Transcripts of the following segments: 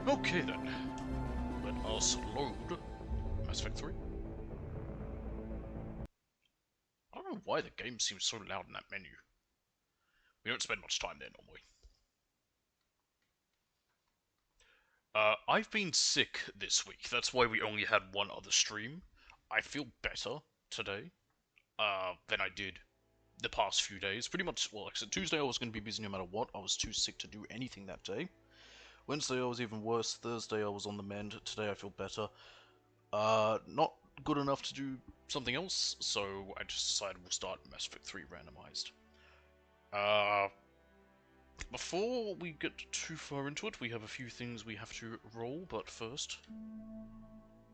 Okay then, let us load Mass Effect 3. I don't know why the game seems so loud in that menu. We don't spend much time there normally. I've been sick this week, that's why we only had one other stream. I feel better today, than I did the past few days. Pretty much, well, like I said, Tuesday I was going to be busy no matter what. I was too sick to do anything that day. Wednesday I was even worse. Thursday I was on the mend. Today I feel better. Not good enough to do something else, so I just decided we'll start Mass Effect 3 randomized. Before we get too far into it, we have a few things we have to roll, but first,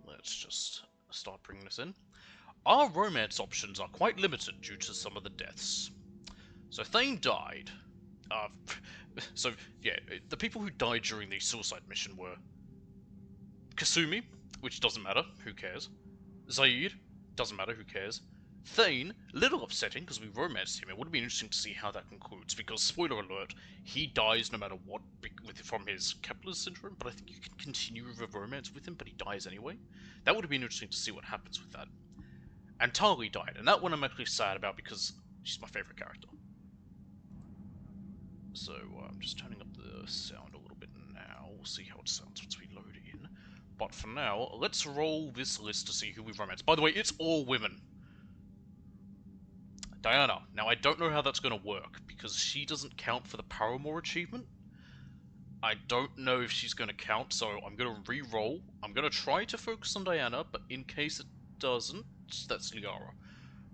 let's just start bringing this in. Our romance options are quite limited due to some of the deaths. So Thane died. So, yeah, the people who died during the suicide mission were Kasumi, which doesn't matter, who cares. Zaid, doesn't matter, who cares. Thane, little upsetting because we romanced him. It would have been interesting to see how that concludes because, spoiler alert, he dies no matter what from his Kepler's syndrome, but I think you can continue with a romance with him, but he dies anyway. That would have been interesting to see what happens with that. And Tali died, and that one I'm actually sad about because she's my favourite character. So, I'm just turning up the sound a little bit now. We'll see how it sounds once we load in. But for now, let's roll this list to see who we romance. By the way, it's all women. Diana. Now, I don't know how that's going to work, because she doesn't count for the Paramore achievement. I don't know if she's going to count, so I'm going to re-roll. I'm going to try to focus on Diana, but in case it doesn't, that's Liara.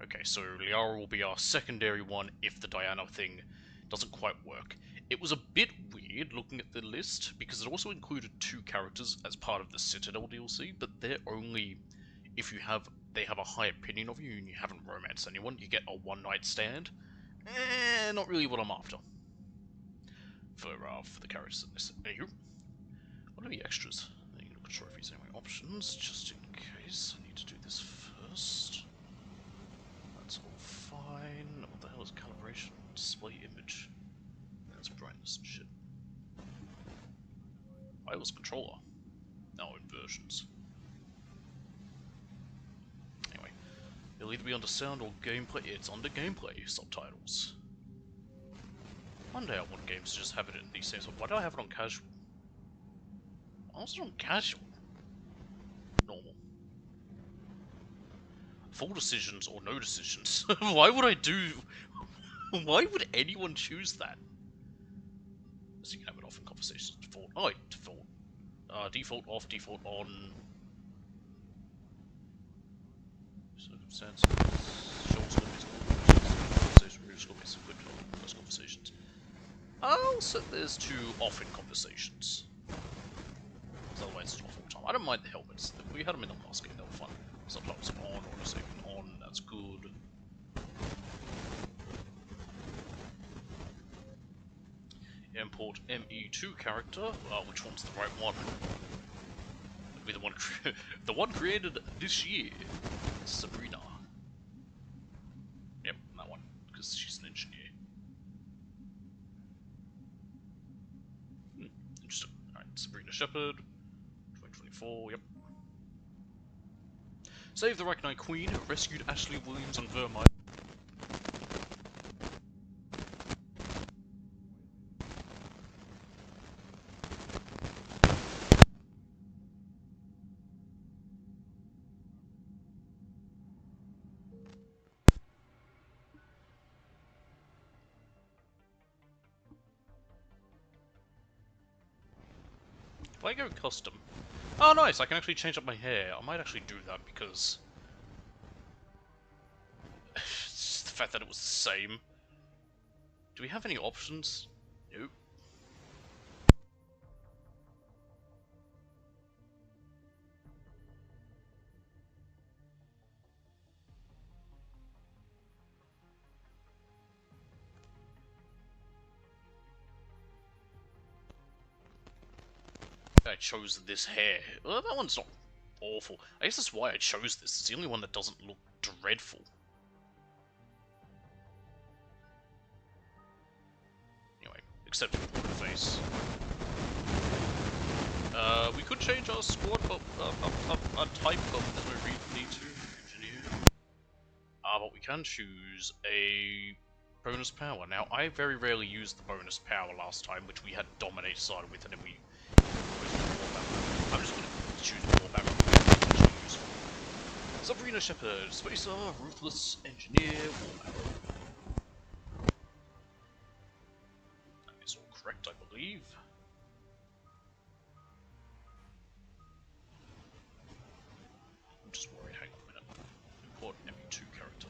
Okay, so Liara will be our secondary one if the Diana thing doesn't quite work. It was a bit weird looking at the list, because it also included 2 characters as part of the Citadel DLC, but they're only if they have a high opinion of you and you haven't romanced anyone, you get a one-night stand. Not really what I'm after. For the characters in this. Anywho, what are the extras? I need to look at trophies anyway. Options, just in case. I need to do this first. That's all fine. What the hell is calibration? Display image. That's brightness and shit. Wireless controller. No, inversions. Anyway, it'll either be under sound or gameplay. It's under gameplay subtitles. One day I want games to just have it in these things. Why do I have it on casual? Why was it on casual? Normal. Full decisions or no decisions. Why would I do... Why would anyone choose that? So you can have it off in conversations. Default. Oh, default. Default off, default on. Circumstances. Short conversation. We're just going to be some good first conversations. I'll set this to off in conversations. Because otherwise it's off all the time. I don't mind the helmets. We had them in the last game, they were fun. Sometimes on or just even on, that's good. Import ME2 character. Which one's the right one? It'll be the one, the one created this year. Sabrina. Yep, that one, because she's an engineer. Interesting. Alright, Sabrina Shepherd, 2024, yep. Save the Arachnite Queen, who rescued Ashley Williams and Vermine. If I go custom... Oh nice, I can actually change up my hair. I might actually do that because... it's just the fact that it was the same. Do we have any options? Nope. I chose this hair. Well, that one's not awful. I guess that's why I chose this. It's the only one that doesn't look dreadful. Anyway, except for the face. We could change our squad, but a type of there's no need to. Engineer. But we can choose a bonus power. Now, I very rarely used the bonus power last time, which we had Dominate started with, and then we always went Warhammer. I'm just going to choose Warhammer, which is useful. Sabrina Shepherd, Spacer, Ruthless, Engineer, Warhammer. That is all correct, I believe. I'm just worried, hang on a minute. Import ME2 character.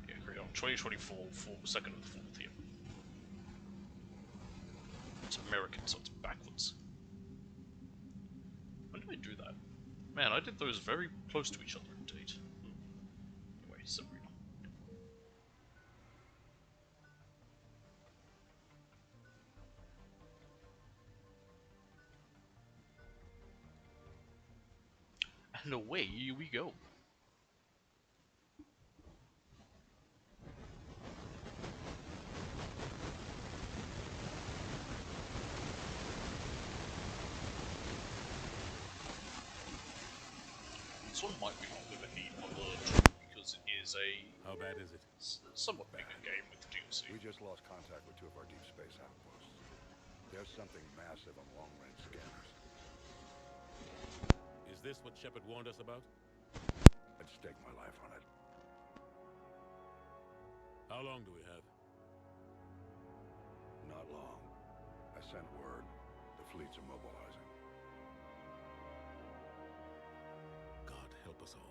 Yeah, great on. 2024, 2nd and 4th here. It's American, so it's backwards. When did I do that? Man, I did those very close to each other indeed. Anyway, Sabrina. And away we go. This one might be longer than the other two because it is a How bad is it? somewhat bigger game with DLC. We just lost contact with 2 of our deep space outposts. There's something massive on long-range scanners. Is this what Shepard warned us about? I'd stake my life on it. How long do we have? Not long. I sent word. The fleet's immobilizing. God help us all.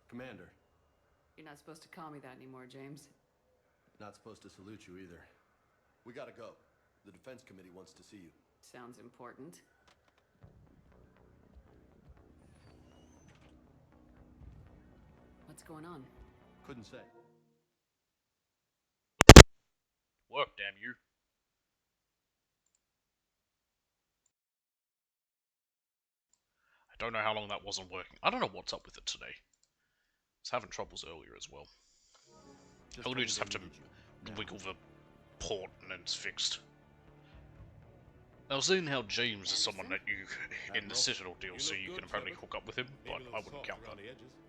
Commander. You're not supposed to call me that anymore, James. Not supposed to salute you either. We gotta go. The Defense Committee wants to see you. Sounds important. What's going on? Couldn't say. Work, damn you. I don't know how long that wasn't working. I don't know what's up with it today. I was having troubles earlier as well. I literally just have to wiggle the port and then it's fixed. I was seeing how James is someone that you, in the Citadel DLC, you can apparently hook up with him, but I wouldn't count that.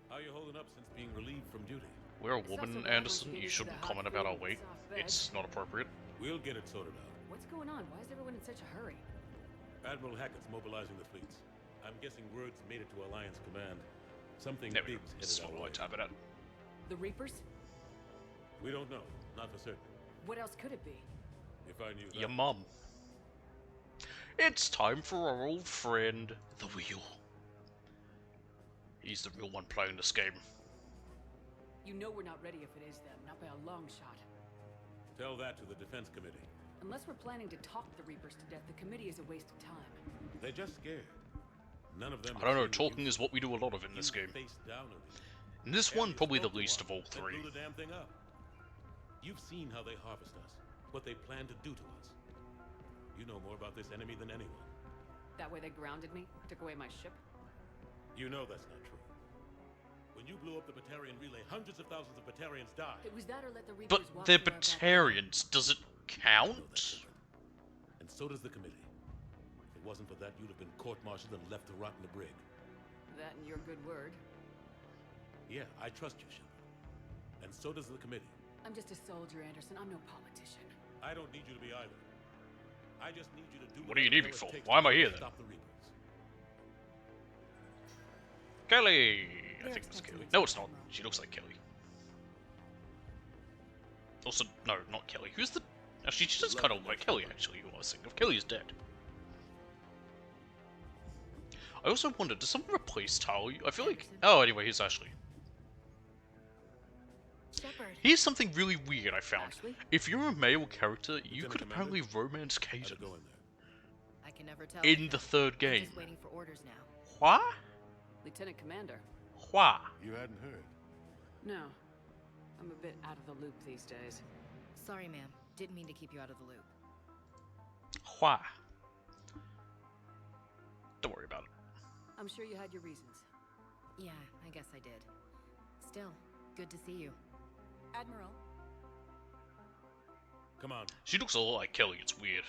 How are you holding up since being relieved from duty? We're a woman, Anderson. You shouldn't comment about our weight. It's not appropriate. We'll get it sorted out. What's going on? Why is everyone in such a hurry? Admiral Hackett's mobilizing the fleets. I'm guessing word's made it to Alliance Command. Something There we go. big's headed our way. Spotlight, tab it out. The Reapers? We don't know. Not for certain. What else could it be? If I knew that. Your mum. It's time for our old friend, the Wheel. He's the real one playing this game. You know we're not ready if it is them, not by a long shot. Tell that to the Defense Committee. Unless we're planning to talk the Reapers to death, the committee is a waste of time. They're just scared. None of them. I don't know, talking is what we do a lot of in this game. Face down on these. And this one, probably the least of all three. Blew the damn thing up. You've seen how they harvest us, what they plan to do to us. You know more about this enemy than anyone. That way they grounded me, took away my ship. You know that's not true. When you blew up the Batarian relay, hundreds of thousands of Batarians died. It was that or let the Reapers But walk they're through our back door. Batarians. Does it I know that's count? different. And so does the committee. If it wasn't for that, you'd have been court-martialed and left to rot in the brig. That and your good word. Yeah, I trust you, Shepard. And so does the committee. I'm just a soldier, Anderson. I'm no politician. I don't need you to be either. I just need you to do What do you need me whatever for? it takes Why am I to here, then? stop the Reapers. Kelly! I They're think it's expecting Kelly. you No, to, it's not. Admiral. She looks like Kelly. Also, no, not Kelly. Who's the... Actually, she does kind of look like Kelly, actually, who I was thinking of. Kelly is dead. I also wondered, does someone replace Tali? I feel like... Anderson? Oh, anyway, here's Ashley. Shepard. Here's something really weird I found. Ashley? If you're a male character, you Lieutenant could Commander? apparently romance How'd Caden it go in there? I can never tell. in the third I'm game. just waiting for orders now. What? Lieutenant Commander. What? You hadn't heard. No. I'm a bit out of the loop these days. Sorry, ma'am. Didn't mean to keep you out of the loop. What? Don't worry about it. I'm sure you had your reasons. Yeah, I guess I did. Still, good to see you. Admiral. Come on. She looks a lot like Kelly, it's weird.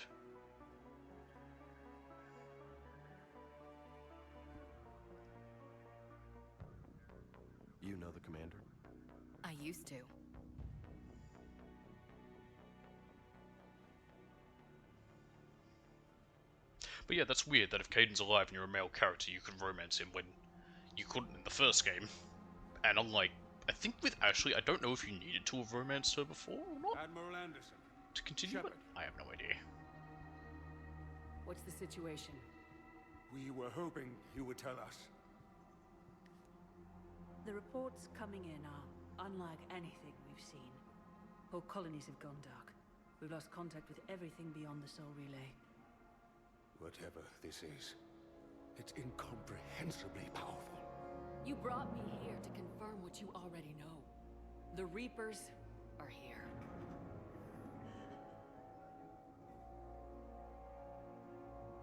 You know the commander? I used to. But yeah, that's weird that if Caden's alive and you're a male character, you can romance him when you couldn't in the first game. And unlike, I think with Ashley, I don't know if you needed to have romanced her before or not Admiral Anderson. to continue it. Shepard. I have no idea. What's the situation? We were hoping you would tell us. The reports coming in are unlike anything we've seen. Whole colonies have gone dark. We've lost contact with everything beyond the Soul Relay. Whatever this is, it's incomprehensibly powerful. You brought me here to confirm what you already know. The Reapers are here.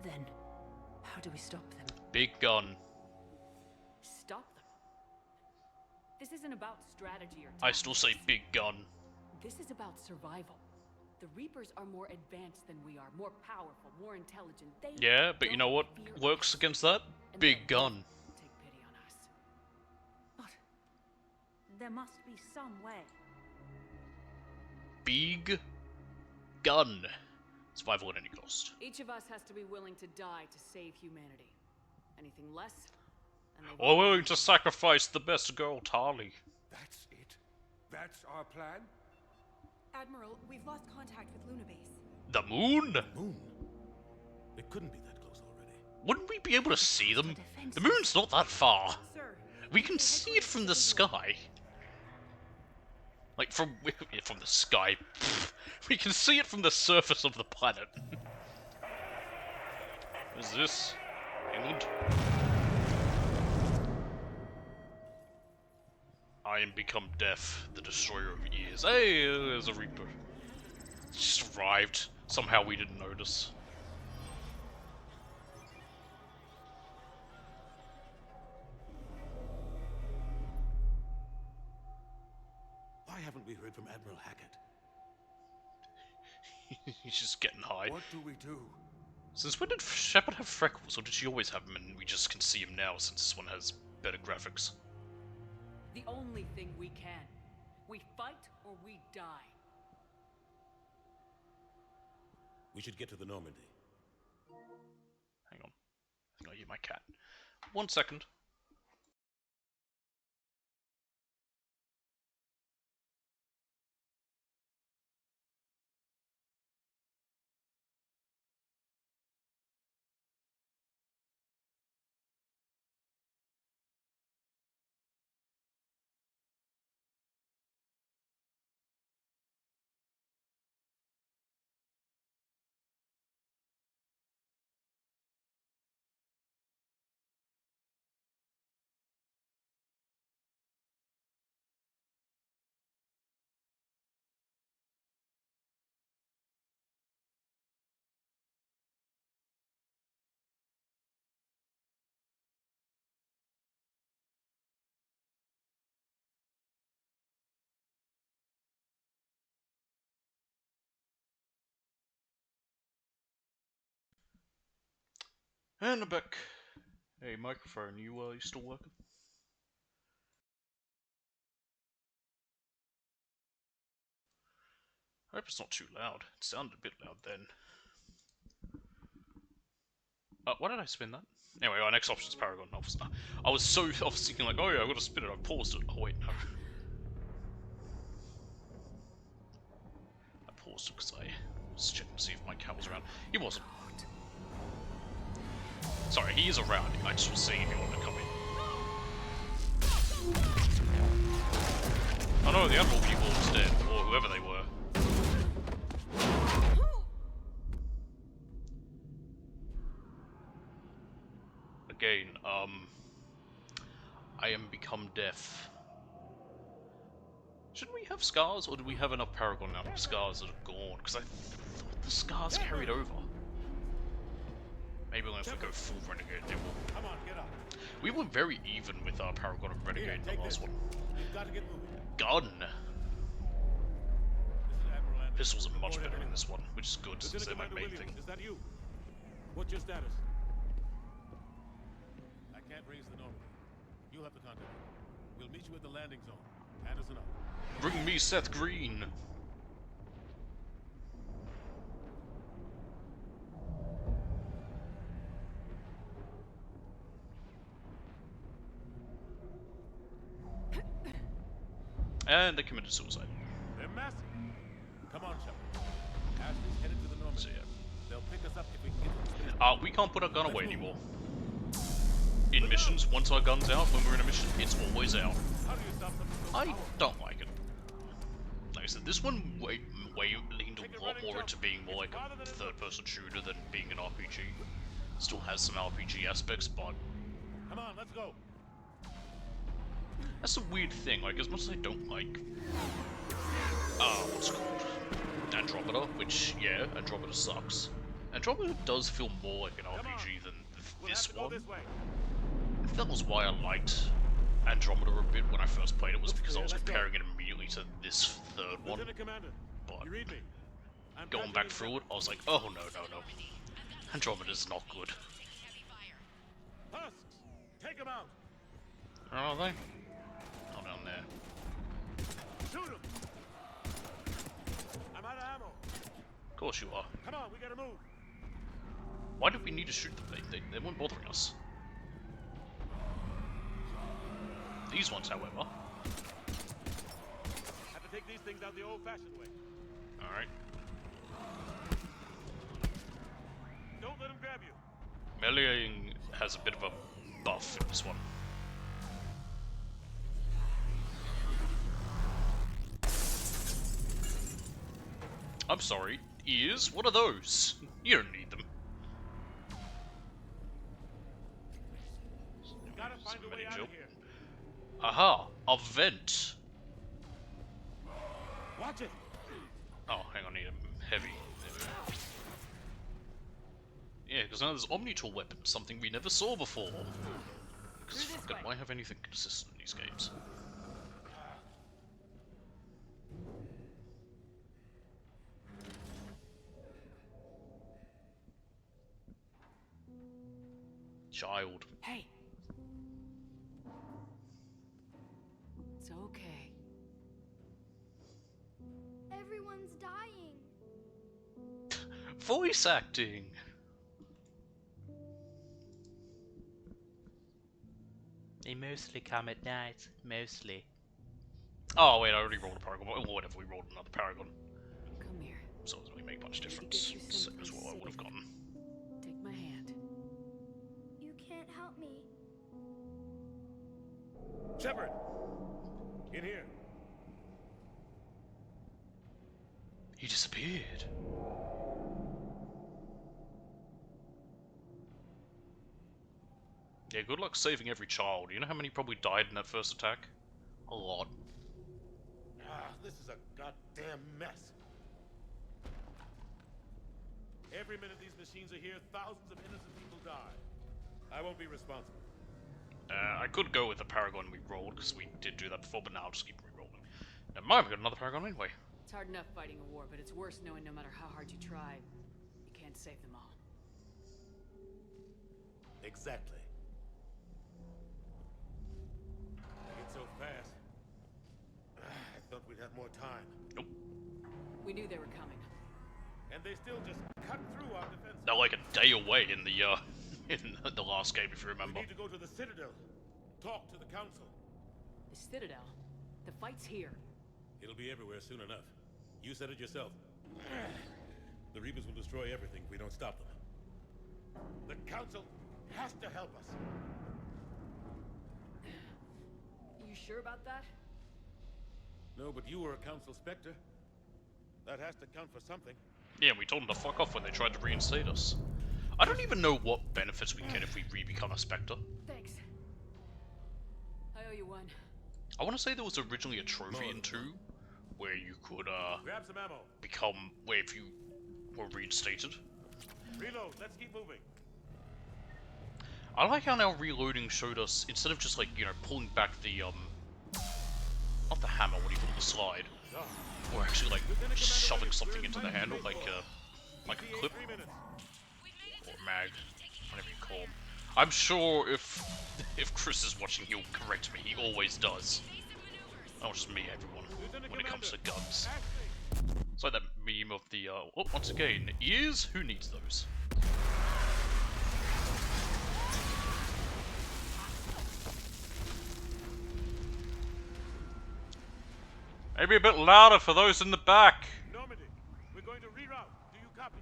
Then, how do we stop them? Big gun. Stop them. This isn't about strategy or I still say tactics. big gun. This is about survival. The Reapers are more advanced than we are, more powerful, more intelligent. They Yeah, but you know what don't fear works us, against that? and Big they'll gun. never take pity on us. But there must be some way. Big gun. Survival at any cost. Each of us has to be willing to die to save humanity. Anything less, and they've Or willing to sacrifice the best girl, Tali. That's it? That's our plan? Admiral, we've lost contact with Luna Base. The moon? Moon. It couldn't be that close already. Wouldn't we be able to see them? The moon's not that far. Sir, We can see it from the sky. Like, from the sky. Pfft. We can see it from the surface of the planet. What is this? England? I am become death, the destroyer of ears. Hey, there's a Reaper. Just arrived. Somehow we didn't notice. Why haven't we heard from Admiral Hackett? He's just getting high. What do we do? Since when did Shepard have freckles, or did she always have them and we just can see him now since this one has better graphics? the only thing we can. We fight or we die. We should get to the Normandy. Hang on. I think I'll use my cat. 1 second. And I'm back. Hey, microphone, you still working? I hope it's not too loud. It sounded a bit loud then. Why did I spin that? Anyway, our next option is Paragon. I was thinking like, oh yeah, I gotta spin it. I paused it. Oh wait, no. I paused it because I was checking to see if my cat was around. He wasn't. Sorry, he is around. I just was seeing if he wanted to come in. Oh no, the Admiral people was dead, or whoever they were. Again, I am become deaf. Shouldn't we have scars, or do we have enough Paragon now to have scars that are gone? Because I thought the scars carried over. Maybe only if we go full Renegade, they will. Come on, get up. We were very even with our Paragon and Renegade in the last one. You've got to get moving. Gun! This is Admiral Anderson. Pistols are much Report better in everything. this one, which is good, since they're my Lieutenant main Commander thing. Williams, is that you? What's your status? I can't raise the Normandy. You'll have to contact me. We'll meet you at the landing zone. Anderson up. Bring me Seth Green! And they committed suicide. They're massive. Come on, Shepard. Ashley's headed to the Normandy. So, yeah. They'll pick us up if we can get to the space. We can't put our gun away anymore. In missions, once our gun's out, when we're in a mission, it's always out. How do you stop them from I don't like it. Like I said, this one way leaned a lot more into being more like a third-person shooter than being an RPG. Still has some RPG aspects, but Come on, let's go. that's a weird thing. Like, as much as I don't like, what's it called? Andromeda, which, yeah, Andromeda sucks. Andromeda does feel more like an RPG than We'll this have to go one. this way. That was why I liked Andromeda a bit when I first played it, was because I was comparing it immediately to this third one. Lieutenant Commander, But you read me? I'm going capturing back through it, I was like, oh no, no, no. Andromeda's not good. Husks, take him out. Where are they? Oh, down there. Shoot him. I'm out of ammo. Of course you are. Come on, we gotta move. Why did we need to shoot them? They weren't bothering us. These ones, however. Have to take these things out the old-fashioned way. Alright. Don't let them grab you. Meleeing has a bit of a buff in this one. I'm sorry, ears? What are those? You don't need them. You gotta find a way out of here. Aha! A vent! Watch it. Oh, hang on, I need a heavy. There we go. Yeah, because now there's Omni-Tool weapons, something we never saw before. Because fuck it, why have anything consistent in these games? Child. Hey. It's okay. Everyone's dying. Voice acting! They mostly come at night. Mostly. Oh wait, I already rolled a Paragon. Well, whatever, we rolled another Paragon. Come here. So it doesn't really make much difference. Get you Same as something what I would have safe. gotten. Take my hand. You can't help me. Shepard. In here. He disappeared. Yeah, good luck saving every child. You know how many probably died in that first attack? A lot. This is a goddamn mess. Every minute these machines are here, thousands of innocent people die. I won't be responsible. I could go with the Paragon we rolled, because we did do that before, but now I'll just keep re-rolling. Never mind, we got another Paragon anyway. It's hard enough fighting a war, but it's worse knowing no matter how hard you try, you can't save them all. Exactly. It's so fast. I thought we'd have more time. Nope. We knew they were coming. And they still just cut through our defense. They're like a day away in the in the last game, if you We remember. need to go to the Citadel. Talk to the Council. The Citadel. The fight's here. It'll be everywhere soon enough. You said it yourself. The Reapers will destroy everything if we don't stop them. The Council has to help us. You sure about that? No, but you were a Council Spectre. That has to count for something. Yeah, we told them to fuck off when they tried to reinstate us. I don't even know what benefits we get if we re-become a Spectre. Thanks. I owe you one. I want to say there was originally a trophy in 2 where you could Grab some ammo. become, where if you were reinstated. Reload. Let's keep moving. I like how now reloading showed us, instead of just like, you know, pulling back the, not the hammer, what do you call it, the slide, or actually like shoving something into the handle, like a clip, or mag, whatever you call them. I'm sure if Chris is watching, he'll correct me, he always does. Not just me, everyone, when it comes to guns. It's like that meme of the, oh, once again, ears? Who needs those? Maybe a bit louder for those in the back. Normandy, we're going to reroute. Do you copy?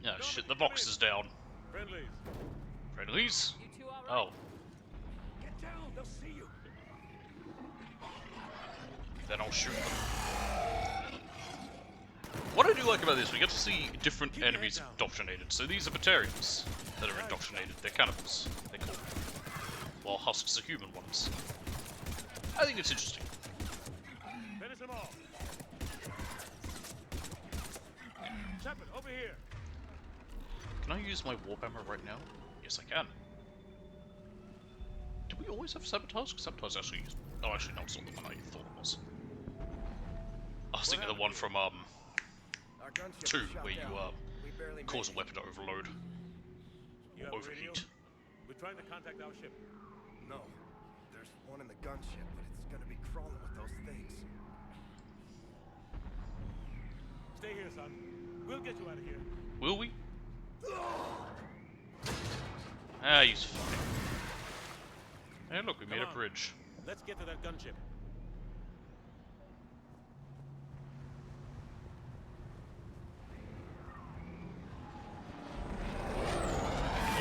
Yeah, shit, the box is down. Friendlies. Friendlies? You two all right? Oh. Get down. They'll see you. Then I'll shoot them. What I do like about this, we get to see different enemies indoctrinated. So these are Batarians that are indoctrinated. They're cannibals, they call them. While husks are human ones. I think it's interesting. Finish them all. Shepard, over here. Can I use my warp hammer right now? Yes, I can. Did we always have sabotage? Because sabotage actually used... Oh, actually, no, it's not the one I thought it was. I was thinking the one from, 2, where you, cause a weapon to overload. You have a radio? Overheat. We're trying to contact our ship. No. There's one in the gunship, but it's gonna be crawling with those things. Stay here, son. We'll get you out of here. Will we? Ah, he's fine. Hey, look, we made a bridge. Let's get to that gunship.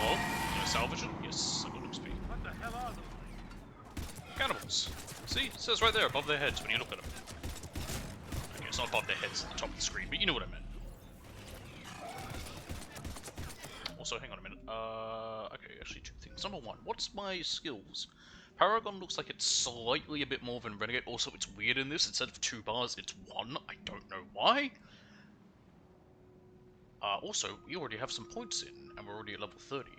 Hello? Can I salvage it? Yes, I got XP. What the hell are them? Cannibals. See? It says right there above their heads when you look at them. Okay, it's not above their heads at the top of the screen, but you know what I meant. Also, hang on a minute. Okay, actually two things. Number one, what's my skills? Paragon looks like it's slightly a bit more than Renegade. Also, it's weird in this. Instead of 2 bars, it's 1. I don't know why. Also, we already have some points in, and we're already at level 30.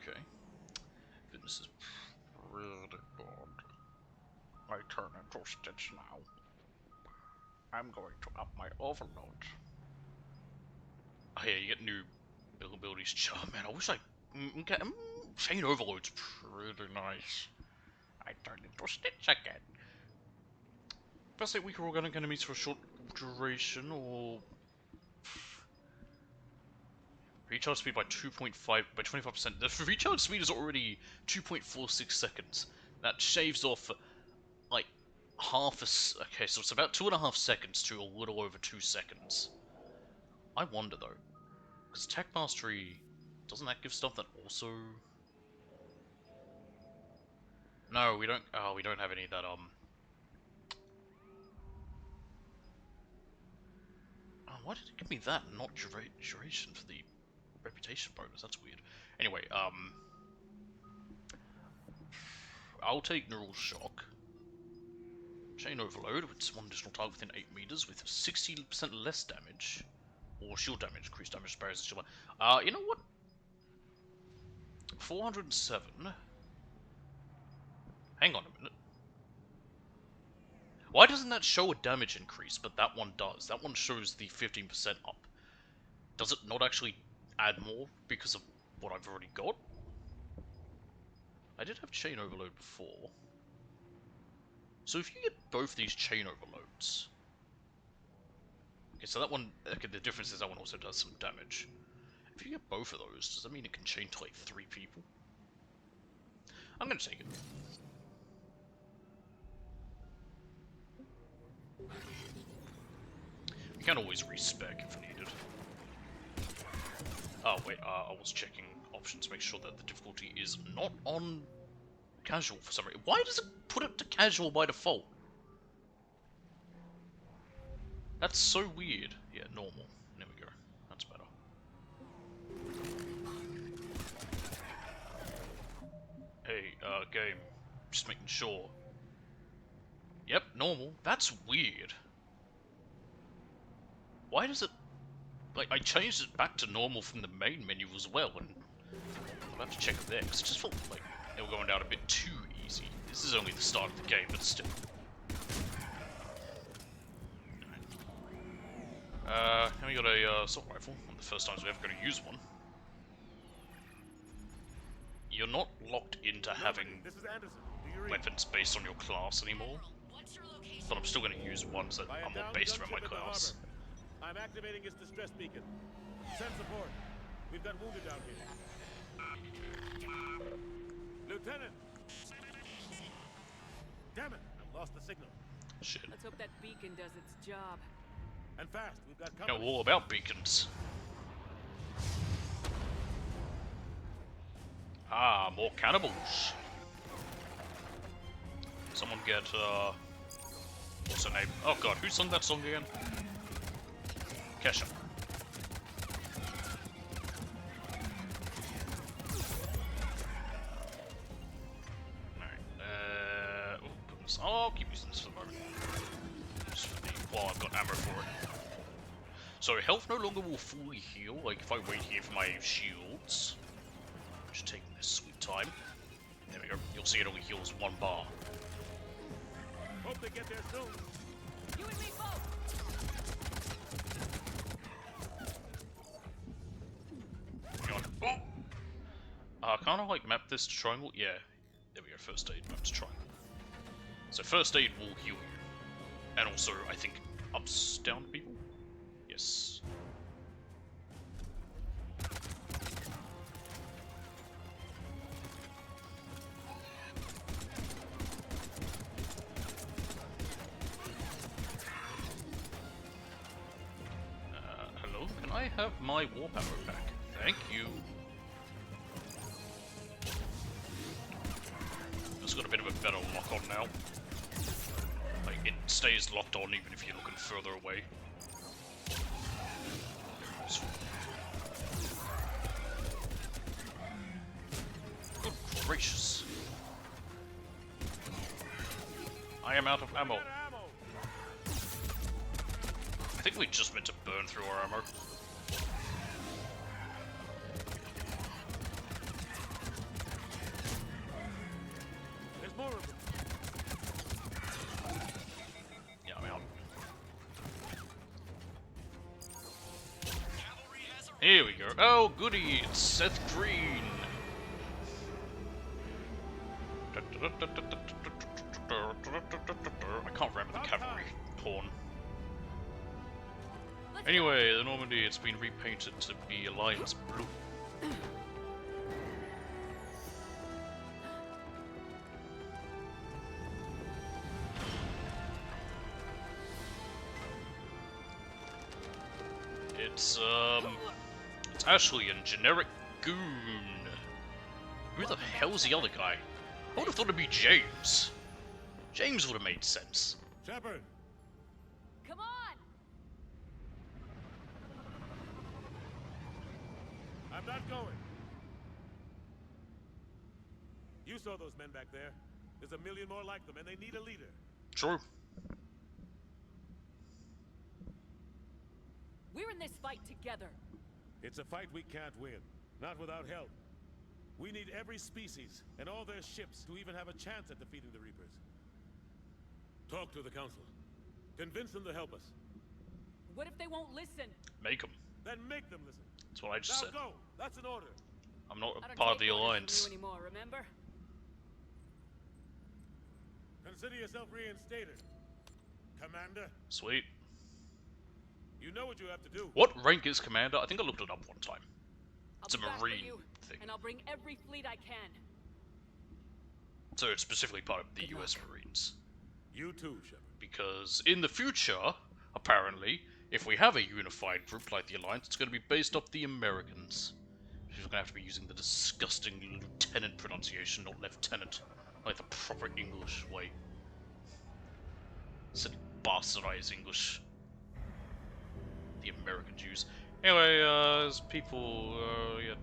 Okay. Fitness is really good. I turn into Stitch now. I'm going to up my overload. Oh yeah, you get new abilities. Oh man, I wish I... Chain Overload's pretty nice. I turn into Stitch again. Press 8 weaker organic enemies for a short duration, or... Recharge speed by 2.5, by 25%. The recharge speed is already 2.46 seconds. That shaves off, like, half a... Okay, so it's about 2.5 seconds to a little over 2 seconds. I wonder, though. Because Tech Mastery... Doesn't that give stuff that also... No, we don't... Oh, we don't have any of that, Oh, why did it give me that, not duration for the reputation bonus? That's weird. Anyway, I'll take Neural Shock. Chain Overload, which is one additional target within 8 meters with 60% less damage. Or shield damage, increased damage barriers and shield. You know what? 407. Hang on a minute. Why doesn't that show a damage increase, but that one does? That one shows the 15% up. Does it not actually add more because of what I've already got? I did have Chain Overload before. So if you get both these Chain Overloads... Okay, so that one... Okay, the difference is that one also does some damage. If you get both of those, does that mean it can chain to like 3 people? I'm gonna take it. You can always respec if needed. Oh wait, I was checking options to make sure that the difficulty is not on casual for some reason. Why does it put it to casual by default? That's so weird. Yeah, normal. There we go. That's better. Hey, game. Just making sure. Yep, normal. That's weird. Why does it... Like, I changed it back to normal from the main menu as well, and I'll have to check it there, because it just felt like they were going down a bit too easy. This is only the start of the game, but still. Now we got a assault rifle, one of the first times we're ever going to use one. You're not locked into having weapons based on your class anymore, but I'm still going to use ones that are more based around my class. I'm activating its distress beacon. Send support. We've got wounded down here. Lieutenant! Damn it! I've lost the signal. Shit. Let's hope that beacon does its job. And fast, we've got Know company. all about beacons. Ah, more cannibals. Someone get, what's her name? Oh god, who sung that song again? Kesha. Alright, I'll keep using this for the moment. Just for the, while I've got ammo for it. So, health no longer will fully heal, like if I wait here for my shields. Just taking this sweet time. There we go. You'll see it only heals 1 bar. Hope they get there soon. You and me both! Can't I like map this to triangle? Yeah. There we go, first aid maps to triangle. So first aid will heal you. And also, I think, ups down people? Yes. Hello? Can I have my warp ammo back? Thank you. It's got a bit of a better lock on now. Like, it stays locked on even if you're looking further away. Good gracious. I am out of ammo. I think we just meant to burn through our ammo. There's more of them. Yeah, I'm out. Here we go. Oh, goody! It's Seth Green. I can't remember the cavalry pawn. Anyway, the Normandy, it's been repainted to be Alliance blue. It's actually a generic goon. Who the hell's the other guy? I would have thought it'd be James. James would have made sense. Shepard! Come on! I'm not going. You saw those men back there. There's a million more like them, and they need a leader. True. We're in this fight together. It's a fight we can't win. Not without help. We need every species and all their ships to even have a chance at defeating the Reapers. Talk to the Council. Convince them to help us. What if they won't listen? Make them. Then make them listen. That's what I just Now said. go! That's an order. I'm not I a don't part of take the orders Alliance. from you anymore, remember? Consider yourself reinstated. Commander, Sweet. you know what you have to do. What rank is Commander? I think I looked it up one time. It's a marine thing. and I'll bring every fleet I can. So it's specifically part of the Good US luck. Marines. You too, Shepard. Because in the future, apparently, if we have a unified group like the Alliance, it's going to be based off the Americans. She's going to have to be using the disgusting lieutenant pronunciation, not lieutenant, like the proper English way. Instead of bastardized English. The Americans use. Anyway, there's people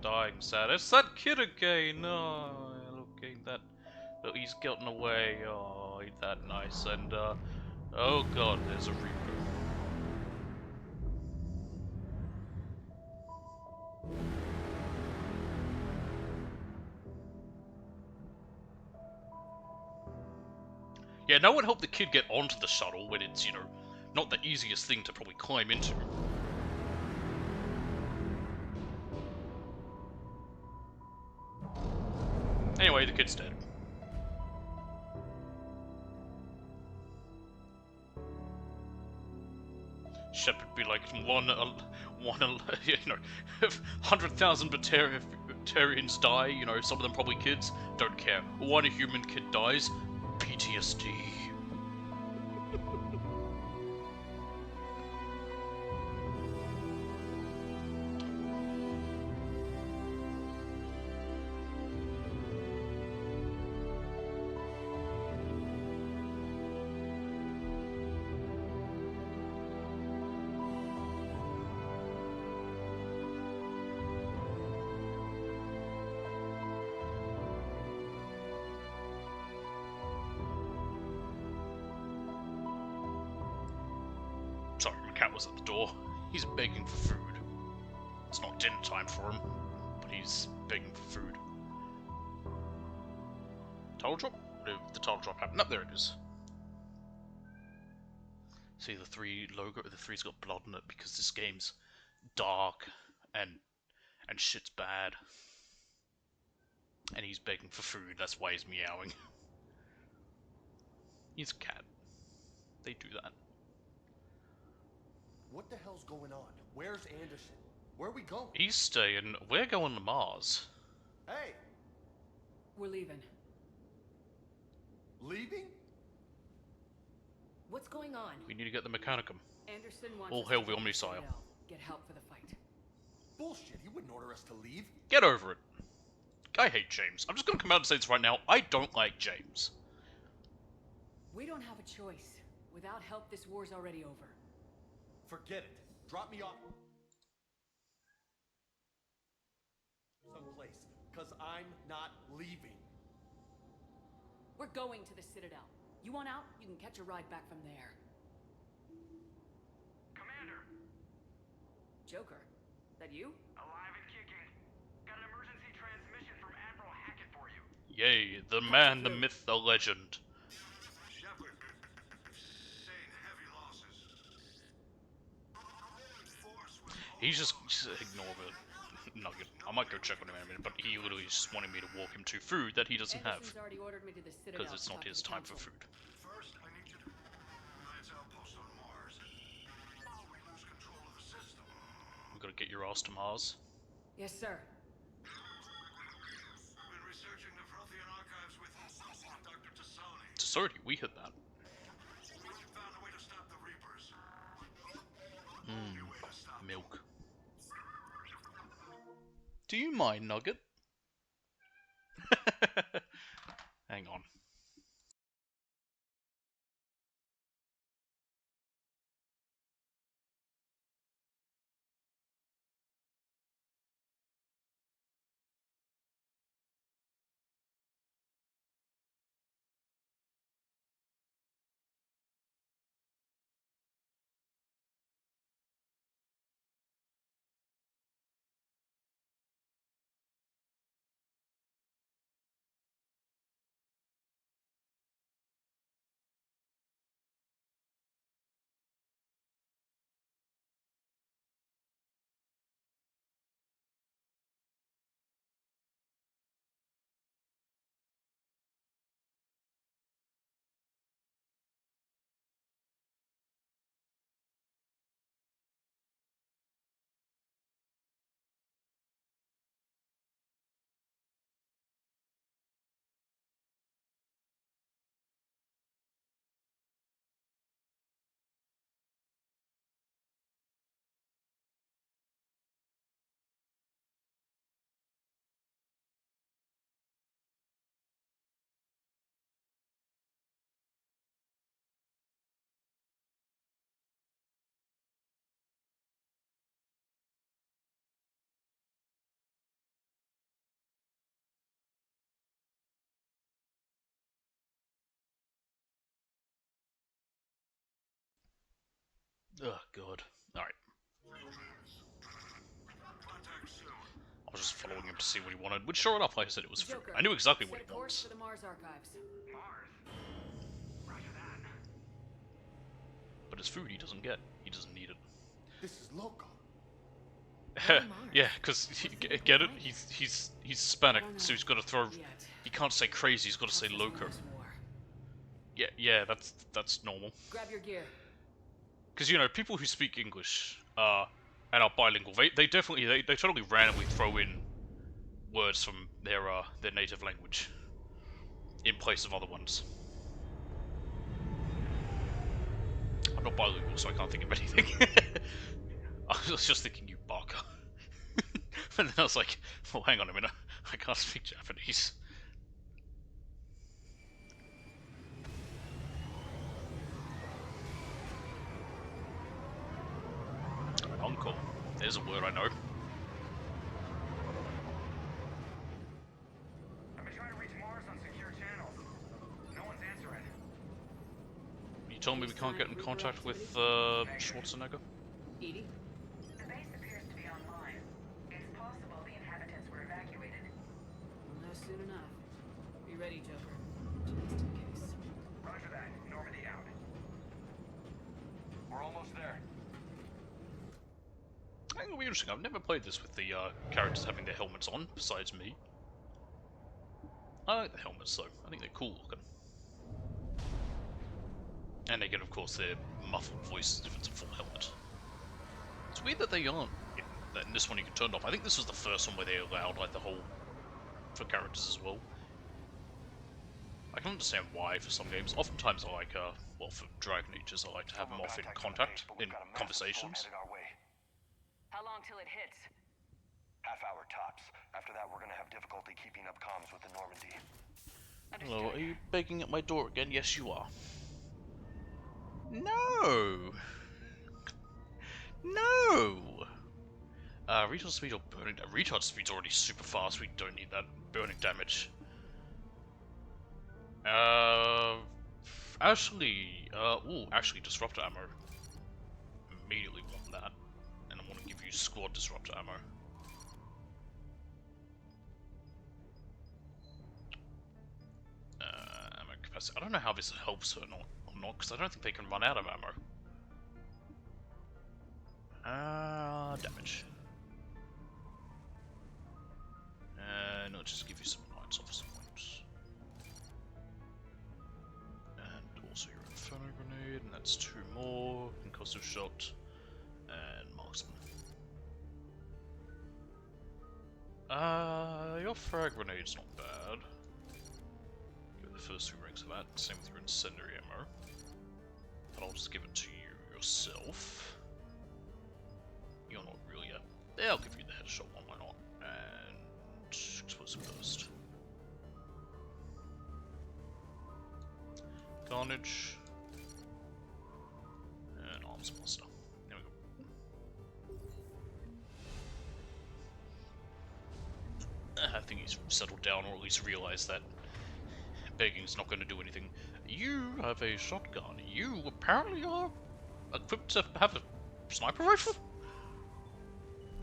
dying sad. It's that kid again! Oh, look, ain't that... Look, he's getting away. Oh, ain't that nice. And, oh god, there's a Reaper. Yeah, no one helped the kid get onto the shuttle when it's, you know, not the easiest thing to probably climb into. Anyway, the kid's dead. Shepard be like, you know, 100,000 Batarians die, you know, some of them probably kids, don't care. One human kid dies, PTSD. Sorry, my cat was at the door. He's begging for food. It's not dinner time for him, but he's begging for food. Title drop? Where did the title drop happen? No, there it is. See the 3 logo? The 3's got blood on it because this game's dark and shit's bad. And he's begging for food, that's why he's meowing. He's a cat. They do that. What the hell's going on? Where's Anderson? Where are we going? He's staying. We're going to Mars. Hey! We're leaving. Leaving? What's going on? We need to get the Mechanicum. Anderson wants All us hail to the get Omniscile. Citadel. Get help for the fight. Bullshit, he wouldn't order us to leave. Get over it. I hate James. I'm just gonna come out and say this right now. I don't like James. We don't have a choice. Without help, this war's already over. Forget it. Drop me off someplace, cause I'm not leaving. We're going to the Citadel. You want out? You can catch a ride back from there. Commander! Joker, that you? Alive and kicking. Got an emergency transmission from Admiral Hackett for you. Yay, the man, the myth, the legend. Shepard, saying heavy losses. He's just ignore the nugget. I might go check on him in a minute, but he literally just wanted me to walk him to food that he doesn't have. Anderson's already ordered me to the Citadel. Because it's not his time for food. First, I need you to Alliance outpost on Mars. Before we lose control of the system. We gotta get your ass to Mars. Yes, sir. Been researching the Prothean archives with Dr. Tassoni. Tassoni, we hit that. Found a way to stop the Reapers. Milk. Do you mind, Nugget? Hang on. Oh god. Alright. I was just following him to see what he wanted, which sure enough, like I said, it was food. Joker, I knew exactly what set he a course wants. for the Mars archives. Mars? Roger that. But it's food he doesn't get. He doesn't need it. This is local. Yeah, because get it? He's Hispanic, so he's got to throw. He can't say crazy. He's got to say loco. Yeah, that's normal. Grab your gear. Because you know, people who speak English and are bilingual, they definitely they totally randomly throw in words from their native language in place of other ones. I'm not bilingual, so I can't think of anything. I was just thinking you baka. And then I was like, well, hang on a minute, I can't speak Japanese. Uncle. There's a word I know. I've been trying to reach Mars on secure channels. No one's answering. You told me we can't get in contact with Schwarzenegger? Edie? The base appears to be online. It's possible the inhabitants were evacuated. Well, no, soon enough. Be ready, Joker. Just in case. Roger that. Normandy out. We're almost there. I think it'll be interesting. I've never played this with the characters having their helmets on, besides me. I like the helmets though. I think they're cool looking. And they get, of course, their muffled voices if it's a full helmet. It's weird that they aren't in this one you can turn it off. I think this was the first one where they allowed like the whole for characters as well. I can understand why for some games. Oftentimes I like, well, for Dragon Ages, I like to have them off in contact, in conversations. How long till it hits? Half hour tops. After that, we're gonna have difficulty keeping up comms with the Normandy. Hello, are you begging at my door again? Yes, you are. No! No! Recharge speed or burning damage? Recharge speed's already super fast, we don't need that burning damage. Actually, disruptor ammo. Immediately want that. And I want to give you squad disruptor ammo. Ammo capacity. I don't know how this helps her or not, because I don't think they can run out of ammo. Damage. And I'll just give you some lights officer points. And also your Inferno Grenade, and that's 2 more. Concussive Shot. And Marksman. Your Frag Grenade's not bad. Give the first 2 rings of that. Same with your Incendiary ammo. But I'll just give it to you yourself. You're not really a... Yeah, I'll give you the headshot one, why not? And... Explosive Burst. Carnage. And Arms Blaster. There we go. I think he's settled down, or at least realized that begging's not going to do anything. You have a shotgun. You apparently are equipped to have a sniper rifle?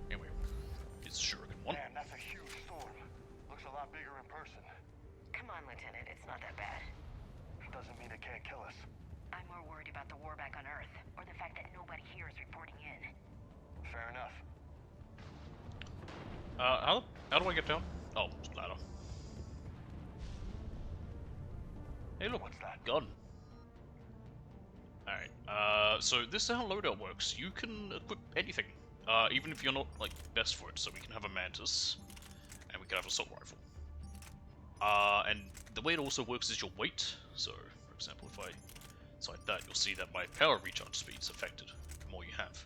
Anyway, it's a shuriken one. Man, that's a huge storm. Looks a lot bigger in person. Come on, Lieutenant. It's not that bad. Doesn't mean it can't kill us. I'm more worried about the war back on Earth, or the fact that nobody here is reporting in. Fair enough. How do I get down? Oh, ladder. Hey look, What's that? gun. Alright, so this is how loadout works. You can equip anything, even if you're not, like, best for it. So we can have a Mantis, and we can have a assault rifle. And the way it also works is your weight. So, for example, if I select that, you'll see that my power recharge speed is affected the more you have.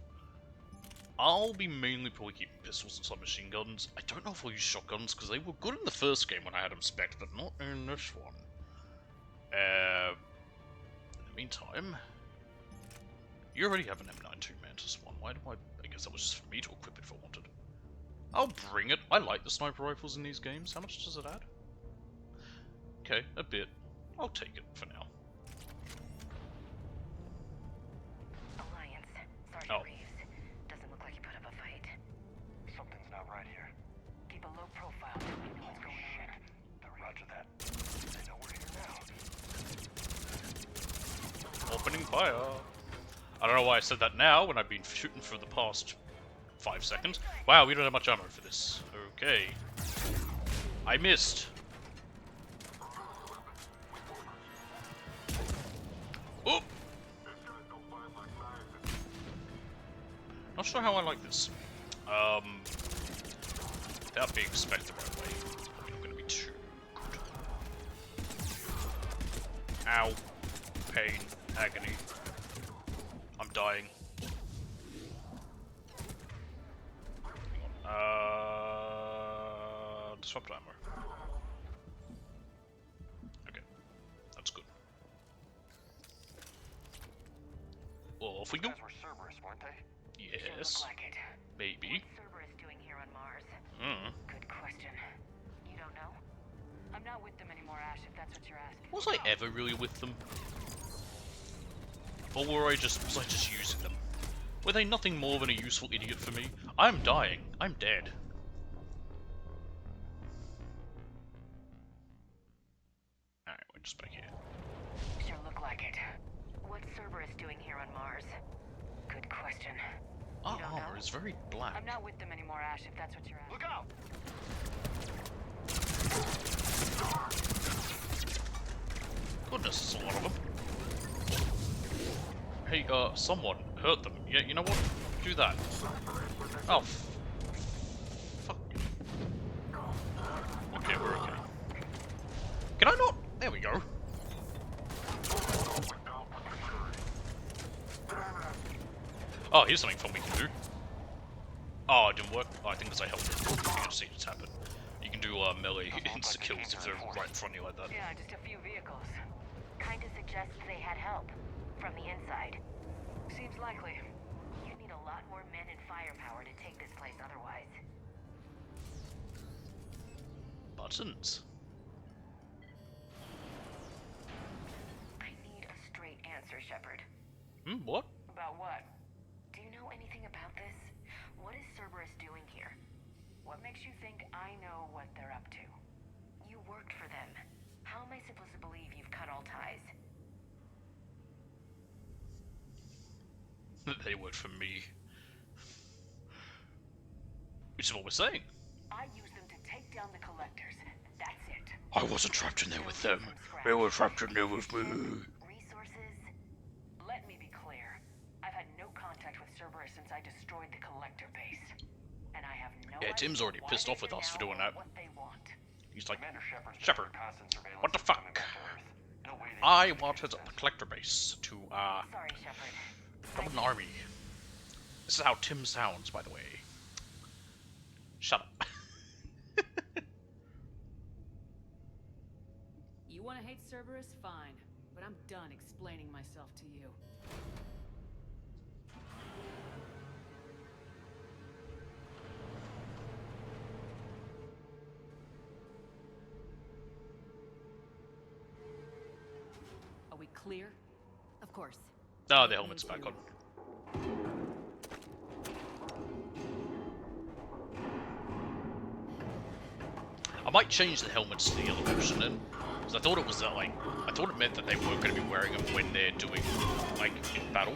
I'll be mainly probably keeping pistols and submachine guns. I don't know if I'll use shotguns, because they were good in the first game when I had them spec'd, but not in this one. In the meantime, you already have an M92 Mantis one. Why do I guess that was just for me to equip if I wanted. I'll bring it. I like the sniper rifles in these games. How much does it add? Okay, a bit. I'll take it for now. Alliance. right here. Keep a low profile till we know what's going on. Roger that. They know we're here now. Opening fire. I don't know why I said that now when I've been shooting for the past 5 seconds. Wow, we don't have much ammo for this. Okay. I missed. Oh! Not sure how I like this. Without being spec the right way, probably not gonna be too good. Ow. Pain. Agony. I'm dying. Disrupt ammo. Okay. That's good. Well, off we go. Those were Cerberus, weren't they? Yes. Look like it. Maybe. What's Cerberus doing here on Mars? Hmm. Good question. You don't know? I'm not with them anymore, Ash, if that's what you're asking. Was I ever really with them? Or was I just using them? Were they nothing more than a useful idiot for me? I'm dying. I'm dead. Alright, we're just back here. Sure look like it. What's Cerberus doing here on Mars? Good question. Our You don't armor know? is very black. I'm not with them anymore, Ash, if that's what you're asking. Look out! Goodness, there's a lot of them. Hey, someone hurt them. Yeah, you know what? Do that. Oh, fuck. Okay, we're okay. Can I not? There we go. Oh, here's something fun we can do. Oh, it didn't work. Oh, I think because I held it. You can see it happen. You can do melee insta-kills if they're right in front of you like that. Yeah, just a few vehicles. Kinda suggests they had help. From the inside. Seems likely. You need a lot more men and firepower to take this place otherwise. Buttons. I need a straight answer, Shepard. What? About what? Do you know anything about this? What is Cerberus doing here? What makes you think I know what they're up to? You worked for them. How am I supposed to believe you've cut all ties? They work for me. Which is what we're saying. I use them to take down the collectors. That's it. I wasn't trapped in there with them. They were trapped in there with me. Resources? Let me be clear. I've had no contact with Cerberus since I destroyed the collector base. And I have no Yeah, Tim's idea already why pissed they're off with here us for now doing or that. What they want. He's like, Commander Shepard's been Shepard, under constant surveillance what the since fuck? coming back to Earth. No way they I can wanted fix a that. collector base to, Sorry, Shepard. become an army. This is how Tim sounds, by the way. Shut up. You want to hate Cerberus? Fine. But I'm done explaining myself to you. Are we clear? Of course. Oh, the helmet's back on. I might change the helmets to the yellow option then. Because I thought it was I thought it meant that they weren't going to be wearing them when they're doing, like, in battle.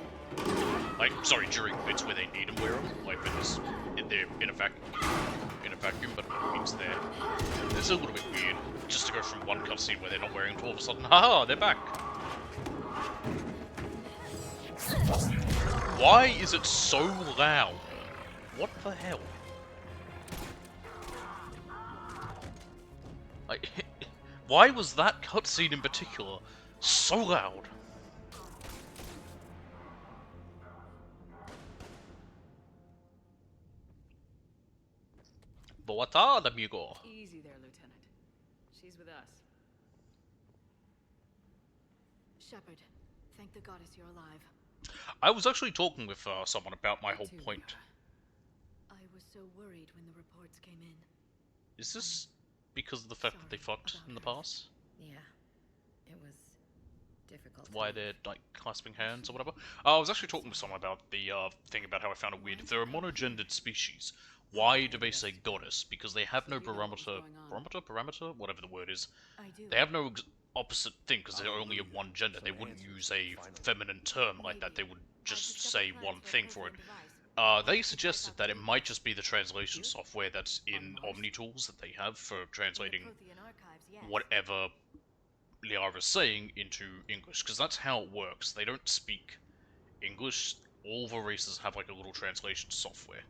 Like, sorry, during bits where they need them wear them. Like, when they're in a vacuum, but it means they're... It's a little bit weird, just to go from one cutscene where they're not wearing them to all of a sudden, haha, they're back! Why is it so loud? What the hell? Like, why was that cutscene in particular so loud? Boa tarde, amigo. Easy there, Lieutenant. She's with us. Shepard, thank the goddess you're alive. I was actually talking with someone about my whole point. I was so worried when the reports came in. Is this because of the fact that they fucked in the past? Yeah. It was Difficult. why they're like clasping hands or whatever. I was actually talking with someone about the thing about how I found it weird. If they're a monogendered species, why do they say goddess? Because they have no parameter, whatever the word is. They have no opposite thing because they're only of one gender. They wouldn't use a feminine term like that. They would just say one thing for it. They suggested that it might just be the translation software that's in OmniTools that they have for translating whatever Liara's saying into English, because that's how it works. They don't speak English. All the races have like a little translation software.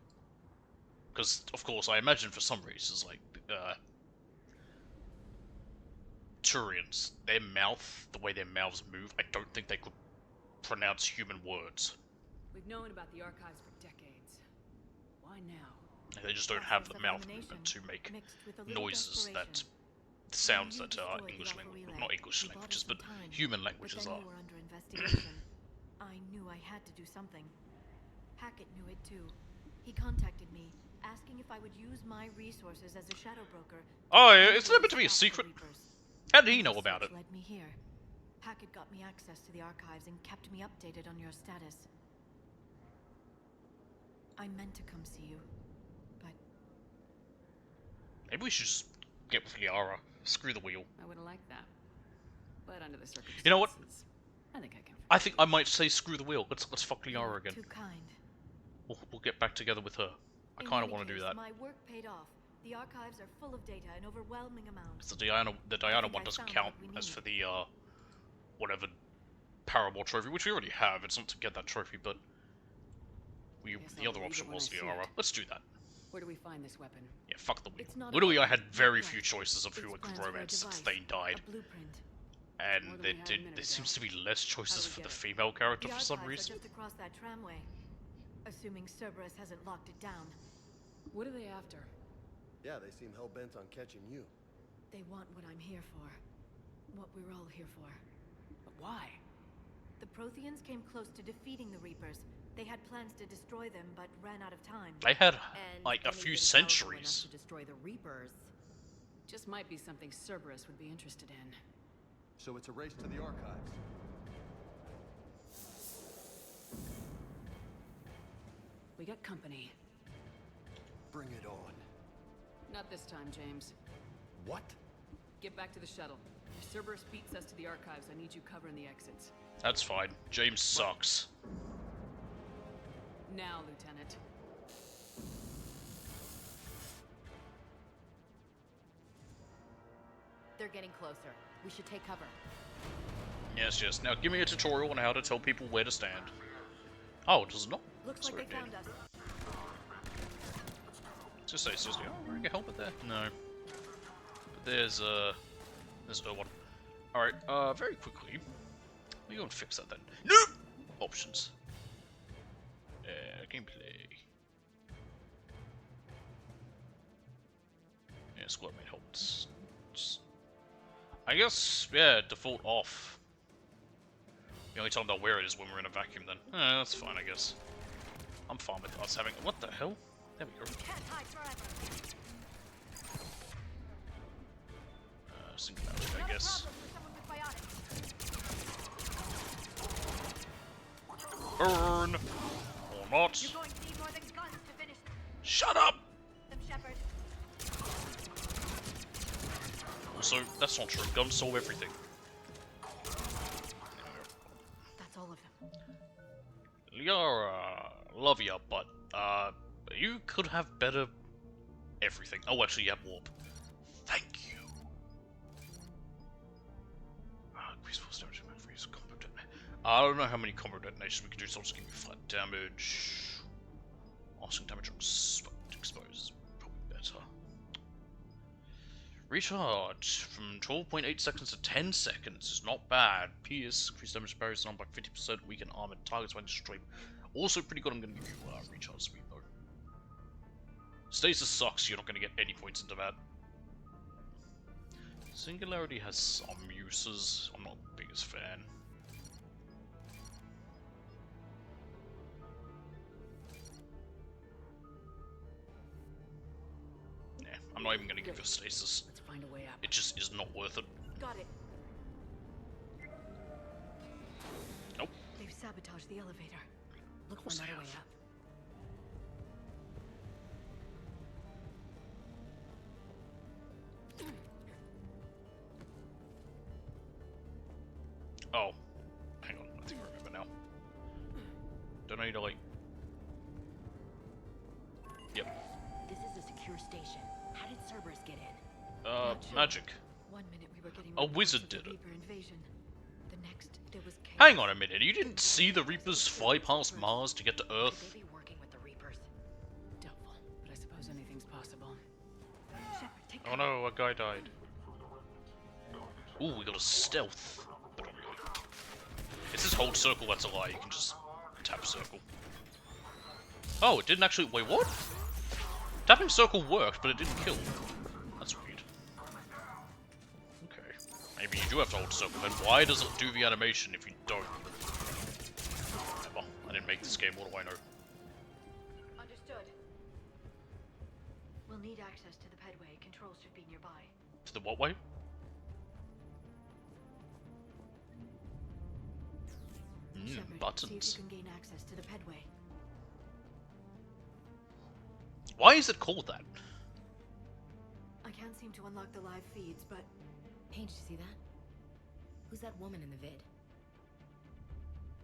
Because, of course, I imagine for some races, like Turians, their mouth, the way their mouths move, I don't think they could pronounce human words. We've known about the archives for decades. Why now? They just don't have the mouth movement to make noises that sounds that English language, not English languages, but human languages are. I knew I had to do something. Hackett knew it too. He contacted me, asking if I would use my resources as a shadow broker. Oh, it's never to be a secret. How did he know about it? Led me here. Hackett got me access to the archives and kept me updated on your status. I meant to come see you, but maybe we should just get with Liara. Screw the wheel. I would have liked that. But under the circumstances, you know what? I think I can. I think I might say screw the wheel. Let's fuck Liara again. Too kind. We'll get back together with her. I kind of want to do that. My work paid off. The archives are full of data in overwhelming amounts. The Diana one doesn't count as for the whatever Paramore trophy, which we already have. It's not to get that trophy, but the other option was Liara. Let's do that. Where do we find this weapon? Yeah, fuck the wheel. Literally, I had very few choices of who I could romance since Thane died. And there seems to be less choices for the female character for some reason. Just across that tramway. Assuming Cerberus hasn't locked it down. What are they after? Yeah, they seem hell-bent on catching you. They want what I'm here for. What we're all here for. But why? The Protheans came close to defeating the Reapers. They had plans to destroy them, but ran out of time. They had, like, a few centuries. To destroy the Reapers. Just might be something Cerberus would be interested in. So it's a race to the archives. We got company. Bring it on. Not this time, James. What? Get back to the shuttle. If Cerberus beats us to the archives, I need you covering the exits. That's fine. James sucks. Now, Lieutenant. They're getting closer. We should take cover. Yes. Now give me a tutorial on how to tell people where to stand. Oh, does it not? Looks like they found us. Just say seriously, oh, wearing a helmet there? No. But there's no one. Alright, very quickly. We go and fix that then. No! Options. Gameplay. Yeah, squad mate helmets. I guess, yeah, default off. The only time they'll wear it is when we're in a vacuum then. That's fine, I guess. I'm fine with us having... What the hell? There we go. Singularity, I guess. Burn! Or not. Shut up! Also, that's not true. Guns solve everything. That's all of them. Liara, love ya, but you could have better everything. Oh, actually, you have warp. Thank you. I don't know how many combo detonations we can do, so I'll just give you flat damage. Asking damage on exposed is probably better. Recharge from 12.8 seconds to 10 seconds is not bad. PS, increased damage barriers on by 50%, weaken armored targets when destroyed. Also pretty good. I'm going to give you recharge speed though. Stasis sucks, you're not going to get any points into that. Singularity has some uses. I'm not the biggest fan. I'm not even going to give you stasis. Let's find a way up. It just is not worth it. Got it. They've sabotaged the elevator. Look for another way up. Oh. Hang on, I think I remember now. Don't I need to, like... Yep. This is a secure station. How did Cerberus get in? Magic. 1 minute we were getting A reports wizard of the did it. Reaper invasion. The next, there was chaos. Hang on a minute, you didn't see the Reapers fly past Mars to get to Earth? Could they be working with the Reapers? Doubtful, but I suppose anything's possible. Shepard, take Oh no, a guy died. Ooh, we got a stealth. But not really. It's this hold circle that's a lie, you can just tap circle. Oh, it didn't actually... Wait, what? Tapping circle worked, but it didn't kill. That's weird. Okay. Maybe you do have to hold circle, then why does it do the animation if you don't? Never. I didn't make this game, what do I know? Understood. We'll need access to the pedway. Controls should be nearby. To the what way? Shepard, Buttons. see if you can gain access to the pedway. Why is it called that? I can't seem to unlock the live feeds, but... Hey, did you see that? Who's that woman in the vid?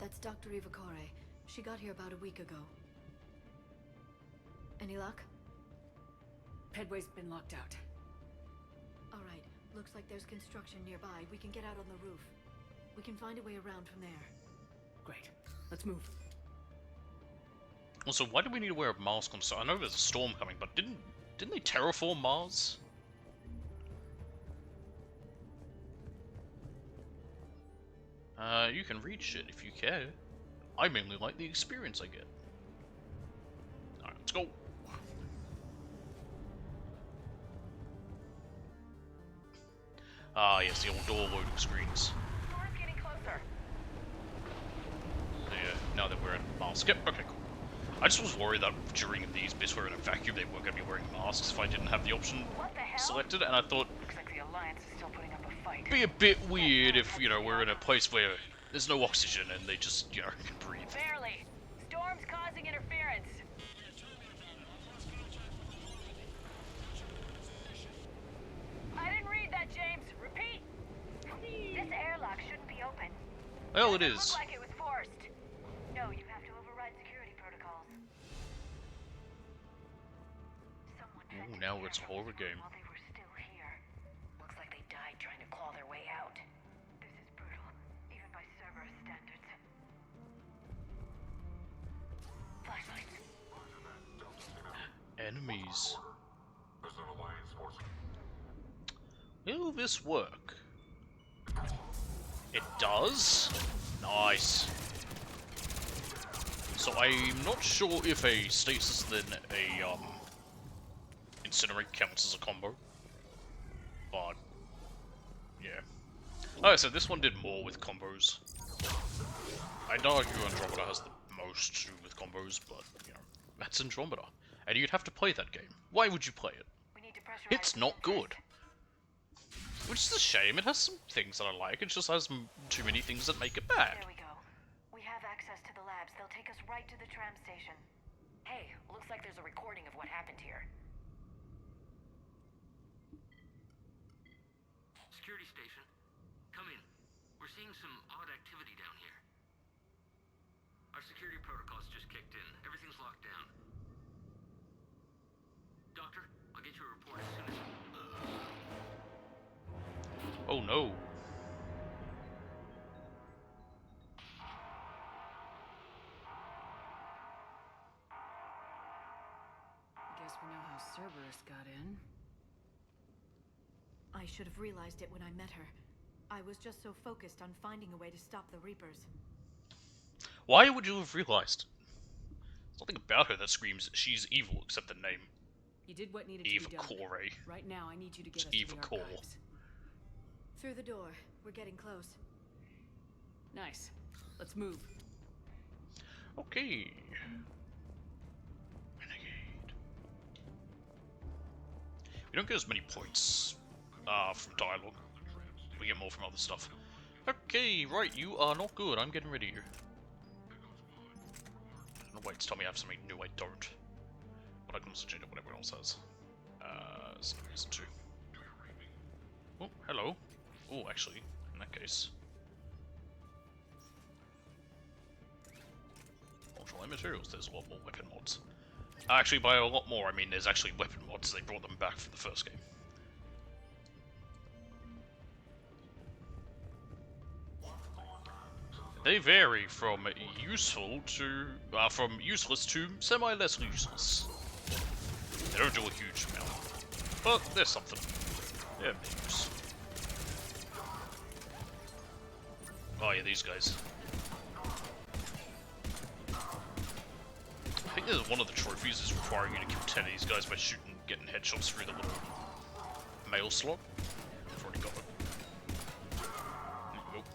That's Dr. Ivakore. She got here about a week ago. Any luck? Pedway's been locked out. Alright, looks like there's construction nearby. We can get out on the roof. We can find a way around from there. Great. Let's move. Also, why do we need to wear a mask on site? I know there's a storm coming, but didn't they terraform Mars? You can read shit if you care. I mainly like the experience I get. Alright, let's go. Ah, yes, the old door loading screens. Storm's getting closer. Yeah, now that we're in mask. Yep, okay, cool. I just was worried that during these bits where we're in a vacuum, they weren't going to be wearing masks if I didn't have the option What the hell? selected, and I thought Looks like the Alliance is still putting up a fight. it'd be a bit weird if, you know, we're in a place where there's no oxygen and they just, you know, can breathe. Barely. Storm's causing interference. I didn't read that, James. Repeat. This airlock shouldn't be open. Well, it Doesn't is. look like it was forced. No, you have to override security protocols. Someone tried Ooh, to now get it's a us horror game. while they were still here. Looks like they died trying to claw their way out. This is brutal, even by Cerberus standards. Flashlights. Enemies. Will this work? It does? Nice. So I'm not sure if a stasis then a incinerate counts as a combo. But yeah. Like I said, this one did more with combos. I'd argue Andromeda has the most to do with combos, but you know, that's Andromeda. And you'd have to play that game. Why would you play it? We need to pressurize It's the not sensors. good. Which is a shame, it has some things that I like, it just has too many things that make it bad. There we go. We have access to the labs. They'll take us right to the tram station. Hey, looks like there's a recording of what happened here. Security station. Come in. We're seeing some odd activity down here. Our security protocols just kicked in. Everything's locked down. Doctor, I'll get you a report as soon as... Oh no. Guess we know how Cerberus got in. I should have realized it when I met her. I was just so focused on finding a way to stop the Reapers. Why would you have realized? There's nothing about her that screams she's evil except the name. You did what needed Eva to be done. Core. Right now, I need you to get It's us to Eva the Core. archives. Through the door. We're getting close. Nice. Let's move. Okay. Renegade. We don't get as many points from dialogue. We get more from other stuff. Okay, right, you are not good. I'm getting rid of you. wait to tell me I have something new I don't. But I can also change it whatever else says. There's no reason to. Oh, hello. Oh, actually, in that case. Ultralight materials, there's a lot more weapon mods. Actually, by a lot more, I mean there's actually weapon mods. They brought them back from the first game. They vary from useful to from useless to semi-less useless. They don't do a huge amount, but there's something. Yeah, names. Oh yeah, these guys. I think that one of the trophies is requiring you to kill 10 of these guys by getting headshots through the little mail slot. I've already got it. Nope.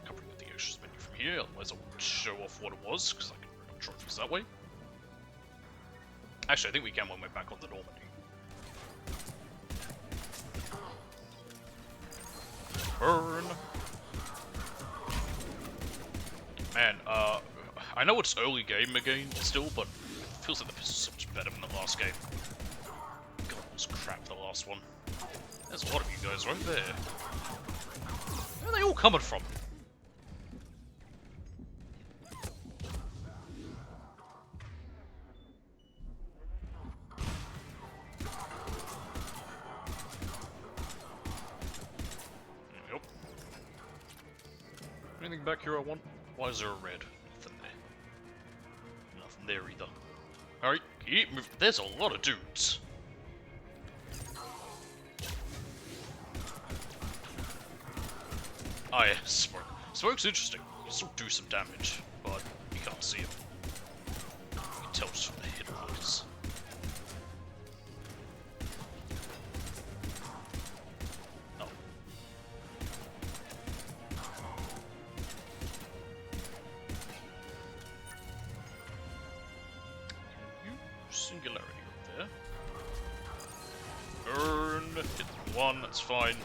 Can't bring up the extras menu from here, otherwise I would show off what it was, because I can bring up trophies that way. Actually, I think we can when we're back on the Normandy. Burn! Man, I know it's early game again still, but it feels like the pistol's so much better than the last game. God, it was crap, the last one. There's a lot of you guys right there. Where are they all coming from? Yep. Anything back here I want? Why is there a red? Nothing there. Nothing there either. Alright, keep moving. There's a lot of dudes. Oh yeah, smoke. Smoke's interesting. You still do some damage, but you can't see him. You can tell just from the hit markers. Oh. Singularity up there. Burn. Hit one, that's fine.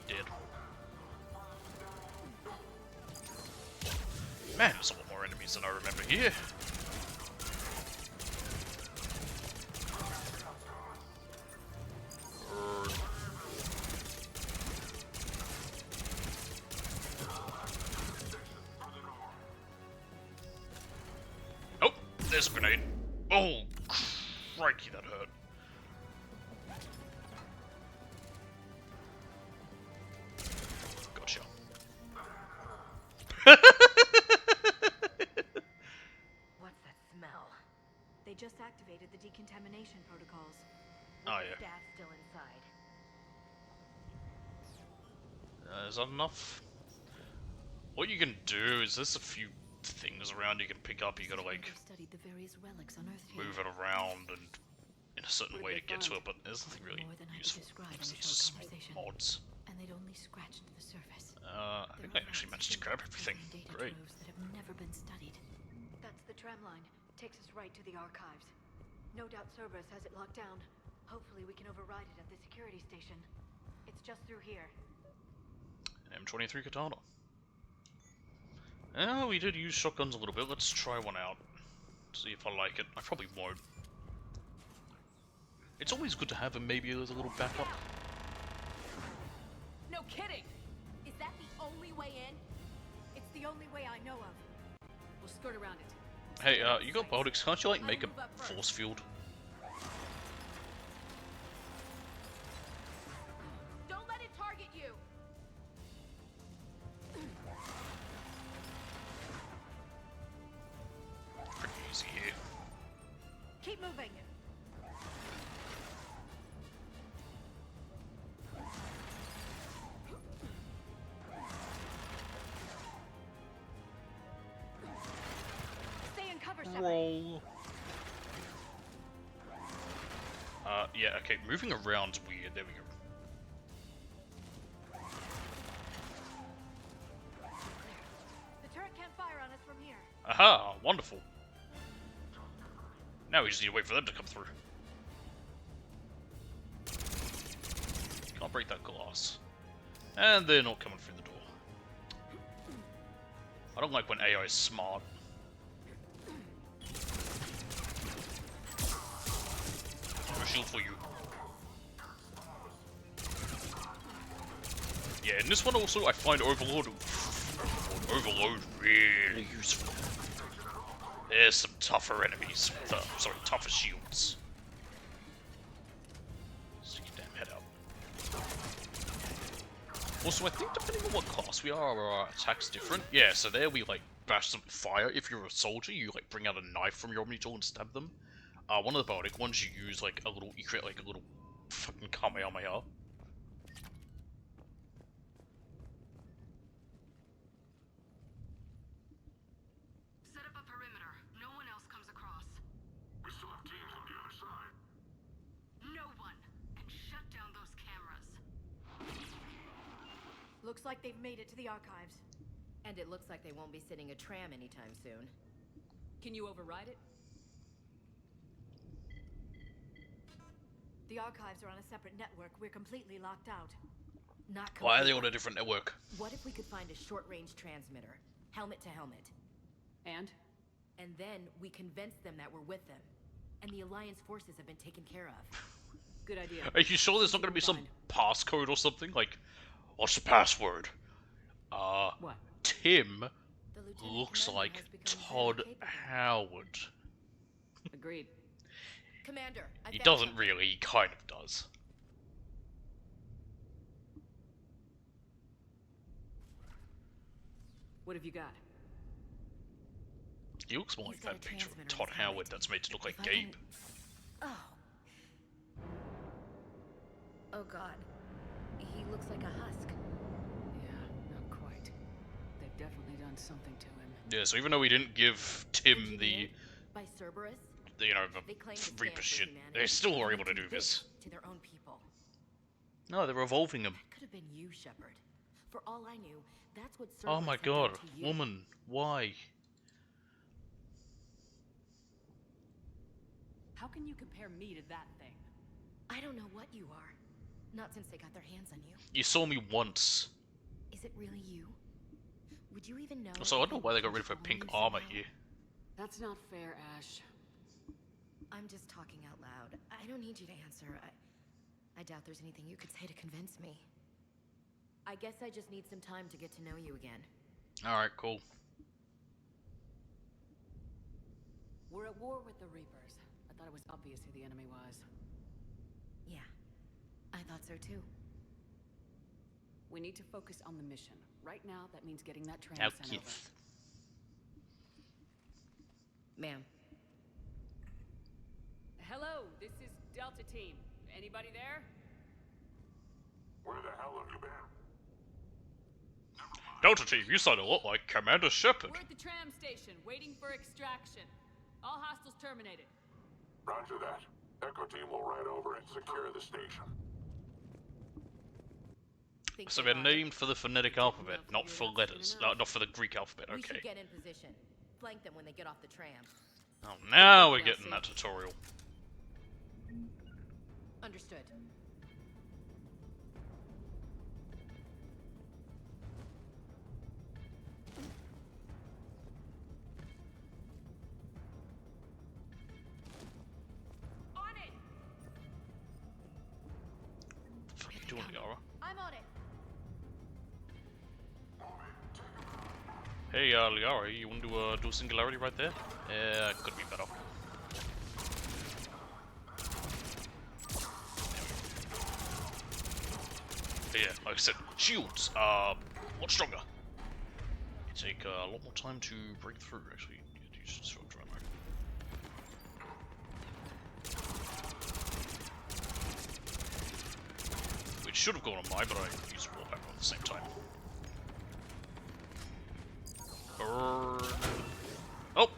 Dead. Man, there's a lot more enemies than I remember here. There's a grenade. Oh, crikey, that hurt. Gotcha. What's that smell? They just activated the decontamination protocols. Oh, yeah. Staff still inside. Is that enough? What you can do is there's a few things around you can pick up. You gotta like Studied the various relics unearthed here. move it around and in a certain way to get to it, but there's nothing really useful. It's just small mods. And they'd only scratched the surface. I think I actually managed to grab everything. Great. That have never been studied. That's the tram line. Takes us right to the archives. No doubt Cerberus has it locked down. Hopefully we can override it at the security station. It's just through here. An M23 katana. Oh, we did use shotguns a little bit. Let's try one out. See if I like it. I probably won't. It's always good to have maybe as a little backup. No kidding! Is that the only way in? It's the only way I know of. We'll skirt around it. Hey, you got Baltics, can't you like make a force field? Don't let it target you! Pretty easy here. Keep moving. Stay in cover, Shepard. Roll. Yeah, okay, moving around's weird. There we go. The turret can't fire on us from here. Aha, wonderful. Now we just need to wait for them to come through. Can't break that glass. And they're not coming through the door. I don't like when AI is smart. A shield for you. Yeah, in this one also I find Overload really useful. There's some tougher enemies with, sorry, tougher shields. Stick your damn head out. Also, I think depending on what class we are, our attacks different. Yeah, so there we like bash them with fire. If you're a soldier, you like bring out a knife from your Omni tool and stab them. One of the Bardic ones, you use like a little, you create like a little fucking Kamehameha. Set up a perimeter. No one else comes across. We still have teams on the other side. No one. And shut down those cameras. Looks like they've made it to the archives. And it looks like they won't be sitting a tram anytime soon. Can you override it? The archives are on a separate network. We're completely locked out. Not Why are they completely. on a different network? What if we could find a short-range transmitter? Helmet to helmet. And? And then we convince them that we're with them. And the Alliance forces have been taken care of. Good idea. Are you sure there's not going to be some passcode or something? Like, what's the password? What? Tim The Lieutenant looks Commander like has become Todd very capable. Howard. Agreed. Commander, I He found doesn't something. really, he kind of does. What have you got? He looks more He's like got that a picture of transmitter Todd in his helmet. Howard that's made to look like If I can- Gabe. Oh. Oh god. He looks like a husk. Yeah, not quite. They've definitely done something to him. Yeah, so even though we didn't give Tim the, Engineered by Cerberus, you know, they claim to stand Reaper for shit, humanity, they still were and able to do this. to their own people. No, they're evolving him. Could have been you, Shepard. For all I knew, that's what Cerberus Oh my had god, done to you. woman, why? How can you compare me to that thing? I don't know what you are. Not since they got their hands on you. You saw me once. Is it really you? Would you even know? Also, I if don't know you why they got rid of her control pink you armor somehow? here. That's not fair, Ash. I'm just talking out loud. I don't need you to answer. I doubt there's anything you could say to convince me. I guess I just need some time to get to know you again. Alright, cool. We're at war with the Reapers. I thought it was obvious who the enemy was. Yeah, I thought so too. We need to focus on the mission. Right now, that means getting that train Now, sent kids. over. Ma'am. Hello, this is Delta Team. Anybody there? Where the hell have you been? Delta Team, you sound a lot like Commander Shepard. We're at the tram station, waiting for extraction. All hostiles terminated. Roger that. Echo team will ride over and secure the station. Think So they they're are. named for the phonetic alphabet, not for letters. Not for the Greek alphabet, We okay. should get in position. Flank them when they get off the tram. Oh, now we're getting that tutorial. Understood. On it! What the fuck are you doing, Liara? I'm on it. Hey, Liara, you want to do a singularity right there? Yeah, could be better. But yeah, like I said, shields are much stronger. It take a lot more time to break through, actually. You use structure ammo. Which should have gone on mine, but I used wallpaper at the same time. Burn. Oh!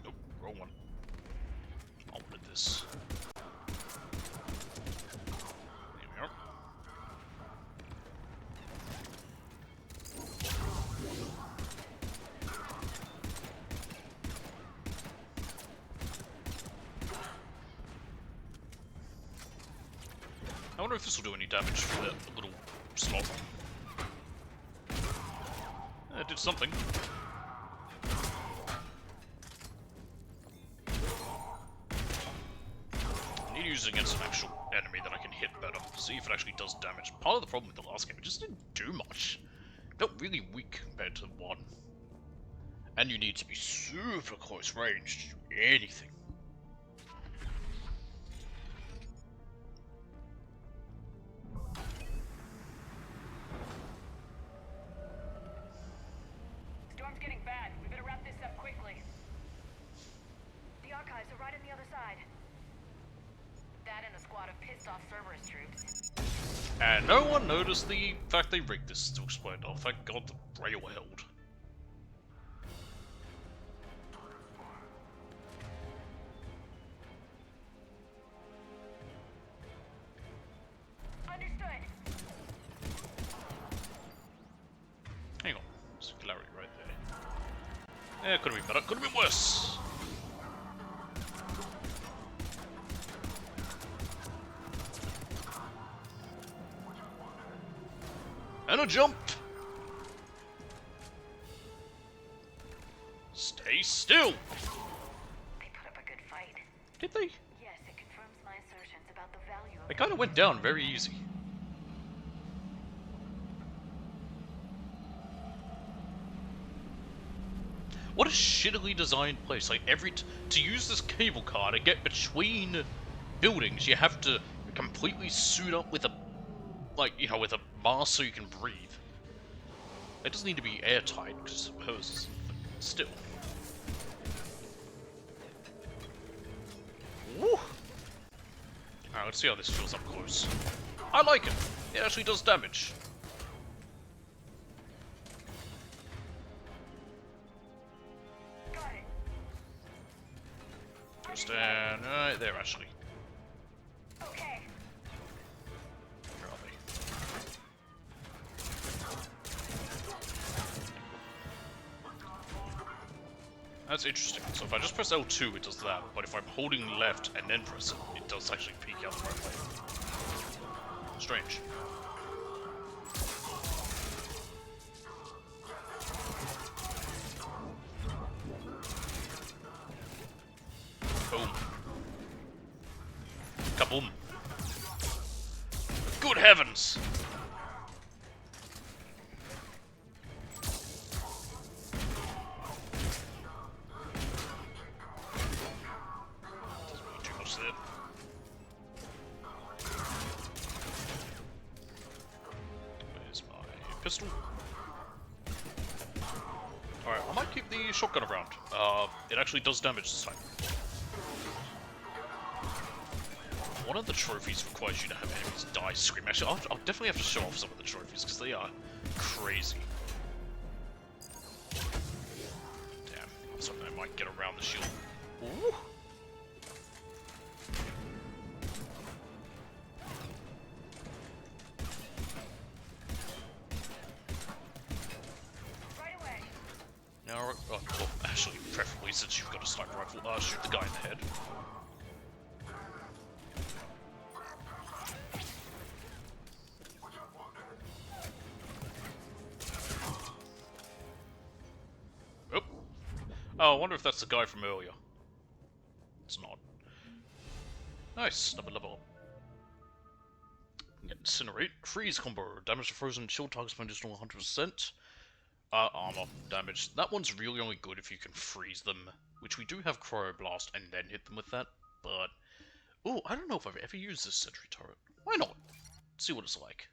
Nope, wrong one. I wanted this. Here we are. I wonder if this will do any damage for that little slot. It did something. I need to use it against an actual enemy that I can hit better. See if it actually does damage. Part of the problem with the last game, it just didn't do much. It felt really weak compared to one. And you need to be super close range to do anything. Storm's getting bad. We better wrap this up quickly. The archives are right on the other side. That and a squad of pissed off Cerberus troops. And no one noticed the fact they rigged this to explain. Oh, thank God the rail held. Understood. Hang on. Singularity right there. Yeah, could have been better. Could have been worse. And a jump! Stay still! They put up a good fight. Did they? Yes, it confirms my assertions about the value of... They kind of went down very easy. What a shittily designed place. Like, to use this cable car to get between buildings, you have to completely suit up with a, like, you know, with a mask so you can breathe. It doesn't need to be airtight, because hers isn't, but still. Woo! Alright, let's see how this feels up close. I like it. It actually does damage. Got it. Just right there, actually. Okay. Where are they? That's interesting. So if I just press L2, it does that. But if I'm holding left and then press it, it does actually peek out the right way. Strange. Boom. Kaboom. Good heavens! Doesn't really do much there. Where's my pistol? Alright, I might keep the shotgun around. It actually does damage this time. One of the trophies requires you to have enemies die scream. Actually, I'll definitely have to show off some of the trophies, because they are crazy. Damn, I was hoping I might get around the shield. Ooh! Right away. Now, well, actually, preferably since you've got a sniper rifle, shoot the guy in the head. Oh, I wonder if that's the guy from earlier. It's not. Nice, another level up. Get Incinerate, Freeze combo, damage to frozen shield targets by additional 100%. Armor damage. That one's really only good if you can freeze them, which we do have Cryoblast and then hit them with that, but... Oh, I don't know if I've ever used this sentry turret. Why not? See what it's like.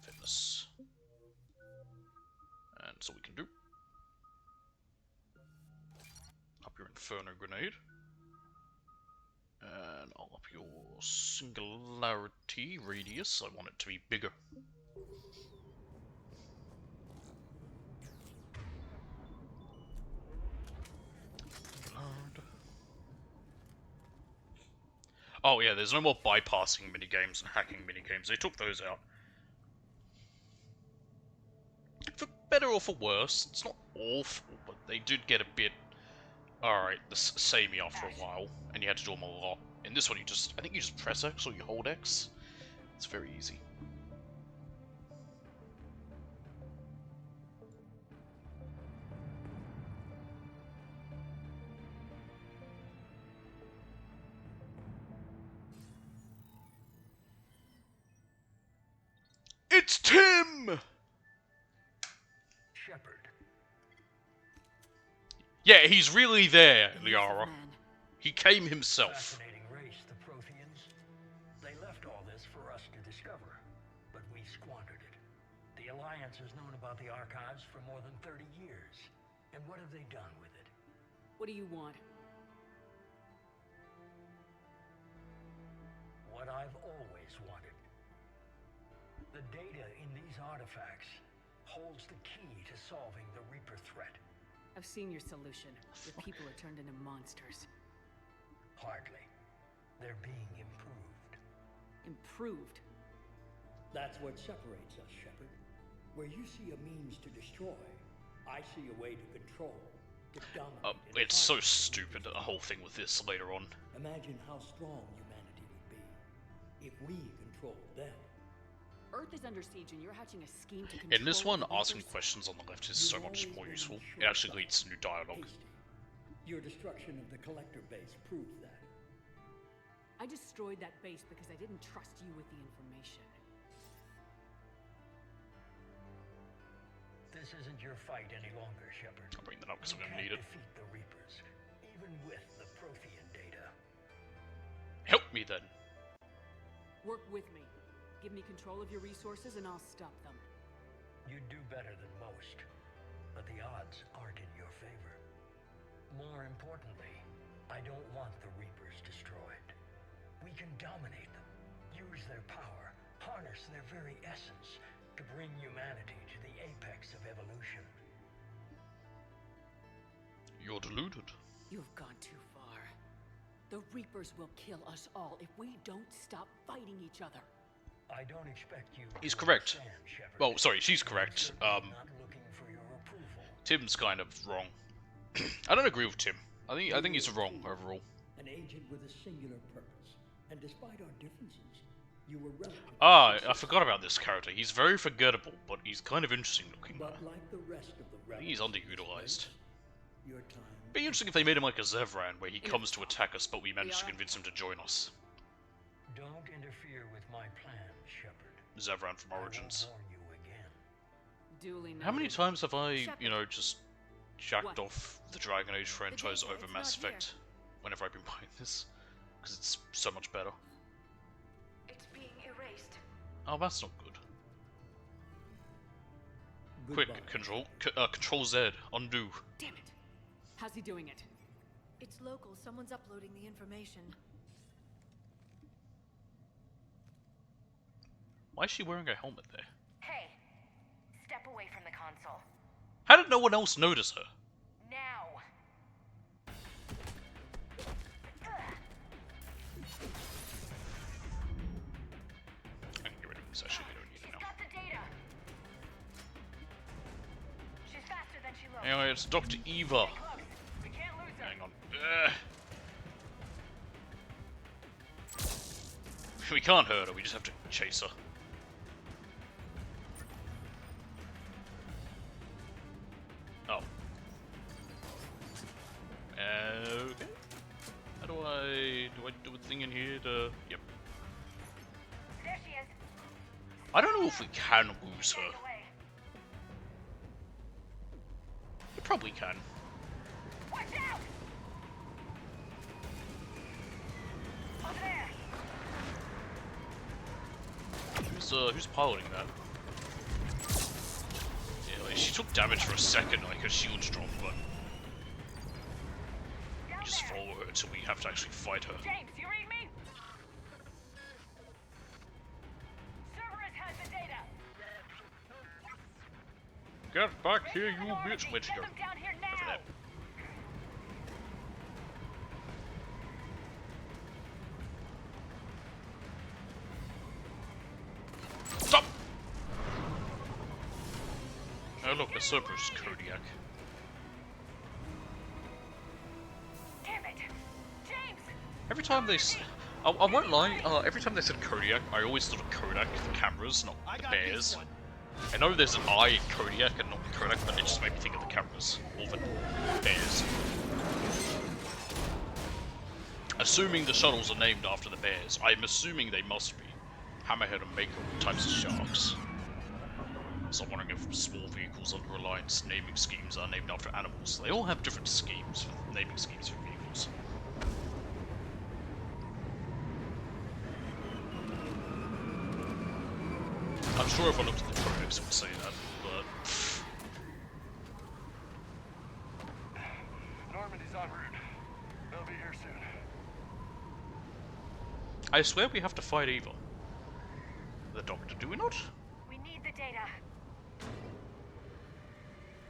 Fitness. And so we can do. Up your Inferno Grenade. And I'll up your Singularity Radius. I want it to be bigger. Oh yeah, there's no more bypassing minigames and hacking minigames. They took those out. For better or for worse, it's not awful, but they did get a bit... Alright, samey after a while, and you had to do them a lot. In this one, I think you just press X or you hold X. It's very easy. It's Tim! Shepard. Yeah, he's really there, Liara. He came himself. Fascinating race, the Protheans. They left all this for us to discover, but we squandered it. The Alliance has known about the archives for more than 30 years. And what have they done with it? What do you want? What I've always wanted. The data in these artifacts holds the key to solving the Reaper threat. I've seen your solution. Your people are turned into monsters. Hardly. They're being improved. Improved? That's what separates us, Shepard. Where you see a means to destroy, I see a way to control, to dominate. It's so stupid, the whole thing with this later on. Imagine how strong humanity would be if we controlled them. Earth is under siege and you're hatching a scheme to control. In this one, the asking Reapers? questions on the left is so much more useful. It actually leads to new dialogue. Your destruction of the Collector base proved that. I destroyed that base because I didn't trust you with the information. This isn't your fight any longer, Shepard. I'll bring that up because I'm gonna need it. Defeat the Reapers, even with the Prothean data. Help me then. Work with me. Give me control of your resources and I'll stop them. You'd do better than most, but the odds aren't in your favor. More importantly, I don't want the Reapers destroyed. We can dominate them, use their power, harness their very essence to bring humanity to the apex of evolution. You're deluded. You've gone too far. The Reapers will kill us all if we don't stop fighting each other. I don't expect you. He's correct. Well, sorry, she's correct. Tim's kind of wrong. I don't agree with Tim. I think he's wrong overall. An agent with a singular purpose, and despite our differences, you were relatively. I forgot about this character. He's very forgettable, but he's kind of interesting looking. But like the rest of the I think he's underutilized. Your time. Be interesting if they made him like a Zevran, where he comes to attack us, but we manage to convince him to join us. Don't interfere with my plan, Shepard. Zevran from Origins. Duly How many noted. times have I, Shepard. you know, just jacked What? off the Dragon Age franchise data, over it's Mass not here. Effect whenever I've been playing this? Because it's so much better. It's being erased. Oh, that's not good. Goodbye. Quick, Control Z, undo. Damn it! How's he doing it? It's local. Someone's uploading the information. Why is she wearing a helmet there? Hey, step away from the console. How did no one else notice her? Now. I can get rid of this, actually, we don't need it now. Got the data. She's faster than she looks. Anyway, it's Dr. Eva. We can't lose her. Hang on. We can't hurt her, we just have to chase her. Oh. Okay. How do I do a thing in here to... Yep. There she is. I don't know if we can lose her. Getting away. We probably can. Watch out! Over there. Who's piloting that? Yeah, like, she took damage for a second, like her shield's dropped, but we just follow her until we have to actually fight her. James, you read me? Cerberus has the data. Get back here, you bitch! Where'd she Get go? them down here now. Over there. Stop! Oh look, a Cerberus Kodiak. Damn it, James! Every time they I won't lie, every time they said Kodiak, I always thought of Kodak, the cameras, not the bears. I know there's an I in Kodiak and not Kodak, but it just made me think of the cameras, or the bears. Assuming the shuttles are named after the bears, I'm assuming they must be. Hammerhead and Mako are types of sharks. So I'm wondering if small vehicles under Alliance naming schemes are named after animals. They all have different schemes for naming schemes for vehicles. I'm sure if I looked at the codex it would say that, but... Normandy's en route. They'll be here soon. I swear we have to fight Eva. The Doctor, do we not? We need the data.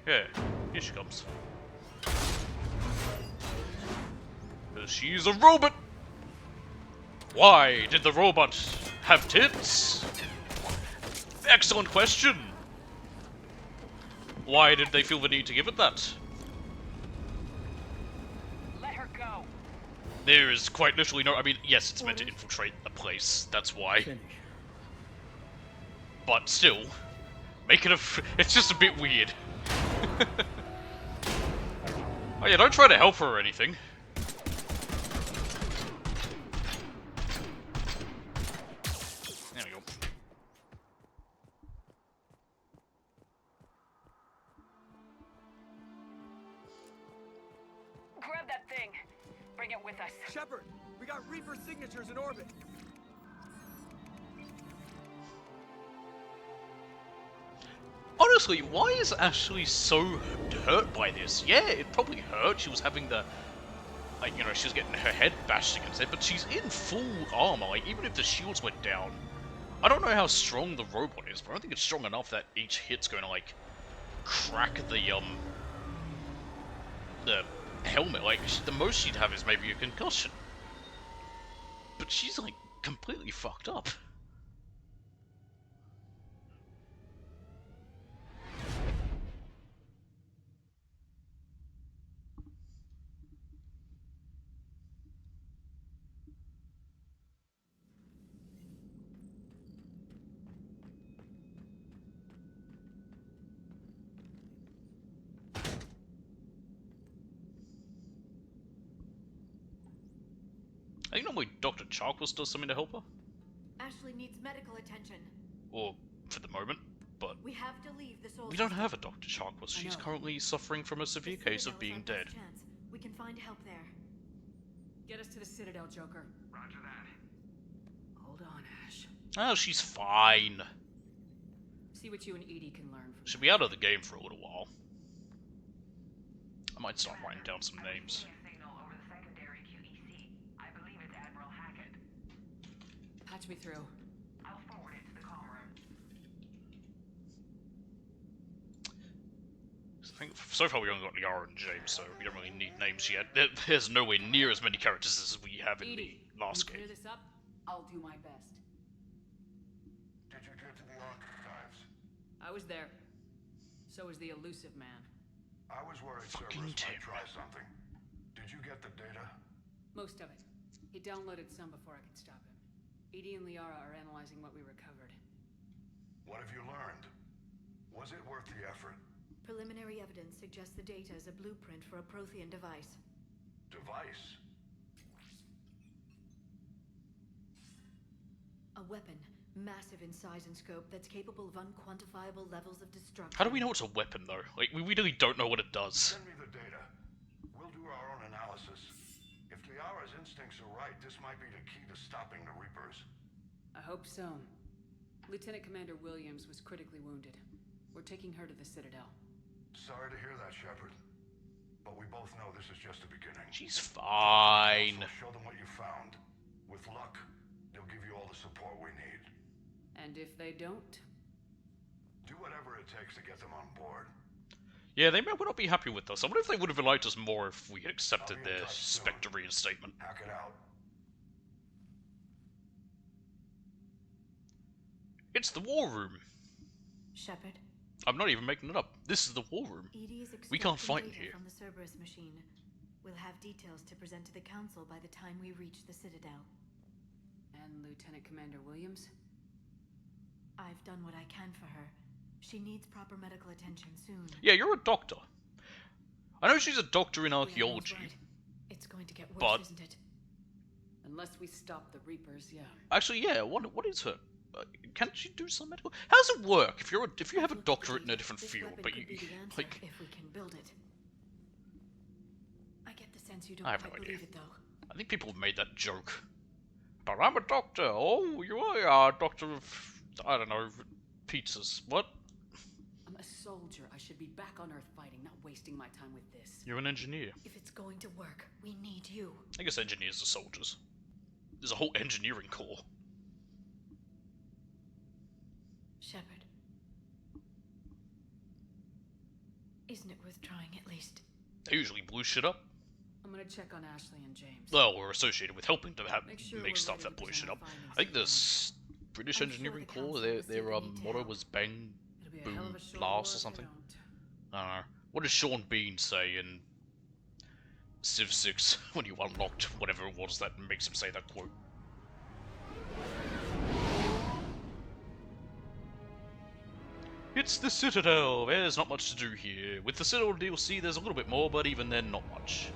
Yeah, here she comes. She's a robot! Why did the robot have tits? Excellent question! Why did they feel the need to give it that? Let her go. There is quite literally no... I mean, yes, it's meant to infiltrate a place, that's why. Finish. But still, make it a... it's just a bit weird. Oh yeah, don't try to help her or anything. There we go. Grab that thing. Bring it with us. Shepard, we got Reaper signatures in orbit. Honestly, why is Ashley so hurt by this? Yeah, it probably hurt. She was having the... like, you know, she was getting her head bashed against it, but she's in full armor. Like, even if the shields went down... I don't know how strong the robot is, but I don't think it's strong enough that each hit's going to, like, crack the helmet. Like, the most she'd have is maybe a concussion. But she's, like, completely fucked up. I think normally Dr. Charquas does something to help her. Ashley needs medical attention. Or, for the moment, but... We have to leave the soul we don't system. have a Dr. Charquas. She's currently suffering from a severe case of being dead. Chance. We can find help there. Get us to the Citadel, Joker. Roger that. Hold on, Ash. Oh, she's fine. See what you and Edie can learn from She'll be out of the game for a little while. I might start writing down some names. Patch me through. I'll forward it to the comm room. I think so far we only got Liara and James, so we don't really need names yet. There's nowhere near as many characters as we have in Edie, the last you game. clear this up? I'll do my best. Did you get to the archives? I was there. So was the elusive man. I was worried Cerberus might try something. Did you get the data? Most of it. He downloaded some before I could stop him. Edie and Liara are analyzing what we recovered. What have you learned? Was it worth the effort? Preliminary evidence suggests the data is a blueprint for a Prothean device. Device? A weapon, massive in size and scope, that's capable of unquantifiable levels of destruction. How do we know it's a weapon, though? Like, we really don't know what it does. Send me the data. We'll do our own analysis. If Liara's instincts are right, this might be the key to stopping the Reapers. I hope so. Lieutenant Commander Williams was critically wounded. We're taking her to the Citadel. Sorry to hear that, Shepard. But we both know this is just the beginning. She's fine. So show them what you found. With luck, they'll give you all the support we need. And if they don't? Do whatever it takes to get them on board. Yeah, they may well not be happy with us. I wonder if they would have liked us more if we had accepted their Spectre reinstatement. Hack it out. It's the war room. Shepard? I'm not even making it up. This is the war room. We can't fight in here. From the Cerberus machine. We'll have details to present to the Council by the time we reach the Citadel. And Lieutenant Commander Williams? I've done what I can for her. She needs proper medical attention soon. Yeah, you're a doctor. I know she's a doctor in The Admiral's archaeology. right. It's going to get worse, But isn't it? Unless we stop the Reapers, yeah. actually, yeah. What is her? Can't she do some medical? How does it work if you have a doctorate in a different This field, weapon but could you be the answer like? if we can build it. I get the sense you don't I have quite no idea. believe it, though. I think people have made that joke. But I'm a doctor. Oh, you are a doctor of, I don't know, pizzas. What? I'm a soldier. I should be back on Earth fighting, not wasting my time with this. You're an engineer. If it's going to work, we need you. I guess engineers are soldiers. There's a whole engineering corps. Shepard. Isn't it worth trying at least? They usually blew shit up. I'm gonna check on Ashley and James. Well, we're associated with helping to make we're stuff ready that to blew shit present up. our findings I think to the British I'm sure Engineering the Corps, council their will see the need to motto help. was bang, It'll be a hell of boom, a short blast or war if something. they I don't know. What does Sean Bean say in Civ 6 when you unlocked whatever it was that makes him say that quote? It's the Citadel! There's not much to do here. With the Citadel DLC, there's a little bit more, but even then, not much.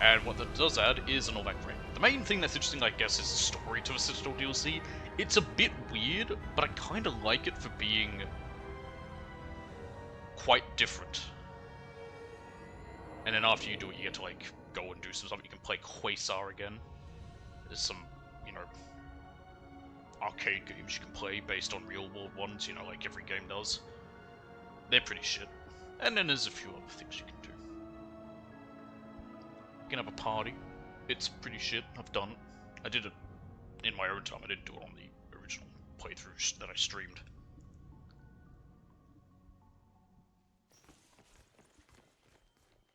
And what that does add isn't all that great. The main thing that's interesting, I guess, is the story to the Citadel DLC. It's a bit weird, but I kinda like it for being quite different. And then after you do it, you get to, like, go and do some stuff. You can play Quasar again. There's some, you know, arcade games you can play based on real-world ones, you know, like every game does. They're pretty shit. And then there's a few other things you can do. You can have a party. It's pretty shit. I've done it. I did it in my own time. I didn't do it on the original playthroughs that I streamed.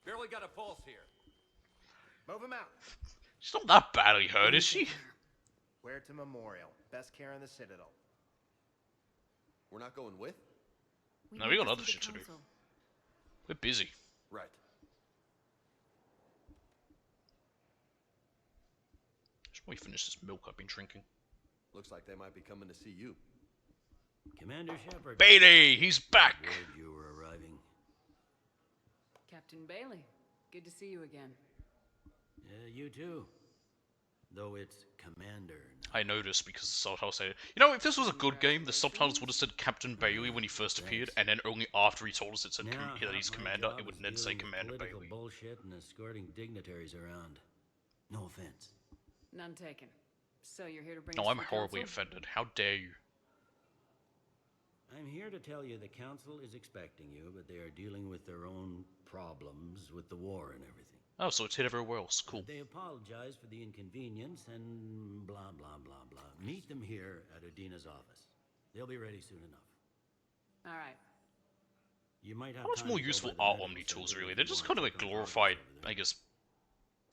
Barely got a pulse here. Move him out. She's not that badly hurt, is she? Where to Memorial. Best care in the Citadel. We're not going with? No, we got other shit to do. We're busy. Right. Just let me finish this milk I've been drinking. Looks like they might be coming to see you. Commander Shepard. Beatty, he's back! Word you were arriving. Captain Bailey, good to see you again. You too. Though it's Commander. I noticed because the subtitles say, you know, if this was a good game, the subtitles would have said Captain Bailey when he first appeared, and then only after he told us it said that he's Commander, it would then say Commander political Bailey. bullshit and escorting dignitaries around. No offense. None taken. So you're here to bring No, us I'm to the horribly council? offended. How dare you? I'm here to tell you the council is expecting you, but they are dealing with their own problems with the war and everything. Oh, so it's hit everywhere else. Cool. They apologize for the inconvenience and blah, blah, blah, blah. Meet them here at Udina's office. They'll be ready soon enough. All right. You might have How much time more to go useful by the are medical Omni tools, center really? if They're you just want kind of to like check on glorified, progress over there. I guess,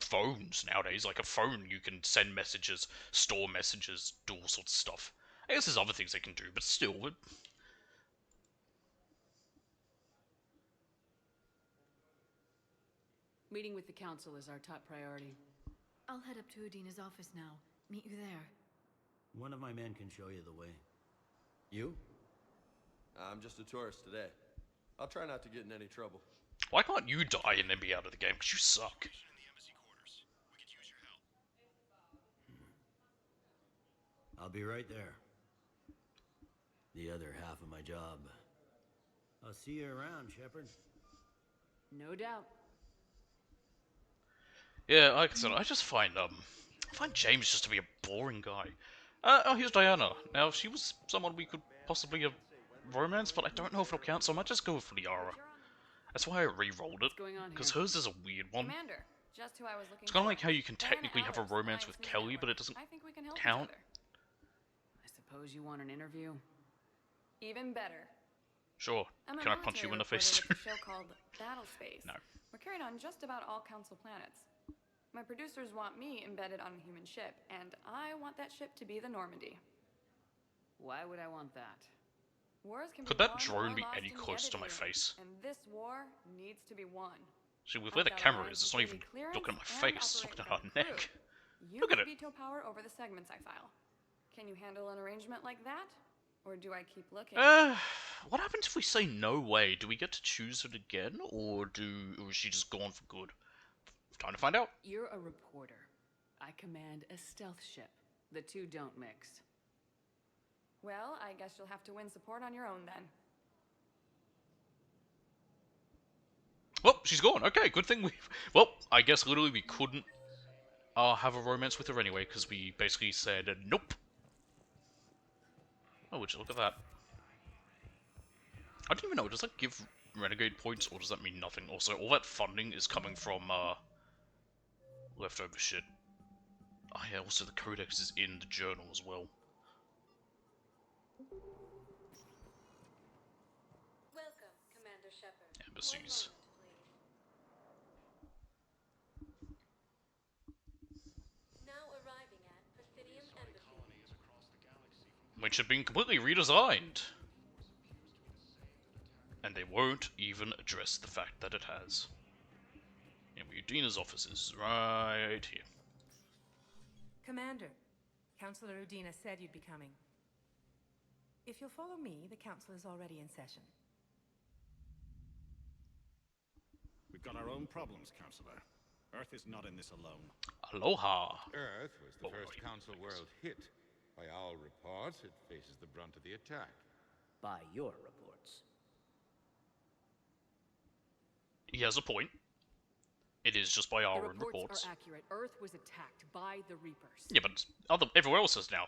phones nowadays. Like a phone, you can send messages, store messages, do all sorts of stuff. I guess there's other things they can do, but still, Meeting with the council is our top priority. I'll head up to Udina's office now. Meet you there. One of my men can show you the way. You? I'm just a tourist today. I'll try not to get in any trouble. why can't you die and then be out of the game? Because you suck. I'll be right there. The other half of my job. I'll see you around, Shepard. No doubt. Yeah, like I said, I find James just to be a boring guy. Oh, here's Diana. Now, she was someone we could possibly have romance, but I don't know if it'll count, so I might just go with Liara. That's why I re-rolled it, because hers is a weird one. Commander, just who I was looking It's kind of for. like how you can Diana technically have a Alex, romance Alliance with Media Kelly, Network. but it doesn't I think we can help count. each other. I suppose you want an interview? Even better. Sure. I'm a Can I punch you in the military face? reporter with a show called Battle Space. No. We're carried on just about all council planets. My producers want me embedded on a human ship, and I want that ship to be the Normandy. Why would I want that? Wars can Could be that won drone or be lost any in closer to my editing, face? And this war needs to be won. See, with where the I've got camera alliance is, it's not even security clearance looking at my and face, it's operate looking at her without neck. crew. You Look at get it. veto power over the segments I file. Can you handle an arrangement like that? Or do I keep looking? What happens if we say no way? Do we get to choose it again, or is she just gone for good? Time to find out. You're a reporter. I command a stealth ship. The two don't mix. Well, I guess you'll have to win support on your own then. Well, she's gone. Okay, good thing we... Well, I guess literally we couldn't have a romance with her anyway, because we basically said nope. Oh, would you look at that? I don't even know, does that give Renegade points, or does that mean nothing? Also, all that funding is coming from, leftover shit. Oh yeah, also the codex is in the journal as well. Welcome, Commander Shepard. Embassies. Now arriving at Presidium Embassy. Which have been completely redesigned. And they won't even address the fact that it has. And Udina's office is right here. Commander, Councillor Udina said you'd be coming. If you'll follow me, the council is already in session. We've got our own problems, Councillor. Earth is not in this alone. Aloha. Earth was the first council world hit. By our reports, it faces the brunt of the attack. By your reports. He has a point. It is just by our own reports. The reports are accurate. Earth was attacked by the Reapers. Yeah, but everywhere else has now.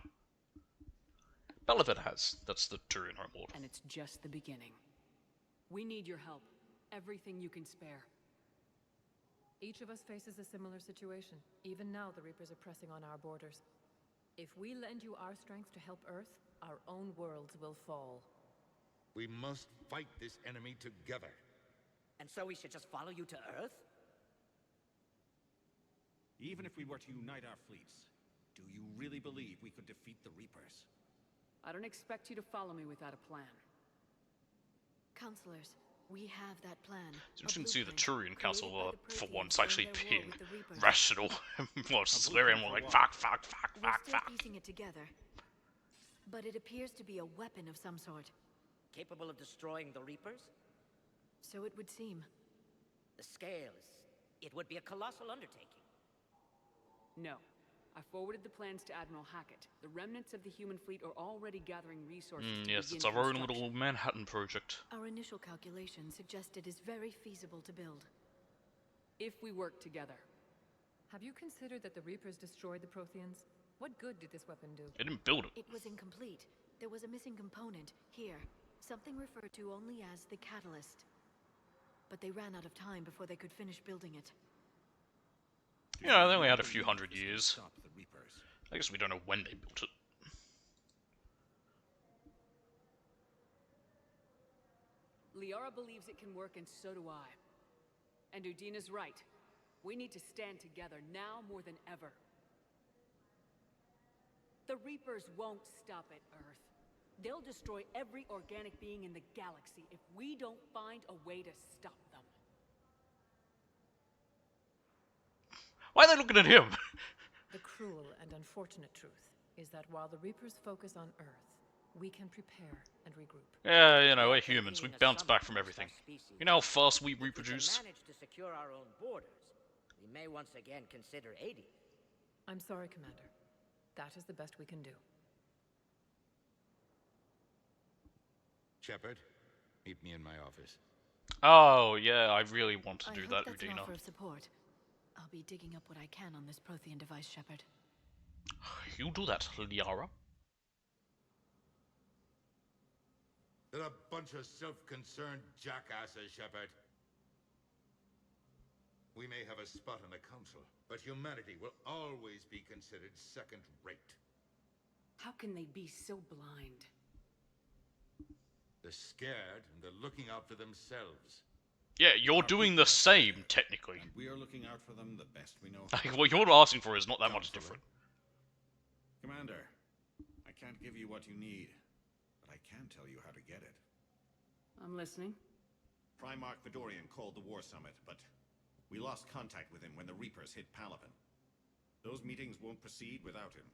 Belleville has. That's the Turian homeworld. And it's just the beginning. We need your help. Everything you can spare. Each of us faces a similar situation. Even now, the Reapers are pressing on our borders. If we lend you our strength to help Earth, our own worlds will fall. We must fight this enemy together. And so we should just follow you to Earth? Even if we were to unite our fleets, do you really believe we could defeat the Reapers? I don't expect you to follow me without a plan. Counselors, we have that plan. It's interesting to see the Turian Council, for once, actually being rational. Well, Solarian were like, fuck. We're still piecing it together. But it appears to be a weapon of some sort. Capable of destroying the Reapers? So it would seem. The scales. It would be a colossal undertaking. No. I forwarded the plans to Admiral Hackett. The remnants of the human fleet are already gathering resources to yes, begin it's our own construction. little Manhattan project. Our initial calculations suggest it is very feasible to build. If we work together. Have you considered that the Reapers destroyed the Protheans? What good did this weapon do? They didn't build it. It was incomplete. There was a missing component. Here. Something referred to only as the catalyst. But they ran out of time before they could finish building it. Yeah, they only had a few hundred years. I guess we don't know when they built it. Liara believes it can work, and so do I. And Udina's right. We need to stand together now more than ever. The Reapers won't stop at Earth. They'll destroy every organic being in the galaxy if we don't find a way to stop them. Why are they looking at him? The cruel and unfortunate truth is that while the Reapers focus on Earth, we can prepare and regroup. Yeah, you know, we're humans. We bounce back from everything. You know how fast we reproduce? If we manage to secure our own borders, we may once again consider aiding. I'm sorry, Commander. That is the best we can do. Shepard, meet me in my office. Oh, yeah, I really want to do that, that's an Udina. offer of support. I'll be digging up what I can on this Prothean device, Shepard. You do that, Liara. They're a bunch of self-concerned jackasses, Shepard. We may have a spot in the council, but humanity will always be considered second-rate. How can they be so blind? They're scared, and they're looking out for themselves. Yeah, you're doing the same, technically. And we are looking out for them the best we know. What you're asking for is not that much different. Commander, I can't give you what you need, but I can tell you how to get it. I'm listening. Primarch Vidorian called the War Summit, but we lost contact with him when the Reapers hit Palaven. Those meetings won't proceed without him.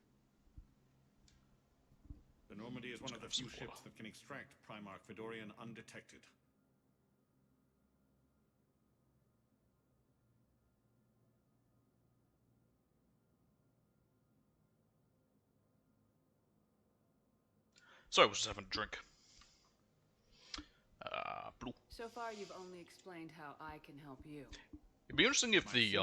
Normandy is one of the have some few ships water. that can extract Primarch Fedorian undetected. So I was just having a drink. Blue. So far, you've only explained how I can help you. It'd be interesting if the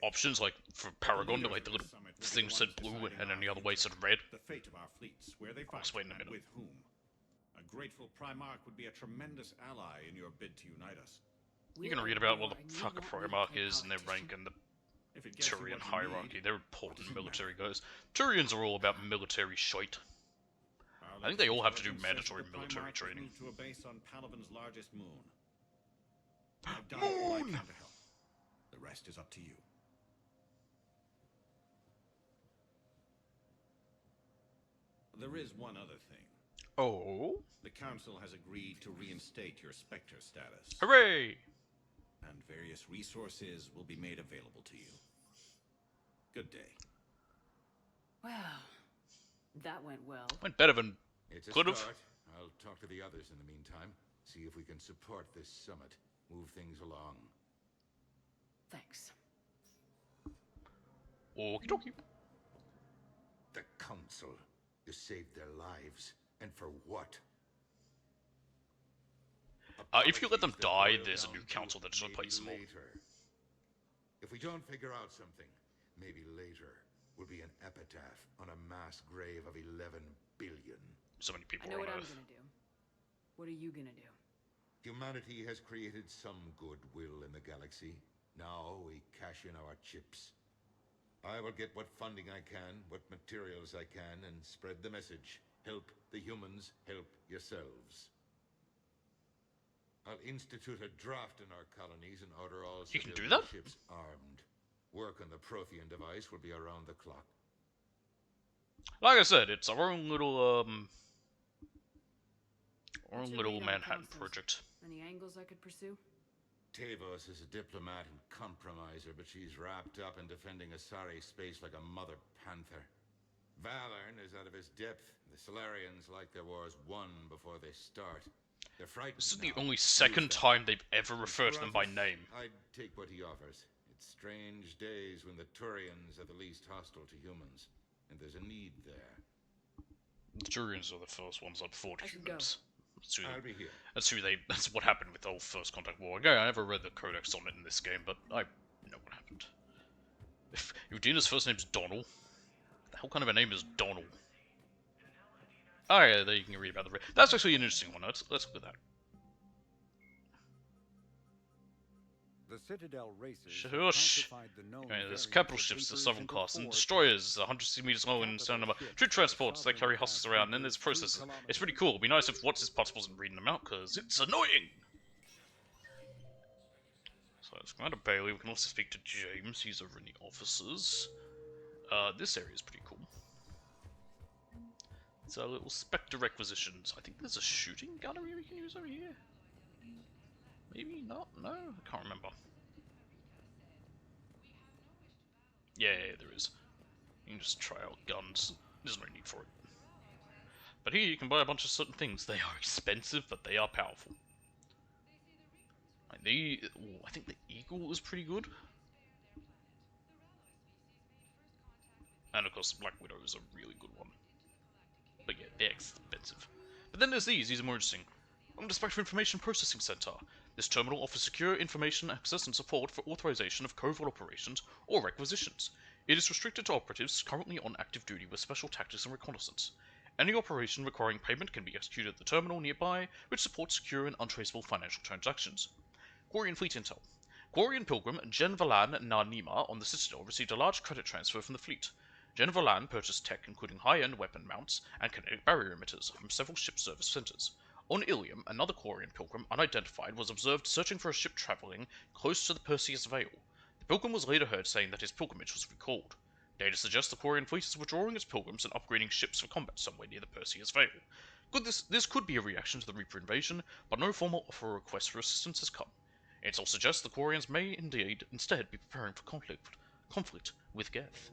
options, like for Paragon, like the little thing said blue and any other way said red. The fate of our fleets, where they I'll fight, explain in a and minute. with whom. A grateful Primarch would be a tremendous ally in your bid to unite us. You can read about what the fuck a Primarch is and their rank and the Turian hierarchy. They're important military guys. Turians are all about military shite. I think they all have to do mandatory military training. Moved to a base on Palaven's largest moon. I've done all I can to help. The rest is up to you. There is one other thing. Oh? The Council has agreed to reinstate your Spectre status. Hooray! And various resources will be made available to you. Good day. Well, that went well. Went better than It's a could've. start. I'll talk to the others in the meantime. See if we can support this summit. Move things along. Thanks. Okie dokie. The Council. You saved their lives. And for what? If you let them die, there's a new council that just replaces them all. If we don't figure out something, maybe later will be an epitaph on a mass grave of 11 billion. So many people I know on what I'm Earth. gonna do. What are you gonna do? Humanity has created some goodwill in the galaxy. Now we cash in our chips. I will get what funding I can, what materials I can, and spread the message. Help the humans, help yourselves. I'll institute a draft in our colonies and order all You can do civilian that? ships armed. Work on the Prothean device will be around the clock. Like I said, it's our own little What's your read on the Manhattan councils? project. Any angles I could pursue? Tavos is a diplomat and compromiser, but she's wrapped up in defending Asari space like a mother panther. Valorn is out of his depth. The Solarians like their wars won before they start. They're frightened. This is the now. only Use second that. time they've ever referred to them by Gratis, name. I'd take what he offers. It's strange days when the Turians are the least hostile to humans, and there's a need there. The Turians are the first ones that fought I should go. humans. I'll be here. That's what happened with the whole First Contact War. Again, I never read the codex on it in this game, but I know what happened. If Udina's first name's Donald, what the hell kind of a name is Donald? Oh yeah, there you can read about the. That's actually an interesting one. Let's look at that. The Citadel races Shush. classified the known Okay, there's variants capital of ships, the Reapers Southern into class, and 4 destroyers, 160 meters long and standard number. Troop transports, they carry hostages around, and then there's processes. It's pretty cool. It'd be nice if What's His Potts wasn't reading them out, because it's annoying! So let's go to Bailey. We can also speak to James. He's over in the offices. This area is pretty cool. It's our little Spectre requisitions. I think there's a shooting gallery we can use over here. Maybe not? No? I can't remember. Yeah, there is. You can just try out guns. There's no need for it. But here you can buy a bunch of certain things. They are expensive, but they are powerful. Like I think the Eagle is pretty good. And of course, Black Widow is a really good one. But yeah, they're expensive. But then there's these. These are more interesting. Welcome to Spectre Information Processing Center. This terminal offers secure information access and support for authorization of covert operations or requisitions. It is restricted to operatives currently on active duty with special tactics and reconnaissance. Any operation requiring payment can be executed at the terminal nearby, which supports secure and untraceable financial transactions. Quarian Fleet Intel. Quarian Pilgrim Jen Valan Na Nima on the Citadel received a large credit transfer from the fleet. Jen Valan purchased tech including high-end weapon mounts and kinetic barrier emitters from several ship service centers. On Ilium, another Quarian pilgrim, unidentified, was observed searching for a ship traveling close to the Perseus Veil. The pilgrim was later heard saying that his pilgrimage was recalled. Data suggests the Quarian fleet is withdrawing its pilgrims and upgrading ships for combat somewhere near the Perseus Veil. This could be a reaction to the Reaper invasion, but no formal offer or request for assistance has come. It all suggests the Quarians may instead be preparing for conflict with Geth.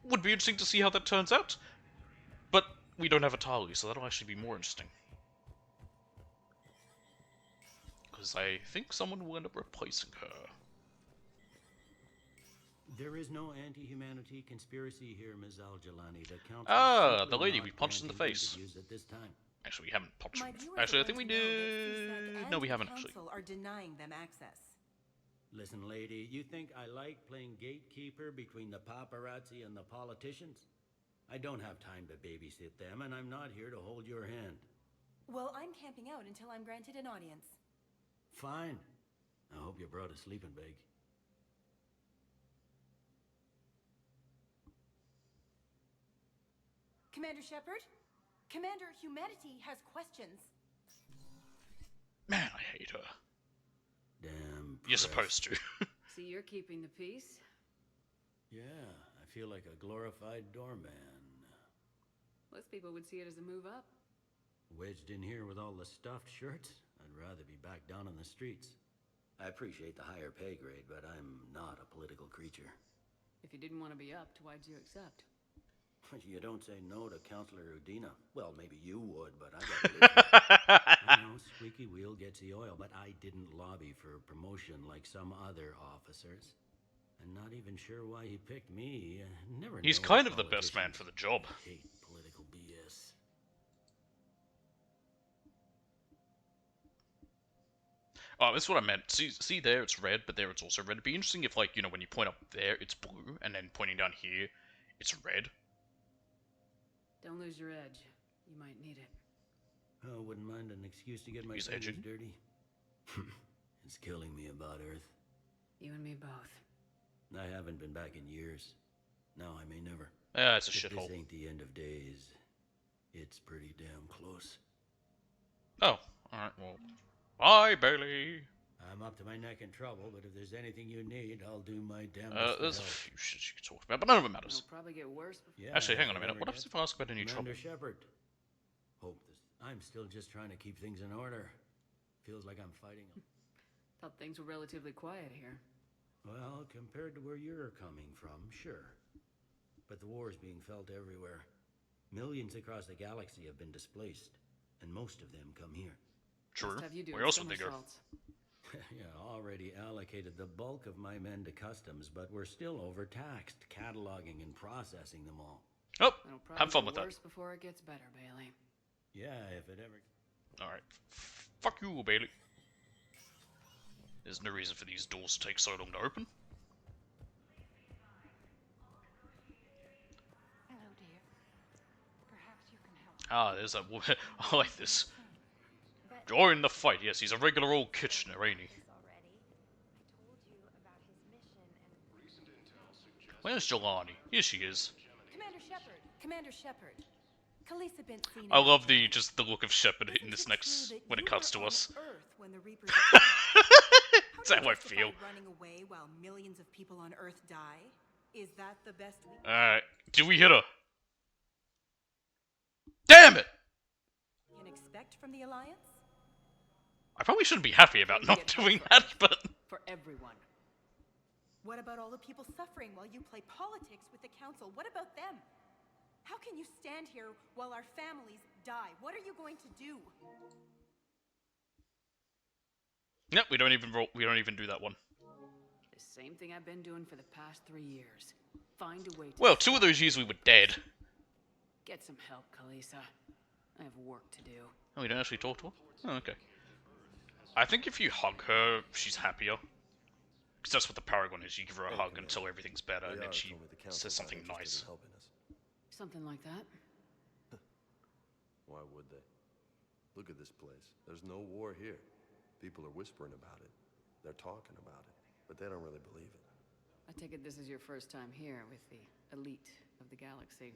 It would be interesting to see how that turns out, but we don't have a Tali, so that'll actually be more interesting. Because I think someone will end up replacing her. There is no anti-humanity conspiracy here, Ms. Al-Jalani. The council The lady we punched in the face. at this time. Actually, we haven't punched her. Actually, I think we did. No, we haven't actually. Are denying them access. Listen, lady, you think I like playing gatekeeper between the paparazzi and the politicians? I don't have time to babysit them, and I'm not here to hold your hand. Well, I'm camping out until I'm granted an audience. Fine. I hope you brought a sleeping bag. Commander Shepard? Commander, humanity has questions. Man, I hate her. Damn. You're supposed to. See, you're keeping the peace. Yeah, I feel like a glorified doorman. Most people would see it as a move up. Wedged in here with all the stuffed shirts, I'd rather be back down on the streets. I appreciate the higher pay grade, but I'm not a political creature. If you didn't want to be upped, why'd you accept? You don't say no to Counselor Udina. Well, maybe you would, but I got I know, squeaky wheel gets the oil, but I didn't lobby for promotion like some other officers. I'm not even sure why he picked me. Never. He's kind of the best man for the job. I hate political BS. Oh, that's what I meant. See there, it's red, but there it's also red. It'd be interesting if, like, you know, when you point up there, it's blue, and then pointing down here, it's red. Don't lose your edge. You might need it. Oh, wouldn't mind an excuse to get my fingers dirty. It's killing me about Earth. You and me both. I haven't been back in years. Now I may never. Yeah, it's a If shithole. this ain't the end of days, it's pretty damn close. Oh, alright, well. Bye, Bailey! I'm up to my neck in trouble, but if there's anything you need, I'll do my damnedest. There's a few shits you could talk about, but none of it matters. It'll probably get worse before... Yeah, Actually, hang on a minute. What happens if I ask about any trouble? Commander Shepard. Hope this. I'm still just trying to keep things in order. Feels like I'm fighting. Thought things were relatively quiet here. Well, compared to where you're coming from, sure. But the war's being felt everywhere. Millions across the galaxy have been displaced, and most of them come here. True. Just have you Where else would they go? Yeah, already allocated the bulk of my men to customs, but we're still overtaxed, cataloging and processing them all. Oh, have fun with that. Worse before it gets better, Bailey. Yeah, if it ever... Alright. Fuck you, Bailey. There's no reason for these doors to take so long to open. Hello, dear. Perhaps you can help. Ah, there's that woman. I like this. Join the fight. Yes, he's a regular old Kitchener, ain't he? Where's Jelani? Here she is. Commander Shepard. Commander Shepard. Kalisa Bint Seen. I love the look of Shepard in this next when it cuts to us. When the Reapers That's how I feel. Running away while millions of people on Earth die? Is that the best we Alright, did we hit her? Damn it! can expect from the Alliance? I probably shouldn't be happy about not doing that, but... For everyone. What about all the people suffering while you play politics with the Council? What about them? How can you stand here while our families die? What are you going to do? Yep, we don't even do that one. The same thing I've been doing for the past 3 years. Find a way to... Well, 2 of those years we were dead. Get some help, Kalisa. I have work to do. Oh, we don't actually talk to her? Oh, okay. I think if you hug her, she's happier. Because that's what the Paragon is. You give her a hug until everything's better, and then she says something nice. Something like that? Why would they? Look at this place. There's no war here. People are whispering about it. They're talking about it, but they don't really believe it. I take it this is your first time here with the elite of the galaxy.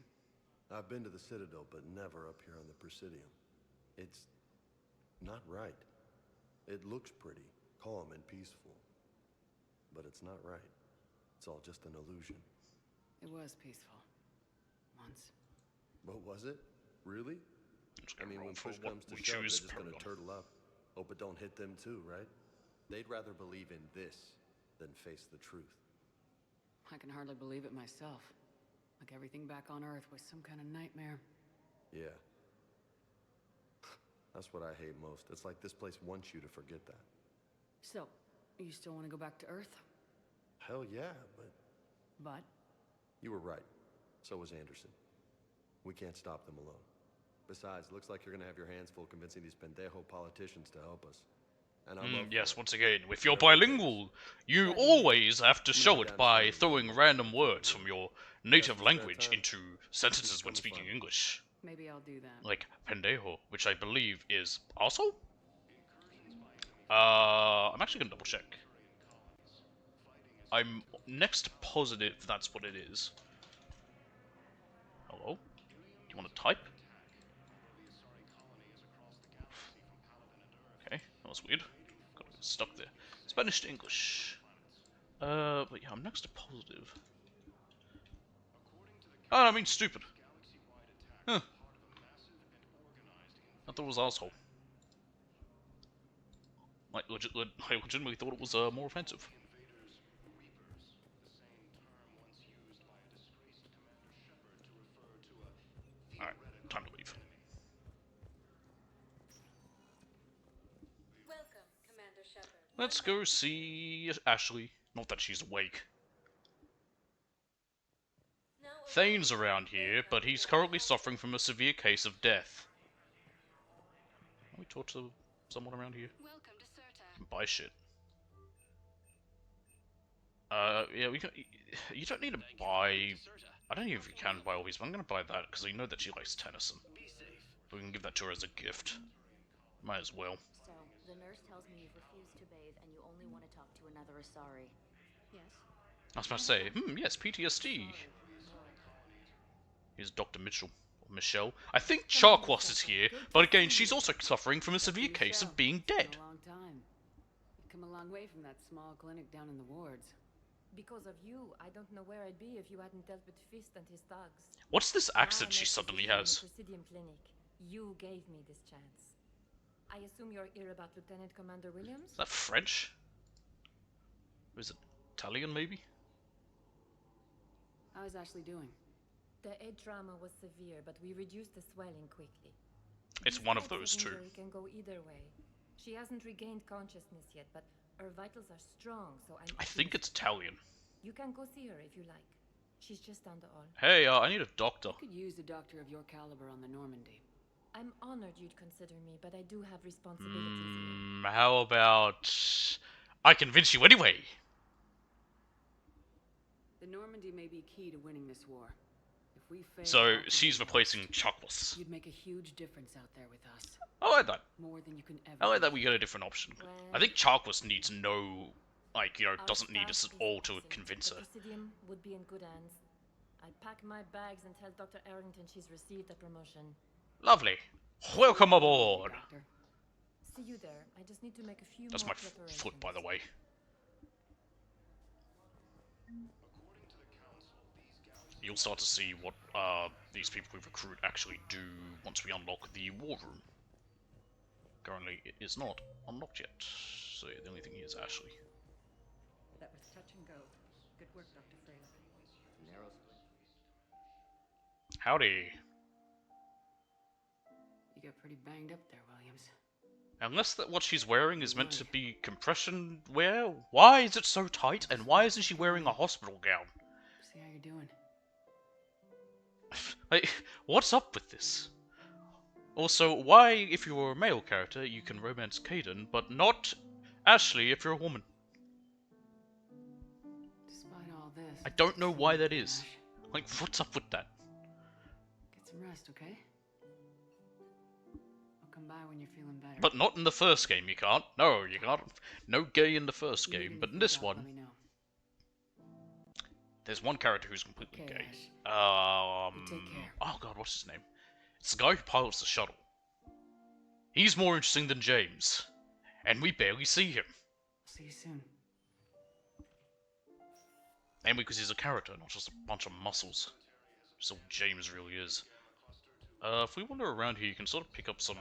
I've been to the Citadel, but never up here on the Presidium. It's not right. It looks pretty, calm and peaceful, but it's not right. It's all just an illusion. It was peaceful. Once. But was it? Really? I mean, when push comes to shove, they're just gonna turtle up. Hope it don't hit them too, right? They'd rather believe in this than face the truth. I can hardly believe it myself. Like everything back on Earth was some kind of nightmare. Yeah. That's what I hate most. It's like this place wants you to forget that. So, you still want to go back to Earth? Hell yeah, but... But? You were right. So was Anderson. We can't stop them alone. Besides, looks like you're gonna have your hands full convincing these pendejo politicians to help us. And I'm up Yes, for it. once again, if you're Whatever it takes. bilingual, you always have to I'm show headed it down to by Shepard throwing now. random words from your native Got some spare language time? into sentences when Come speaking find me. English. Maybe I'll do that. Like pendejo, which I believe is also? I'm actually gonna double check. I'm next positive that's what it is. Hello? Do you want to type? Okay, that was weird. Got stuck there. Spanish to English. But yeah, I'm next to positive. Oh, I mean stupid. Huh. I thought it was asshole. I legitimately thought it was more offensive. Alright, time to leave. Welcome, Commander Shepard. Let's go see Ashley. Not that she's awake. Thane's around here, but he's currently suffering from a severe case of death. Can we talk to someone around here? Can buy shit. Yeah, we can. You don't need to buy. I don't know if you can buy all these, but I'm gonna buy that because I know that she likes Tennyson. We can give that to her as a gift. Might as well. So, the nurse tells me you've refused to bathe and you only want to talk to another Asari. Yes? I was about to say, yes, PTSD. Here's Dr. Mitchell. Or Michelle. I think Charquos is here, but again, she's also suffering from a severe case of being dead. It's been a long time. You've come a long way from that small clinic down in the wards. Because of you, I don't know where I'd be if you hadn't dealt with Fist and his thugs. What's this Now accent I'm she a suddenly physician in has? the Presidium Clinic. You gave me this chance. I assume you're here about Lieutenant Commander Williams? Is that French? Or is it Italian, maybe? How is Ashley doing? The head trauma was severe, but we reduced the swelling quickly. It's These one of types those two. injury can go either way. She hasn't regained consciousness yet, but her vitals are strong, so I think it's Italian. You can go see her if you like. She's just down the hall. Hey, I need a doctor. I could use a doctor of your caliber on the Normandy. I'm honored you'd consider me, but I do have responsibilities. How about... I convince you anyway! The Normandy may be key to winning this war. If we fail, So, she's replacing Charquos. you'd make a huge difference out there with us. I like that. More than you can ever. I like that we get a different option. I think Charquos needs no... Like, you know, Our doesn't need us staff at is all to excellent. convince The her. Presidium would be in good hands. I'd pack my bags and tell Dr. Arrington she's received a promotion. Lovely. Welcome aboard! See you there. I just need to make a few That's more my preparations. foot, by the way. You'll start to see what these people we recruit actually do once we unlock the war room. Currently, it is not unlocked yet, so yeah, the only thing is Ashley. That was touch and go. Good work, Dr. Freyla. Narrow. Howdy. You got pretty banged up there, Williams. Unless that what she's wearing is meant to be compression wear, why is it so tight, and why isn't she wearing a hospital gown? See how you're doing. Like, what's up with this? Also, why, if you're a male character, you can romance Caden, but not Ashley if you're a woman? Despite all this, I don't know why that is. Like, what's up with that? get some rest, okay? I'll come by when you're feeling better. But not in the first game, you can't. No, you can't. No gay in the first game, but in this Let one, me know. there's one character who's completely Okay, gay. Ash. You take care. Oh god, what's his name? It's the guy who pilots the shuttle. He's more interesting than James. And we barely see him. See you soon. And because he's a character, not just a bunch of muscles. So James really is. If we wander around here, you can sort of pick up some...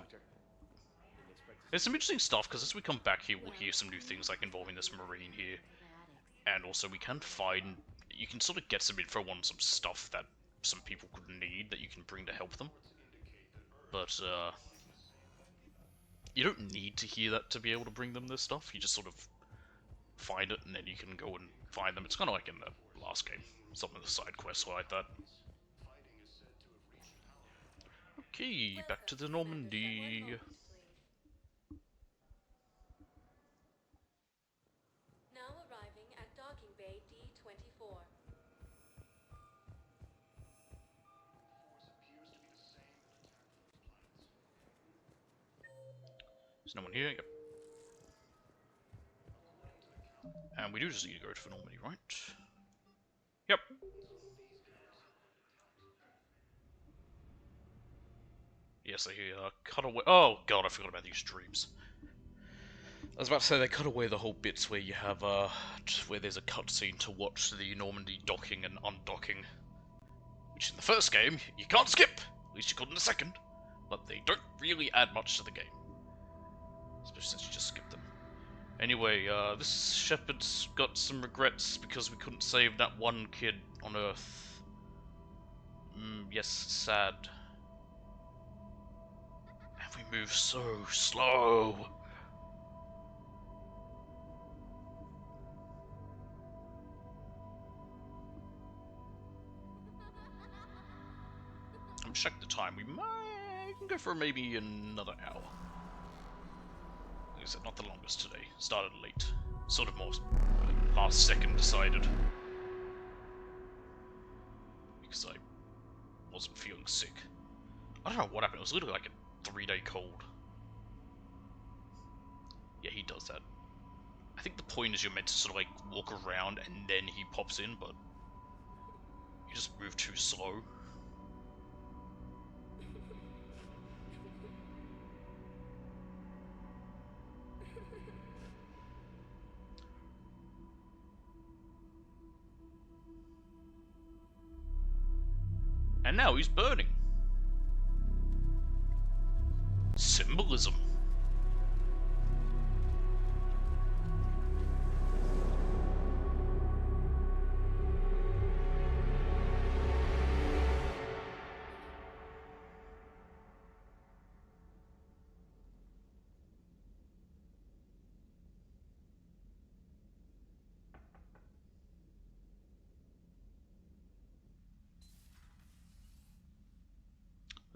There's some interesting stuff, because as we come back here, we'll hear some new things, like involving this Marine here. And also, we can find... You can sort of get some info on some stuff that some people could need that you can bring to help them. But, you don't need to hear that to be able to bring them this stuff. You just sort of find it, and then you can go and find them. It's kind of like in the last game. Some of the side quests are like that. Okay, back to the Normandy. Now arriving at docking bay D-24. There's no one here. Yep. And we do just need to go to Normandy, right? Yep. Yes, they cut away. Oh god, I forgot about these streams. I was about to say they cut away the whole bits where you have where there's a cutscene to watch the Normandy docking and undocking, which in the first game you can't skip. At least you could in the second, but they don't really add much to the game, especially since you just skip them. Anyway, this shepherd's got some regrets because we couldn't save that one kid on Earth. Yes, sad. And we move so slow. I'm check the time. We can go for maybe another hour. Like I said, not the longest today. Started late. Sort of more last second decided. Because I wasn't feeling sick. I don't know what happened. It was literally like a 3-day cold. Yeah, he does that. I think the point is you're meant to sort of like walk around and then he pops in, but you just move too slow. And now he's burning. Symbolism.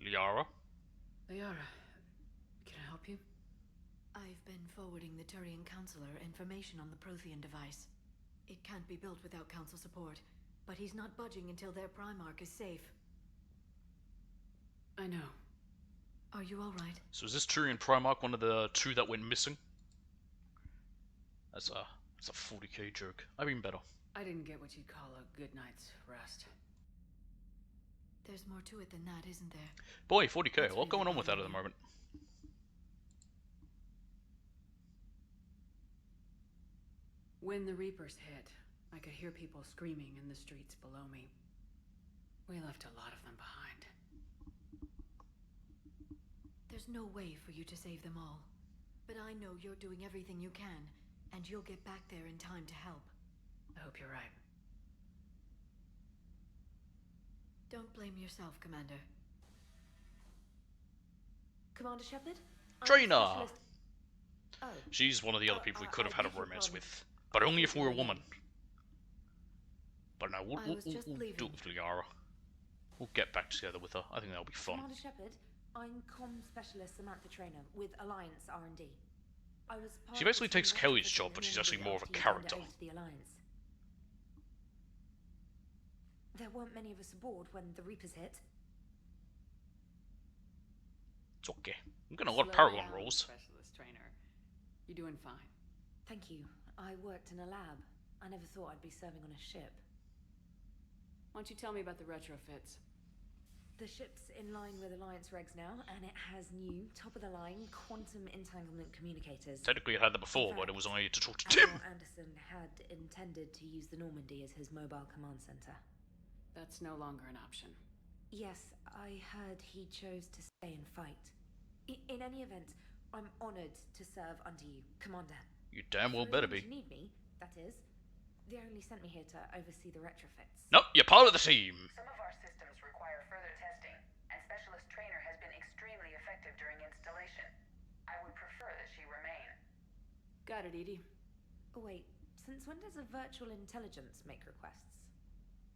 Liara? Liara, can I help you? I've been forwarding the Turian Counselor information on the Prothean device. It can't be built without Council support, but he's not budging until their Primarch is safe. I know. Are you alright? So is this Turian Primarch one of the 2 that went missing? That's a 40k joke. I've been better. I didn't get what you'd call a good night's rest. There's more to it than that, isn't there? Boy, 40k. A lot going on with that at the moment. When the Reapers hit, I could hear people screaming in the streets below me. We left a lot of them behind. There's no way for you to save them all. But I know you're doing everything you can, and you'll get back there in time to help. I hope you're right. Don't blame yourself, Commander. Commander Shepard? Trainer! Oh. She's one of the other people we could have had a romance with. But only if we were a woman. But no, we'll do it with Liara. We'll get back together with her. I think that'll be fun. Commander Shepard, I'm comm specialist Samantha Trainer with Alliance R&D. She basically takes Kelly's job, but she's actually more of a character. The Alliance. There weren't many of us aboard when the Reapers hit. It's okay. I'm getting a lot of Paragon Slow down, rolls. Specialist trainer. You're doing fine. Thank you. I worked in a lab. I never thought I'd be serving on a ship. Why don't you tell me about the retrofits? The ship's in line with Alliance regs now, and it has new, top-of-the-line quantum entanglement communicators. Technically, it had that before, but it was only to talk to Admiral Tim. Anderson had intended to use the Normandy as his mobile command center. That's no longer an option. Yes, I heard he chose to stay and fight. In any event, I'm honored to serve under you, Commander. You damn well For better as long as be. you need me, that is. They only sent me here to oversee the retrofits. Nope, you're part of the team. Some of our systems require further testing, and specialist trainer has been extremely effective during installation. I would prefer that she remain. Got it, Edie. Oh, wait. Since when does a virtual intelligence make requests?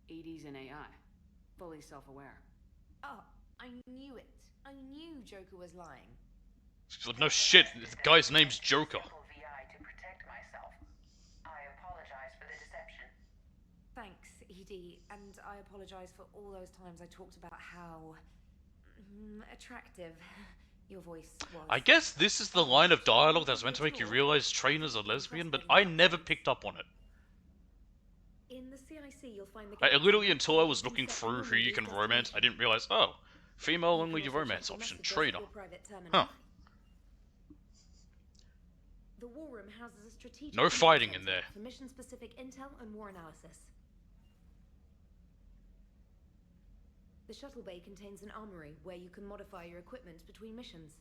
Edie's an AI. Fully self-aware. Oh, I knew it. I knew Joker was lying. She's like, no shit, the guy's name's Joker. VI to protect myself. I apologize for the deception. Thanks, Edie, and I apologize for all those times I talked about how attractive your voice was. I guess this is the line of dialogue that's meant to make you realize Trainer's a lesbian, but I never picked up on it. In the CIC, you'll find the Literally, until I was looking through who you can romance, I didn't realize, oh, female-only romance option, Trainer. Huh. The War Room houses a strategic No fighting in there. for mission-specific intel and war analysis. The shuttle bay contains an armory where you can modify your equipment between missions.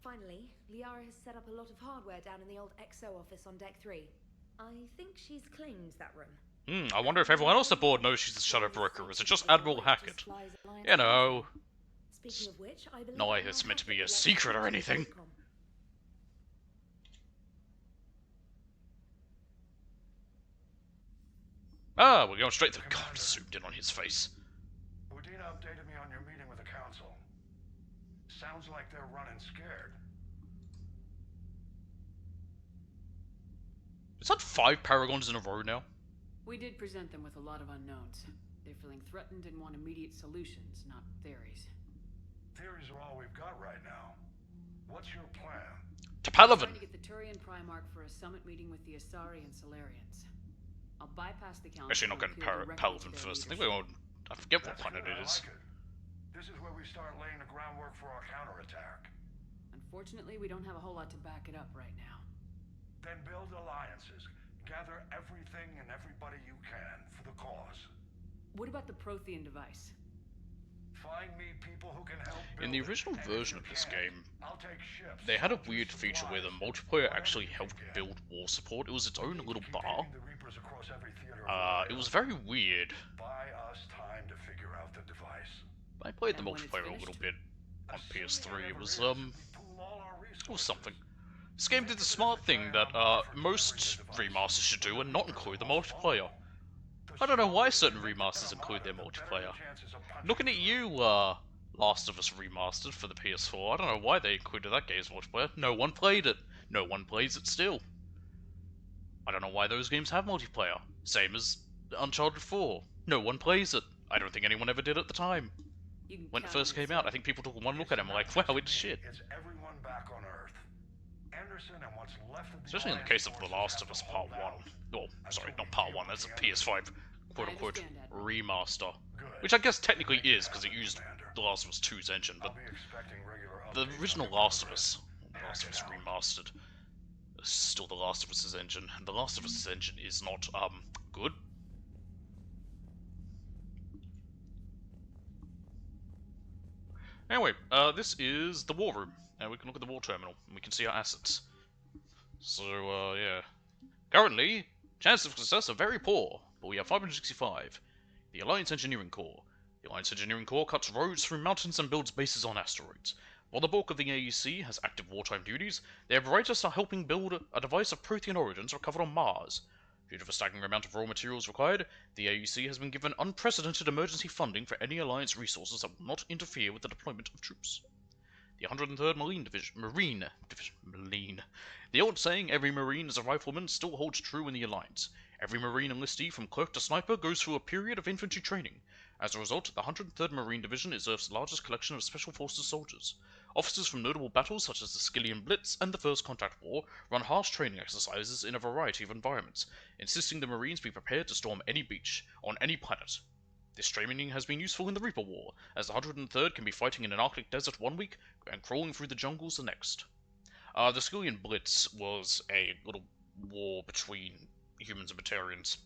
Finally, Liara has set up a lot of hardware down in the old XO office on Deck 3. I think she's claimed that room. I wonder if everyone else aboard knows she's the Shadow Broker, or is it just Admiral Hackett? You know. Speaking of which, I believe Not like it's meant to be a secret or anything. Ah, we're going straight to the God, zoomed in on his face. Udina updated me on your meeting with the council. Sounds like they're running scared. Is that 5 Paragons in a row now? We did present them with a lot of unknowns. They're feeling threatened and want immediate solutions, not theories. Theories are all we've got right now. What's your plan? To Palaven! Trying to get the Turian Primarch for a summit meeting with the Asari and Solarians. I'll bypass the council. Actually, not going to Palaven first. I think we're on... I forget what planet it is. This is where we start laying the groundwork for our counterattack. Unfortunately, we don't have a whole lot to back it up right now. Then build alliances. Gather everything and everybody you can for the cause. What about the Prothean device? Find me people who can help build In the it, original and if version you of this can't, game, I'll take ships, they had a soldiers, weird feature where the supplies, multiplayer whatever actually you helped can get. build war support. It was its own little Keep bar. dating the Reapers across every theater of It was very weird. Buy us time to figure out the device. I played the And when it's multiplayer a finished? little bit on PS3. It was, Pool all our it was something. This game did the smart thing that, most remasters should do and not include the multiplayer. I don't know why certain remasters include their multiplayer. Looking at you, Last of Us Remastered for the PS4, I don't know why they included that game's multiplayer. No one played it. No one plays it still. I don't know why those games have multiplayer. Same as Uncharted 4. No one plays it. I don't think anyone ever did at the time. When it first came out, I think people took one look at it and were like, wow, it's shit. It's everyone back on Earth. Anderson and what's left of the Especially in the case of The Last of Us Part 1. Well, sorry, not Part 1, that's a PS5 quote-unquote remaster. Which I guess technically is, because it used The Last of Us 2's engine, but the original Last of Us Remastered, is still The Last of Us's engine, and The Last of Us's engine is not, good. Anyway, this is the War Room, and we can look at the War Terminal, and we can see our assets. So, yeah. Currently, chances of success are very poor, but we have 565. The Alliance Engineering Corps. The Alliance Engineering Corps cuts roads through mountains and builds bases on asteroids. While the bulk of the AEC has active wartime duties, their writers are helping build a device of Prothean origins recovered on Mars. Due to the staggering amount of raw materials required, the AEC has been given unprecedented emergency funding for any Alliance resources that will not interfere with the deployment of troops. The 103rd Marine Division. The old saying, every Marine is a rifleman, still holds true in the Alliance. Every Marine enlistee, from clerk to sniper, goes through a period of infantry training. As a result, the 103rd Marine Division is Earth's largest collection of Special Forces soldiers. Officers from notable battles such as the Skillian Blitz and the First Contact War run harsh training exercises in a variety of environments, insisting the Marines be prepared to storm any beach, on any planet. This training has been useful in the Reaper War, as the 103rd can be fighting in an Arctic desert one week and crawling through the jungles the next. The Skillian Blitz was a little war between humans and Batarians.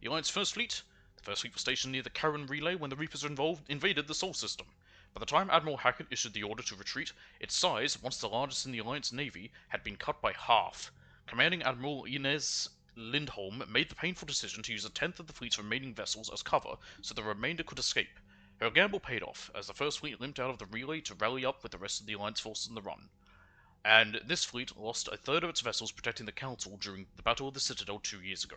The Alliance First Fleet. The First Fleet was stationed near the Charon Relay when the Reapers invaded the Sol System. By the time Admiral Hackett issued the order to retreat, its size, once the largest in the Alliance Navy, had been cut by half. Commanding Admiral Inez Lindholm made the painful decision to use a tenth of the fleet's remaining vessels as cover so the remainder could escape. Her gamble paid off, as the First Fleet limped out of the relay to rally up with the rest of the Alliance forces on the run. And this fleet lost a third of its vessels protecting the Council during the Battle of the Citadel 2 years ago.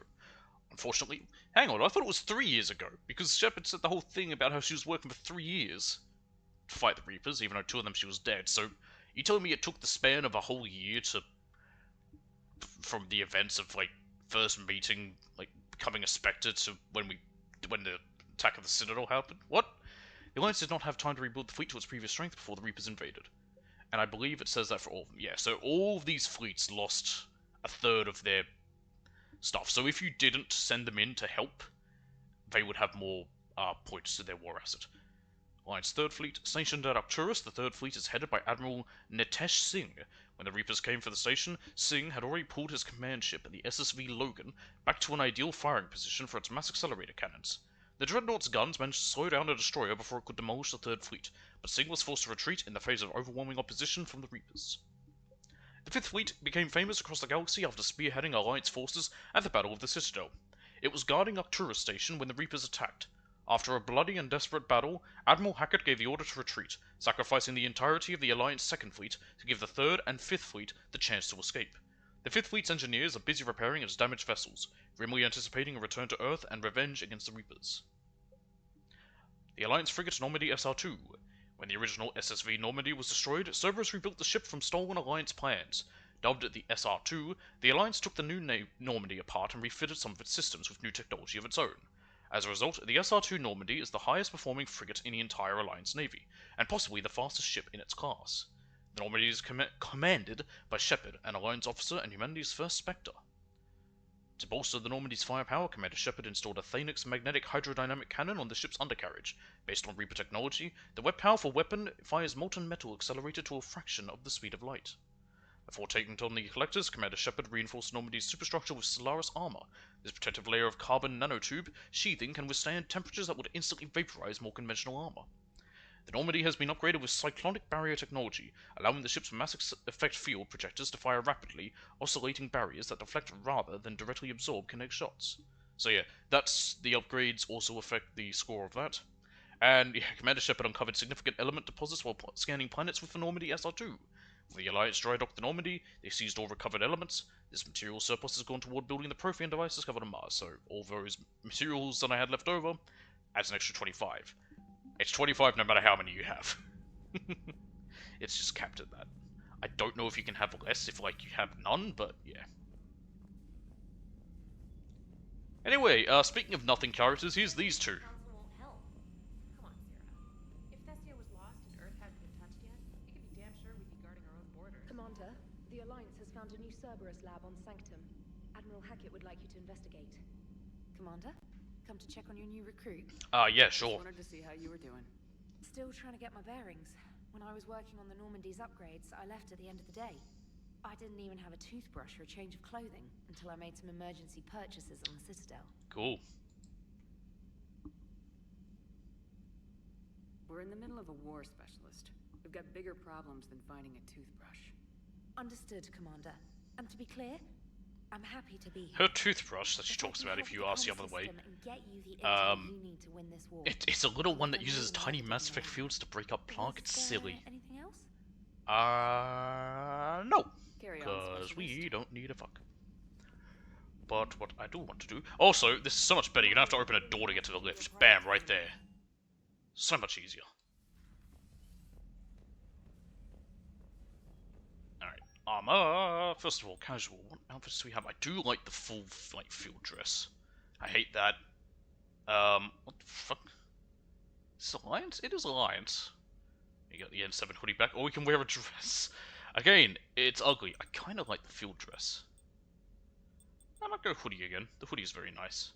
Unfortunately, hang on, I thought it was 3 years ago, because Shepard said the whole thing about how she was working for 3 years to fight the Reapers, even though 2 of them she was dead, so you telling me it took the span of a whole year to, from the events of, like, first meeting, like, becoming a Spectre to when the attack of the Citadel happened? What? The Alliance did not have time to rebuild the fleet to its previous strength before the Reapers invaded. And I believe it says that for all of them. Yeah, so all of these fleets lost a third of their stuff. So if you didn't send them in to help, they would have more points to their war asset. Alliance 3rd Fleet, stationed at Arcturus, the 3rd Fleet is headed by Admiral Nitesh Singh. When the Reapers came for the station, Singh had already pulled his command ship, the SSV Logan, back to an ideal firing position for its mass accelerator cannons. The Dreadnought's guns managed to slow down a destroyer before it could demolish the 3rd Fleet, but Singh was forced to retreat in the face of overwhelming opposition from the Reapers. The 5th Fleet became famous across the galaxy after spearheading Alliance forces at the Battle of the Citadel. It was guarding Arcturus Station when the Reapers attacked. After a bloody and desperate battle, Admiral Hackett gave the order to retreat, sacrificing the entirety of the Alliance 2nd Fleet to give the 3rd and 5th Fleet the chance to escape. The 5th Fleet's engineers are busy repairing its damaged vessels, grimly anticipating a return to Earth and revenge against the Reapers. The Alliance frigate Normandy SR-2. When the original SSV Normandy was destroyed, Cerberus rebuilt the ship from stolen Alliance plans. Dubbed the SR-2, the Alliance took the new Normandy apart and refitted some of its systems with new technology of its own. As a result, the SR-2 Normandy is the highest performing frigate in the entire Alliance Navy, and possibly the fastest ship in its class. The Normandy is commanded by Shepard, an Alliance officer and humanity's first Spectre. To bolster the Normandy's firepower, Commander Shepard installed a Thanix magnetic hydrodynamic cannon on the ship's undercarriage. Based on Reaper technology, the powerful weapon fires molten metal accelerated to a fraction of the speed of light. Before taking on the collectors, Commander Shepard reinforced Normandy's superstructure with Solaris armor. This protective layer of carbon nanotube sheathing can withstand temperatures that would instantly vaporize more conventional armor. The Normandy has been upgraded with cyclonic barrier technology, allowing the ship's mass effect field projectors to fire rapidly, oscillating barriers that deflect rather than directly absorb kinetic shots. So yeah, that's the upgrades also affect the score of that. And yeah, Commander Shepard uncovered significant element deposits while scanning planets with the Normandy SR-2. When the Alliance dry docked the Normandy, they seized all recovered elements. This material surplus has gone toward building the Prothean device discovered on Mars, so all those materials that I had left over adds an extra 25. It's 25 no matter how many you have. It's just capped at that. I don't know if you can have less if, like, you have none, but yeah. Anyway, speaking of nothing characters, here's these two. Commander, the Alliance has found a new Cerberus lab on Sanctum. Admiral Hackett would like you to investigate. Commander, come to check on your new recruit. Yeah, sure. Just wanted to see how you were doing. Still trying to get my bearings. When I was working on the Normandy's upgrades, I left at the end of the day. I didn't even have a toothbrush or a change of clothing until I made some emergency purchases on the Citadel. Cool. We're in the middle of a war, Specialist. We've got bigger problems than finding a toothbrush. Understood, Commander. And to be clear, I'm happy to be here. Her toothbrush that she talks about, if you ask the other way, it's a little one that uses tiny Mass Effect fields to break up Planck. It's silly. Anything else? No. Because we don't need a fuck. But what I do want to do... Also, this is so much better. You don't have to open a door to get to the lift. Bam, right there. So much easier. Armor! First of all, casual. What outfits do we have? I do like the full, like, field dress. I hate that. What the fuck? Is this Alliance? It is Alliance. You got the N7 hoodie back, or we can wear a dress. Again, it's ugly. I kind of like the field dress. I might go hoodie again. The hoodie is very nice.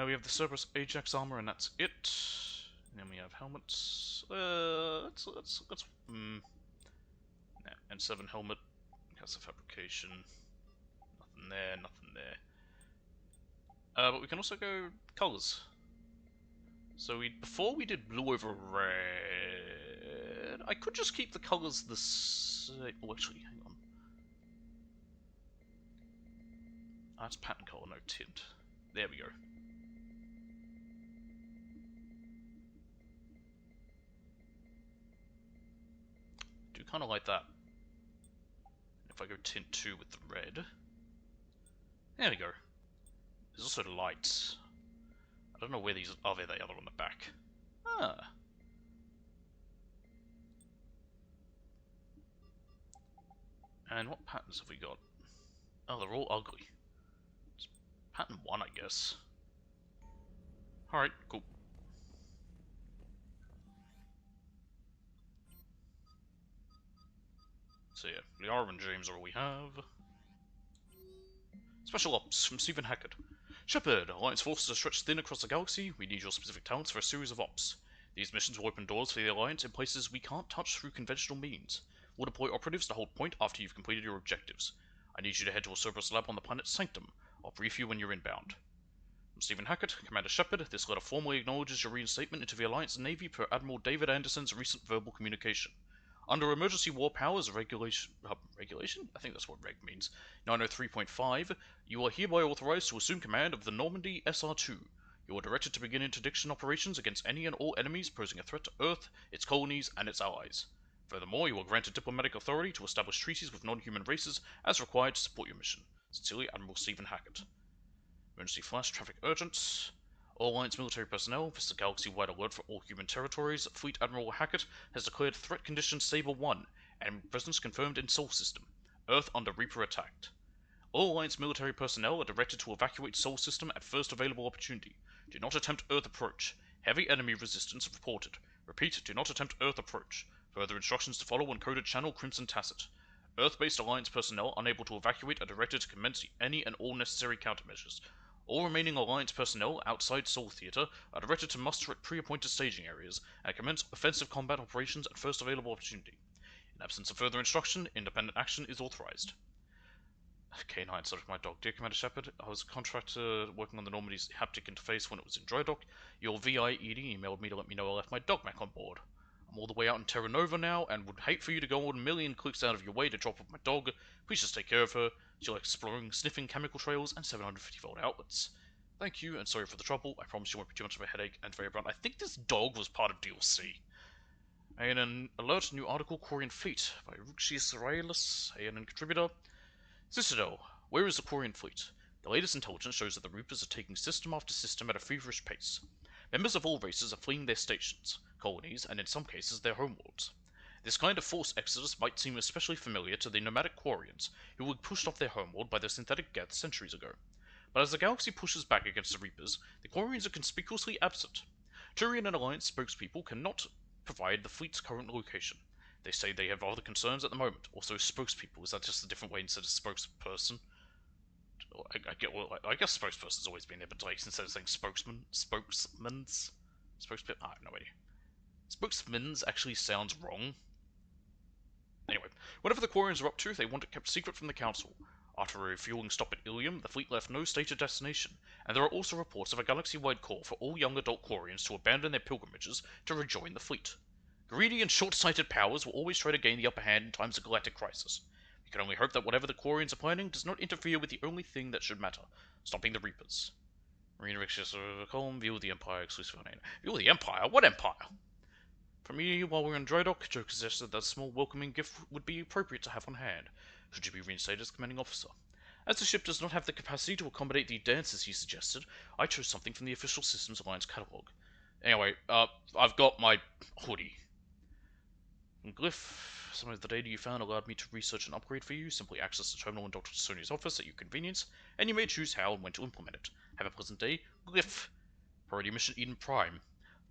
We have the Cerberus Ajax armor, and that's it. And then we have helmets. Let's N7 helmet. Cast of fabrication. Nothing there, nothing there. But we can also go colors. So before we did blue over red, I could just keep the colors the same. Oh, actually, hang on. That's pattern color, no tint. There we go. Do kind of like that. If I go tint 2 with the red. There we go. There's also lights. I don't know where these are. There they are on the back. Ah. And what patterns have we got? Oh, they're all ugly. It's pattern 1, I guess. Alright, cool. So yeah, Liara and James are all we have. Special Ops from Stephen Hackett. Shepard, Alliance forces are stretched thin across the galaxy. We need your specific talents for a series of ops. These missions will open doors for the Alliance in places we can't touch through conventional means. We'll deploy operatives to hold point after you've completed your objectives. I need you to head to a Cerberus lab on the planet Sanctum. I'll brief you when you're inbound. From Stephen Hackett, Commander Shepard, this letter formally acknowledges your reinstatement into the Alliance Navy per Admiral David Anderson's recent verbal communication. Under Emergency War Powers Regulation? I think that's what reg means. 903.5, you are hereby authorized to assume command of the Normandy SR-2. You are directed to begin interdiction operations against any and all enemies posing a threat to Earth, its colonies, and its allies. Furthermore, you are granted diplomatic authority to establish treaties with non-human races as required to support your mission. Sincerely, Admiral Stephen Hackett. Emergency flash, traffic urgent. All Alliance military personnel, this is a galaxy-wide alert for all human territories. Fleet Admiral Hackett has declared threat condition Saber 1, and presence confirmed in Sol System. Earth under Reaper attacked. All Alliance military personnel are directed to evacuate Sol System at first available opportunity. Do not attempt Earth approach. Heavy enemy resistance reported. Repeat, do not attempt Earth approach. Further instructions to follow on coded channel Crimson Tacit. Earth-based Alliance personnel unable to evacuate are directed to commence any and all necessary countermeasures. All remaining Alliance personnel outside Sol Theater are directed to muster at pre-appointed staging areas and commence offensive combat operations at first available opportunity. In absence of further instruction, independent action is authorized. K9, subject my dog. Dear Commander Shepard, I was a contractor working on the Normandy's haptic interface when it was in dry dock. Your VI ED emailed me to let me know I left my dog back on board. I'm all the way out in Terra Nova now, and would hate for you to go on a million clicks out of your way to drop off my dog. Please just take care of her. She likes exploring, sniffing chemical trails, and 750-volt outlets. Thank you, and sorry for the trouble. I promise you won't be too much of a headache, and very blunt. I think this dog was part of DLC. And an alert, new article, Quarian Fleet, by Ruxius Raelis, ANN contributor. Citadel, where is the Quarian Fleet? The latest intelligence shows that the Reapers are taking system after system at a feverish pace. Members of all races are fleeing their stations, colonies, and in some cases their homeworlds. This kind of forced exodus might seem especially familiar to the nomadic Quarians, who were pushed off their homeworld by their synthetic geth centuries ago. But as the galaxy pushes back against the Reapers, the Quarians are conspicuously absent. Turian and Alliance spokespeople cannot provide the fleet's current location. They say they have other concerns at the moment. Also, spokespeople, is that just a different way instead of spokesperson? I guess spokesperson's always been there, but like, instead of saying spokesman, spokesman's? Spokesperson? I have no idea. Spokesman's actually sounds wrong. Anyway, whatever the Quarians are up to, they want it kept secret from the Council. After a refueling stop at Ilium, the fleet left no stated destination, and there are also reports of a galaxy-wide call for all young adult Quarians to abandon their pilgrimages to rejoin the fleet. Greedy and short-sighted powers will always try to gain the upper hand in times of galactic crisis. We can only hope that whatever the Quarians are planning does not interfere with the only thing that should matter, stopping the Reapers. Marine Riches column, view of the Empire, exclusive on View of the Empire? What Empire? For me, while we're in dry dock, Joe suggested that a small welcoming gift would be appropriate to have on hand, should you be reinstated as commanding officer. As the ship does not have the capacity to accommodate the dances he suggested, I chose something from the official Systems Alliance catalogue. Anyway, I've got my hoodie. Glyph, some of the data you found allowed me to research an upgrade for you. Simply access the terminal in Dr. Sony's office at your convenience, and you may choose how and when to implement it. Have a pleasant day. Glyph. Priority Mission Eden Prime.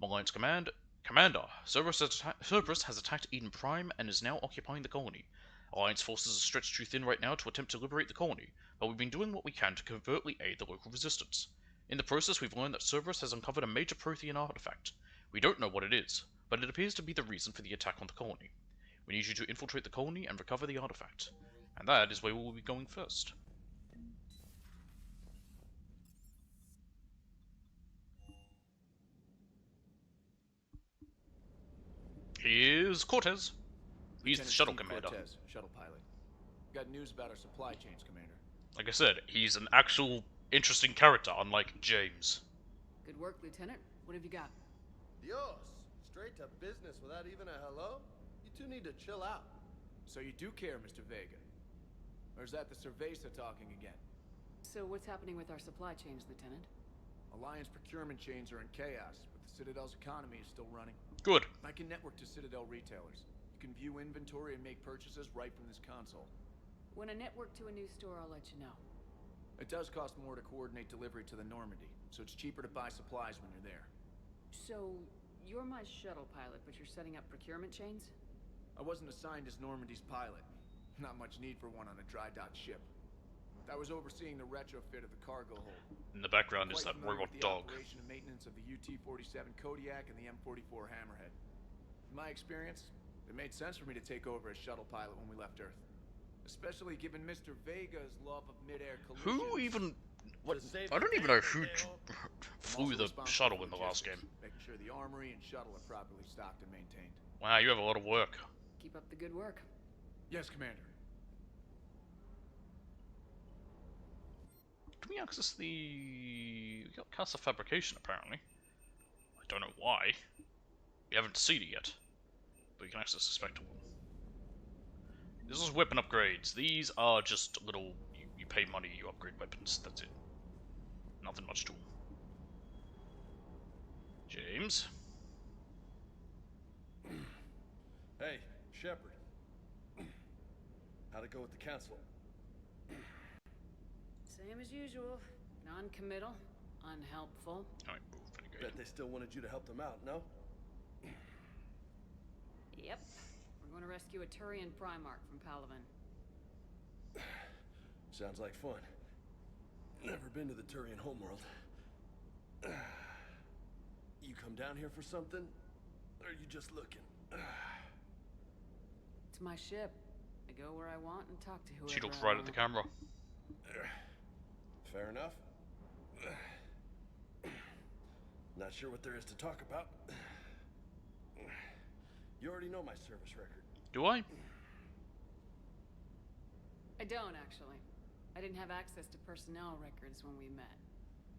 Alliance Commander, Cerberus has attacked Eden Prime and is now occupying the colony. Alliance forces are stretched too thin right now to attempt to liberate the colony, but we've been doing what we can to covertly aid the local resistance. In the process, we've learned that Cerberus has uncovered a major Prothean artifact. We don't know what it is, but it appears to be the reason for the attack on the colony. We need you to infiltrate the colony and recover the artifact. And that is where we will be going first. Here's Cortez. He's the shuttle commander. Cortez, shuttle pilot. Got news about our supply chains, Commander. Like I said, he's an actual interesting character, unlike James. Good work, Lieutenant. What have you got? Dios, straight to business without even a hello? You two need to chill out. So you do care, Mr. Vega? Or is that the Cerveza talking again? So what's happening with our supply chains, Lieutenant? Alliance procurement chains are in chaos, but the Citadel's economy is still running. Good. I can network to Citadel retailers. You can view inventory and make purchases right from this console. When I network to a new store, I'll let you know. It does cost more to coordinate delivery to the Normandy, so it's cheaper to buy supplies when you're there. So, you're my shuttle pilot, but you're setting up procurement chains? I wasn't assigned as Normandy's pilot. Not much need for one on a dry dock ship. I was overseeing the retrofit of the cargo hold. In the background is Quite that familiar robot with the dog. operation and maintenance of the UT-47 Kodiak and the M44 Hammerhead. In my experience, it made sense for me to take over as shuttle pilot when we left Earth. Especially given Mr. Vega's love of mid-air collisions. Who even... What, I don't even know who flew the shuttle in the last game. Making sure the armory and shuttle are properly stocked and maintained. Wow, you have a lot of work. Keep up the good work. Yes, Commander. Can we access the... We got Casa Fabrication, apparently. I don't know why. We haven't seen it yet. But we can access the Spectre one. This is weapon upgrades. These are just little... You pay money, you upgrade weapons. That's it. Nothing much to them. James? Hey, Shepard. How'd it go with the council? Same as usual. Non-committal. Unhelpful. Alright, pretty good. Bet they still wanted you to help them out, no? Yep. We're going to rescue a Turian Primarch from Palaven. Sounds like fun. Never been to the Turian homeworld. You come down here for something? Or are you just looking? It's my ship. I go where I want and talk to whoever She looks I right want. at the camera. Fair enough. Not sure what there is to talk about. You already know my service record. Do I? I don't, actually. I didn't have access to personnel records when we met.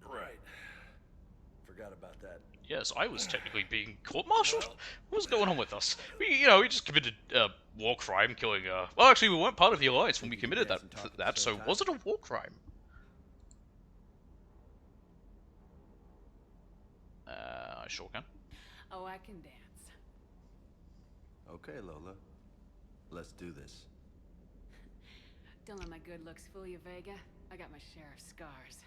Right. Forgot about that. Yes, I was technically being court-martialed? What was going on with us? We just committed war crime, killing, Well, actually, we weren't part of the Alliance when we committed that, so was it a war crime? I sure can. Oh, I can dance. Okay, Lola. Let's do this. Don't let my good looks fool you, Vega. I got my share of scars.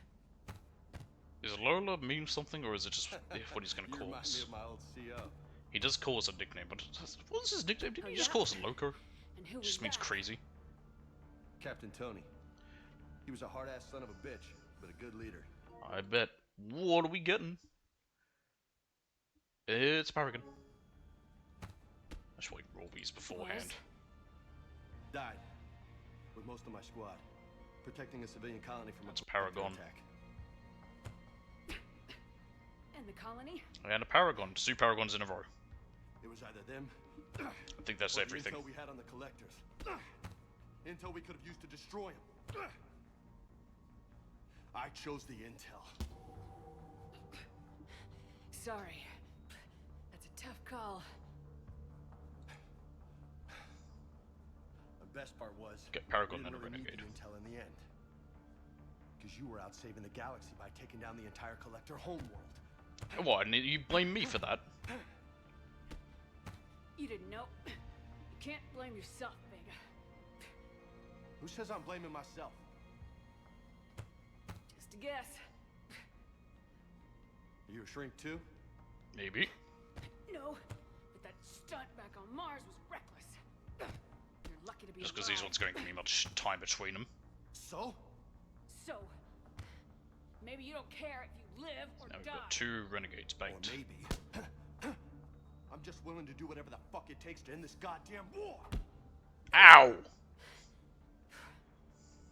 Is Lola mean something, or is it just what he's gonna call us? You remind me of my old CO. He does call us a nickname, but what is his nickname? Didn't he just call us Loco? And who Just means crazy. Captain Tony. He was a hard-ass son of a bitch, but a good leader. I bet. What are we getting? It's Paragon. I should roll these beforehand. Died. With most of my squad. Protecting a civilian colony from That's a Paragon. attack. And the colony? And a Paragon. 2 Paragons in a row. It was either them. I think that's or everything. The intel we had on the collectors. Intel we could have used to destroy them. I chose the intel. Sorry. That's a tough call. The best part was Get Paragon we and a didn't really need Renegade. the intel in the end. Because you were out saving the galaxy by taking down the entire collector homeworld. What? And you blame me for that? You didn't know. You can't blame yourself, Vega. Who says I'm blaming myself? Just a guess. Are you a shrink too? Maybe. No, but that stunt back on Mars was reckless. You're lucky to be Just because these ones going to give me much time between them. So? So, maybe you don't care if you live or Now we've die. got 2 Renegades Or banked. maybe. I'm just willing to do whatever the fuck it takes to end this goddamn war. Ow!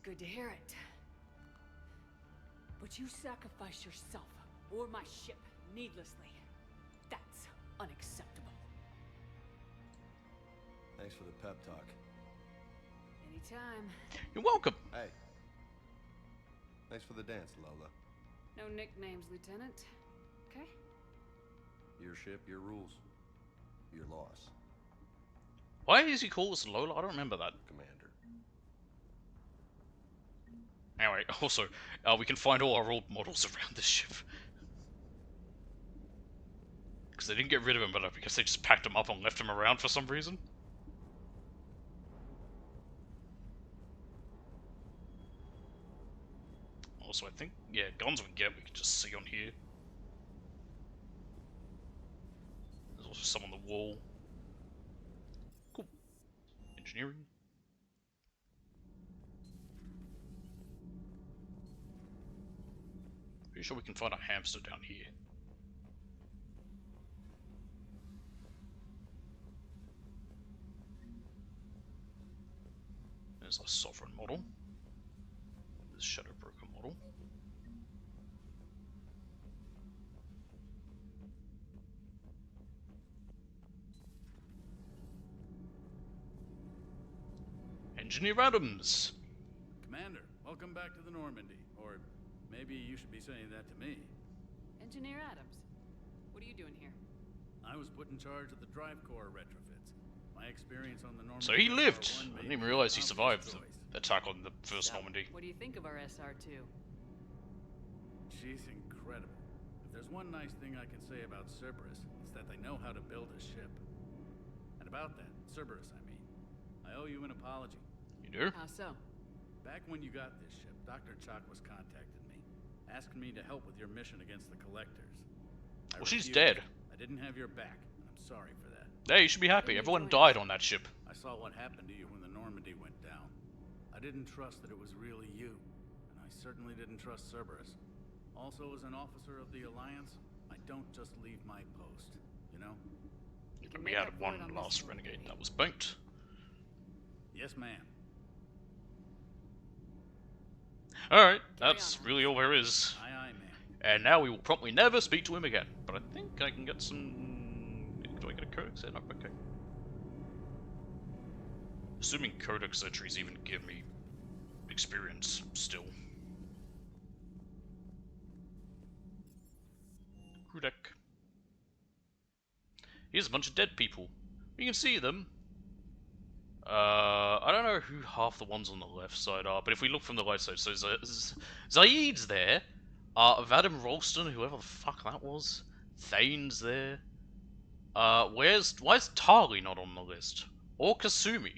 Good to hear it. But you sacrifice yourself or my ship needlessly. That's unacceptable. Thanks for the pep talk. 'Cause- talk. Anytime. You're welcome. Thanks for the dance, Lola. No nicknames, Lieutenant. Okay? Your ship, your rules. Your loss. Why is he called us Lola? I don't remember that. Commander. Anyway, also, we can find all our old models around this ship. Because they didn't get rid of him, but I guess they just packed him up and left him around for some reason. Also, I think, yeah, guns we can just see on here. There's also some on the wall. Cool. Engineering. Pretty sure we can find a hamster down here. There's a sovereign model. There's Shadow Broker model. Engineer Adams! Commander, welcome back to the Normandy. Or maybe you should be saying that to me. Engineer Adams, what are you doing here? I was put in charge of the drive core retrofits. My experience on the Normandy. So he lived! I didn't even realize he survived the attack on the first Normandy. What do you think of our SR2? She's incredible. If there's one nice thing I can say about Cerberus, it's that they know how to build a ship. And about that, Cerberus, I mean, I owe you an apology. You do? How so? Back when you got this ship, Dr. Chakwas contacted me, asking me to help with your mission against the Collectors. Well, she's dead. I didn't have your back, and I'm sorry for that. Hey, you should be happy. Everyone died on that ship. I saw what happened to you when the Normandy went down. I didn't trust that it was really you, and I certainly didn't trust Cerberus. Also, as an officer of the Alliance, I don't just leave my post, you know? We had one last renegade that was banked. Yes, ma'am. Alright, that's really all there is. Aye, aye, ma'am. And now we will probably never speak to him again. But I think I can get some... Do I get a codex? No, okay. Assuming codex entries even give me experience still. Crew deck. Here's a bunch of dead people. You can see them. I don't know who half the ones on the left side are, but if we look from the right side, so Zaid's there, Vadim Rolston, whoever the fuck that was, Thane's there, why is Tali not on the list? Or Kasumi?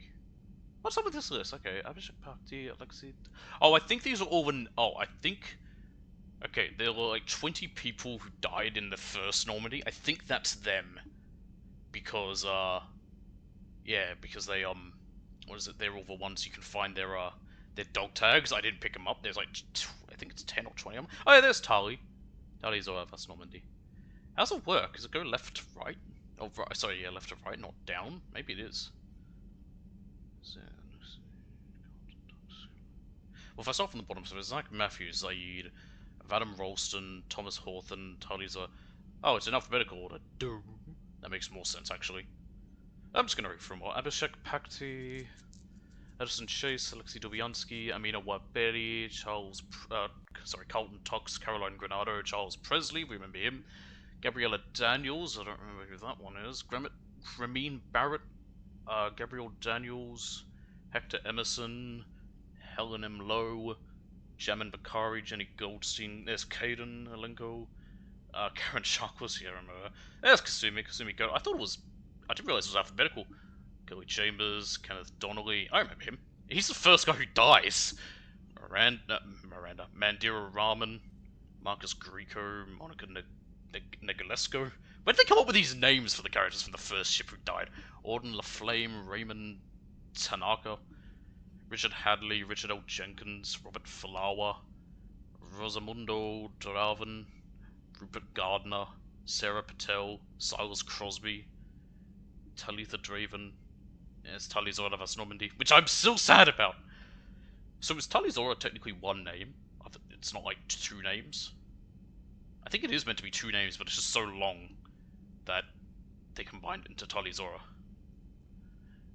What's up with this list? Okay, Abhishek Bhakti, Alexei... Oh, I think these are all the... Oh, I think... Okay, there were like 20 people who died in the first Normandy. I think that's them. Because, yeah, because they, what is it? They're all the ones you can find their dog tags. I didn't pick them up. There's like, I think it's 10 or 20 of them. Oh yeah, there's Tali. Tali's all of us Normandy. How does it work? Does it go left to right? Oh, right. Sorry, yeah, left to right, not down. Maybe it is. Well, if I start from the bottom, so there's Zach Matthews, Zaid, Vadim Rolston, Thomas Hawthorne, Tali's Oh, it's in alphabetical order. Duh. That makes more sense, actually. I'm just gonna read from more. Abhishek Pakti, Edison Chase, Alexei Dobiansky, Amina Waberi, Carlton Tox, Caroline Granado, Charles Presley, we remember him. Gabriella Daniels, I don't remember who that one is. Grameen Barrett, Gabriel Daniels, Hector Emerson, Helen M. Lowe, Jamin Bakari, Jenny Goldstein, there's Caden Alenko, Karen Chakwas, yeah, I remember her. There's Kasumi Go. I didn't realize it was alphabetical. Kelly Chambers, Kenneth Donnelly, I remember him. He's the first guy who dies. Mandira Rahman, Marcus Grieco, Monica Negulesco. Where did they come up with these names for the characters from the first ship who died? Auden LaFlame, Raymond Tanaka, Richard Hadley, Richard L. Jenkins, Robert Falawa, Rosamundo Draven, Rupert Gardner, Sarah Patel, Silas Crosby, Talitha Draven, yes, Talizora of us Normandy, which I'm still sad about. So is Talizora technically one name? It's not like two names? I think it is meant to be two names, but it's just so long that they combined it into Talizora.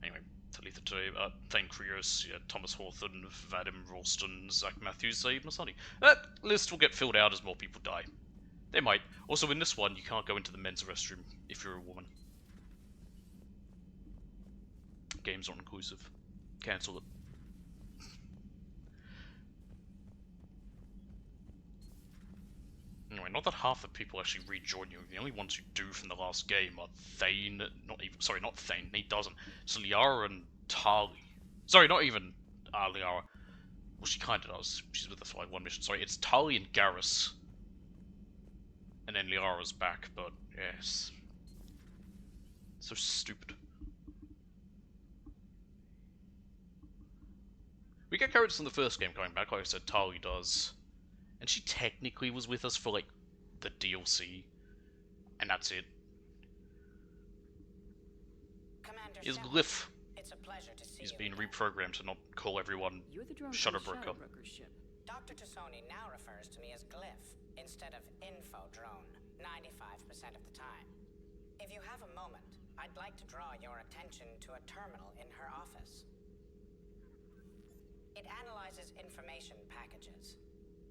Anyway, Talitha Toy, Thane Krios, yeah, Thomas Hawthorne, Vadim Ralston, Zach Matthews, Zaid Masani. That list will get filled out as more people die. They might. Also, in this one, you can't go into the men's restroom if you're a woman. Game's not inclusive. Cancel it. Anyway, not that half the people actually rejoin you. The only ones who do from the last game are Thane, not Thane, he doesn't. It's Liara and Tali. Sorry, not even Liara. Well, she kinda does. She's with us for like one mission. Sorry, it's Tali and Garrus. And then Liara's back, but yes. So stupid. We get characters in the first game coming back, like I said, Tali does. And she technically was with us for, like, the DLC. And that's it. Commander Is Shepard, Glyph. it's a pleasure to see He's you been again. reprogrammed to not call everyone You're the drone from Shutterbroker. Shadowbroker's ship. Dr. Tassoni now refers to me as Glyph instead of Info Drone 95% of the time. If you have a moment, I'd like to draw your attention to a terminal in her office. It analyzes information packages.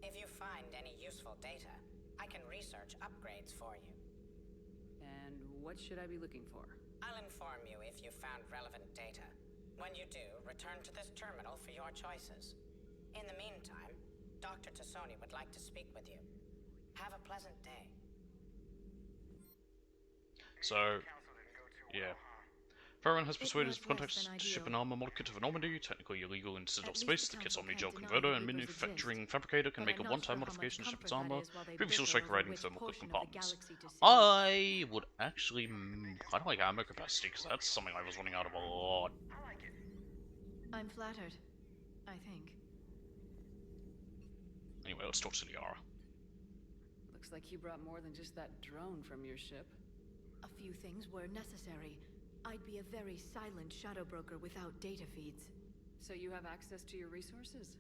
If you find any useful data, I can research upgrades for you. And what should I be looking for? I'll inform you if you found relevant data. When you do, return to this terminal for your choices. In the meantime, Dr. Tassoni would like to speak with you. Have a pleasant day. So, yeah. Farron has persuaded his It was contacts less than to ship an ideal. armor model kit of Normandy, technically illegal in Citadel At least space. the The kit's Council omni-gel can't deny converter the and Reapers manufacturing exist. fabricator can But make I'm a not one-time sure how much modification to ship its comfort that armor. is while they Previously bicker strike over riding which thermal portion of the compartments. galaxy to save. I would actually kind of like ammo capacity, because that's something I was running out of a lot. I'm flattered. I think. Anyway, let's talk to Liara. Looks like you brought more than just that drone from your ship. A few things were necessary. I'd be a very silent shadow broker without data feeds. So you have access to your resources?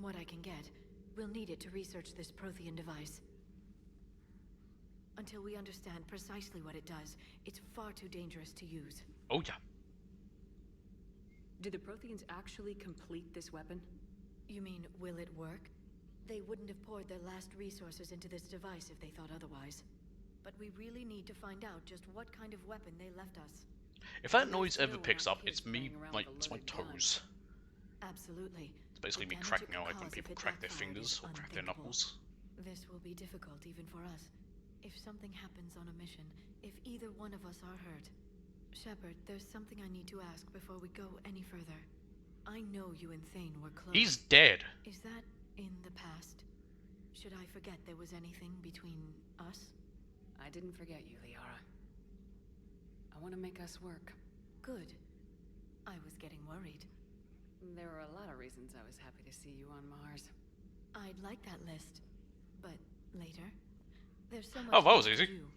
What I can get. We'll need it to research this Prothean device. Until we understand precisely what it does, it's far too dangerous to use. Oh yeah. Do the Protheans actually complete this weapon? You mean, will it work? They wouldn't have poured their last resources into this device if they thought otherwise. But we really need to find out just what kind of weapon they left us. If that noise ever picks up, it's me, like, it's my toes. Absolutely. It's basically The me damage cracking it could out like when cause people if it crack their backfired fingers is or crack their unthinkable. knuckles. This will be difficult even for us. If something happens on a mission, if either one of us are hurt. Shepard, there's something I need to ask before we go any further. I know you and Thane were close. He's dead. Is that in the past? Should I forget there was anything between us? I didn't forget you, Liara. I want to make us work. Good. I was getting worried. There were a lot of reasons I was happy to see you on Mars. I'd like that list, but later. There's so much Oh, that was left to easy. do.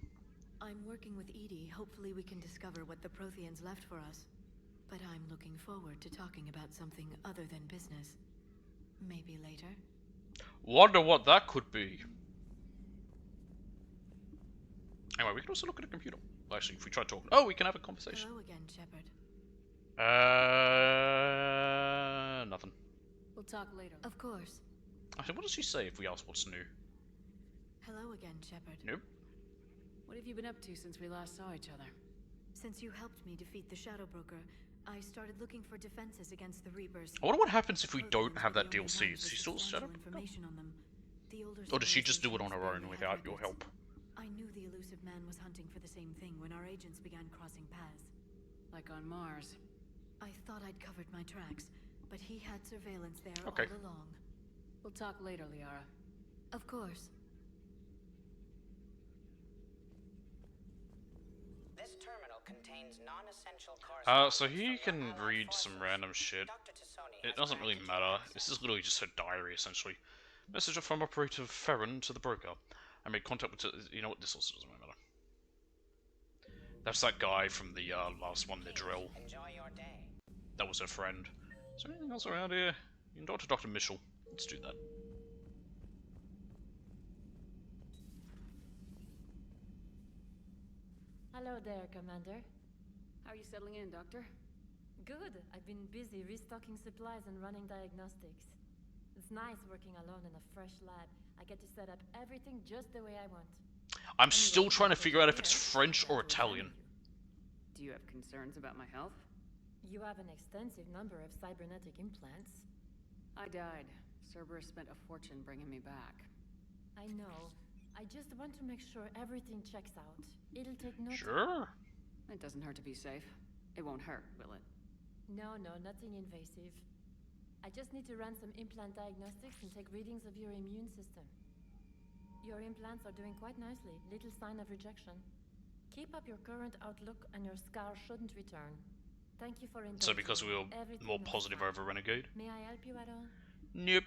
I'm working with Edie. Hopefully we can discover what the Protheans left for us. But I'm looking forward to talking about something other than business. Maybe later. Wonder what that could be. Anyway, we can also look at a computer. Actually, if we try talking. Oh, we can have a conversation. Hello again, Shepard. Nothing. We'll talk later. Of course. Actually, what does she say if we ask what's new? Hello again, Shepard. Nope. What have you been up to since we last saw each other? Since you helped me defeat the Shadow Broker, I started looking for defenses against the Reapers. I wonder what happens if we The don't Protheans have were that the only DLC. ones Is she with still substantial Shadow? information on them. The older Or does she just do it on her civilizations own barely without had your records. help? I knew the elusive man was hunting for the same thing when our agents began crossing paths. Like on Mars. I thought I'd covered my tracks, but he had surveillance there Okay. all along. We'll talk later, Liara. Of course. This terminal contains non-essential So he can read some random shit. It doesn't really matter. This is literally just her diary, essentially. Message from Operator Ferron to the broker. I made contact with... You know what? This also doesn't really matter. That's that guy from the last one, the drill. Enjoy your day. That was her friend. Is there anything else around here? You can talk to Dr. Mitchell. Let's do that. Hello there, Commander. How are you settling in, Doctor? Good. I've been busy restocking supplies and running diagnostics. It's nice working alone in a fresh lab. I get to set up everything just the way I want. I'm still trying to figure out if it's French or Italian. Do you have concerns about my health? You have an extensive number of cybernetic implants. I died. Cerberus spent a fortune bringing me back. I know. I just want to make sure everything checks out. It'll take no time. Sure. It doesn't hurt to be safe. It won't hurt, will it? No, nothing invasive. I just need to run some implant diagnostics and take readings of your immune system. Your implants are doing quite nicely. Little sign of rejection. Keep up your current outlook and your scar shouldn't return. Thank you for indulging. So because we were more positive over Renegade? May I help you at all? Nope.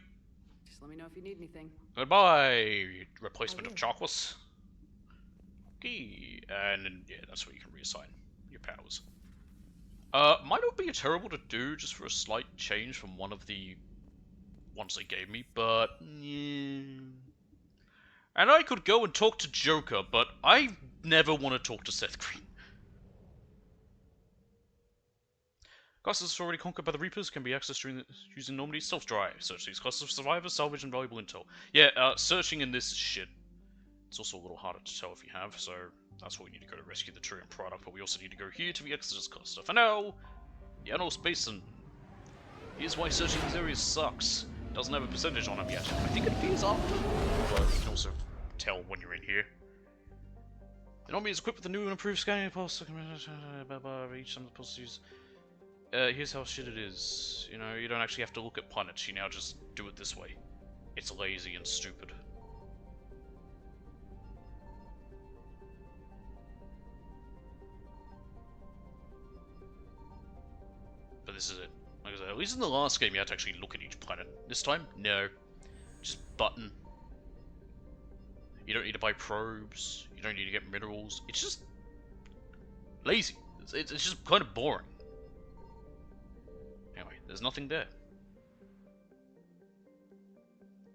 Just let me know if you need anything. Goodbye, replacement of chocolates. Okay, and then, yeah, that's where you can reassign your powers. Might not be terrible to do just for a slight change from one of the ones they gave me, but yeah. And I could go and talk to Joker, but I never want to talk to Seth Green. Clusters already conquered by the Reapers can be accessed using Normandy's self-drive. Search these clusters for survivors, salvage, and valuable intel. Yeah, searching in this is shit. It's also a little harder to tell if you have, so that's why we need to go to rescue the Turian product, but we also need to go here to the Exodus cluster. For now, Janos Basin. Here's why searching these areas sucks. It doesn't have a percentage on them yet. I think it appears after, but you can also tell when you're in here. The Normandy is equipped with a new and improved scanning pulse. Each some of the pulses. Here's how shit it is. You know, you don't actually have to look at planets, you now just do it this way. It's lazy and stupid. But this is it. Like I said, at least in the last game you had to actually look at each planet. This time, no. Just button. You don't need to buy probes. You don't need to get minerals. It's just lazy. It's just kind of boring. Anyway, there's nothing there.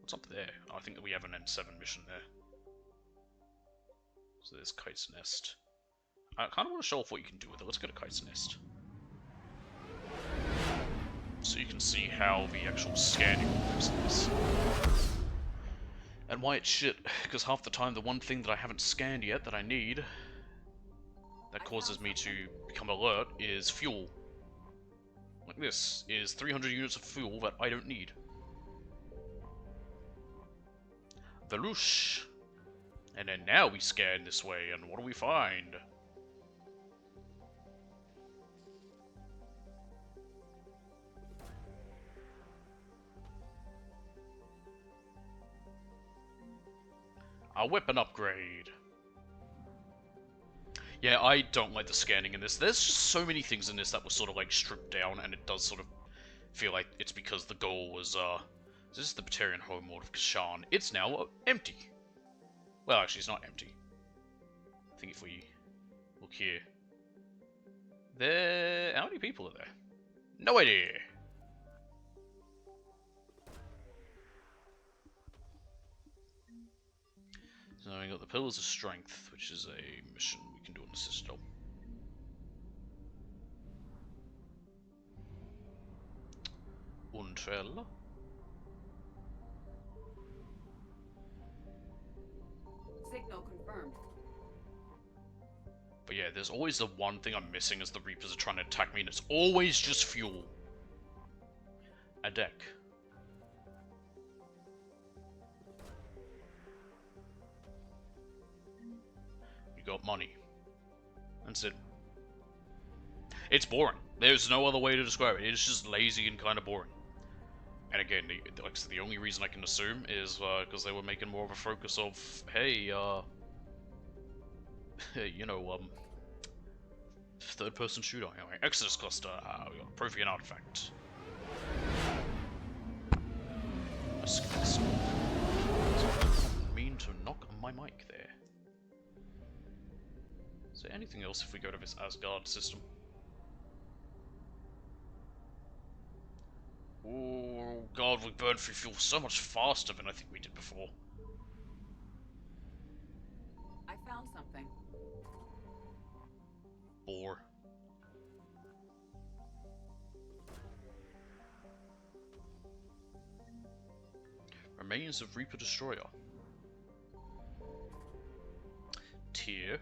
What's up there? Oh, I think that we have an N7 mission there. So there's Kite's Nest. I kind of want to show off what you can do with it. Let's go to Kite's Nest. So you can see how the actual scanning works in this. And why it's shit, because half the time the one thing that I haven't scanned yet that I need, that causes me to become alert, is fuel. Like this, is 300 units of fuel that I don't need. Velouche. And then now we scan this way, and what do we find? A weapon upgrade. Yeah, I don't like the scanning in this. There's just so many things in this that were sort of like stripped down, and it does sort of feel like it's because the goal was, this is the Batarian homeworld of Kashan. It's now empty. Well, actually, it's not empty. I think if we look here. How many people are there? No idea. So we got the Pillars of Strength, which is a mission we can do on the Citadel. Untrell. Signal confirmed. But yeah, there's always the one thing I'm missing as the Reapers are trying to attack me, and it's always just fuel. A deck. Got money. That's it. It's boring. There's no other way to describe it. It's just lazy and kind of boring. And again, like the only reason I can assume is because they were making more of a focus of, hey, you know, third-person shooter. Anyway, Exodus cluster. We got Prothean artifact. I mean to knock on my mic there. Is there anything else if we go to this Asgard system? Oh god, we burn through fuel so much faster than I think we did before. I found something. Bore. Remains of Reaper Destroyer. Tier.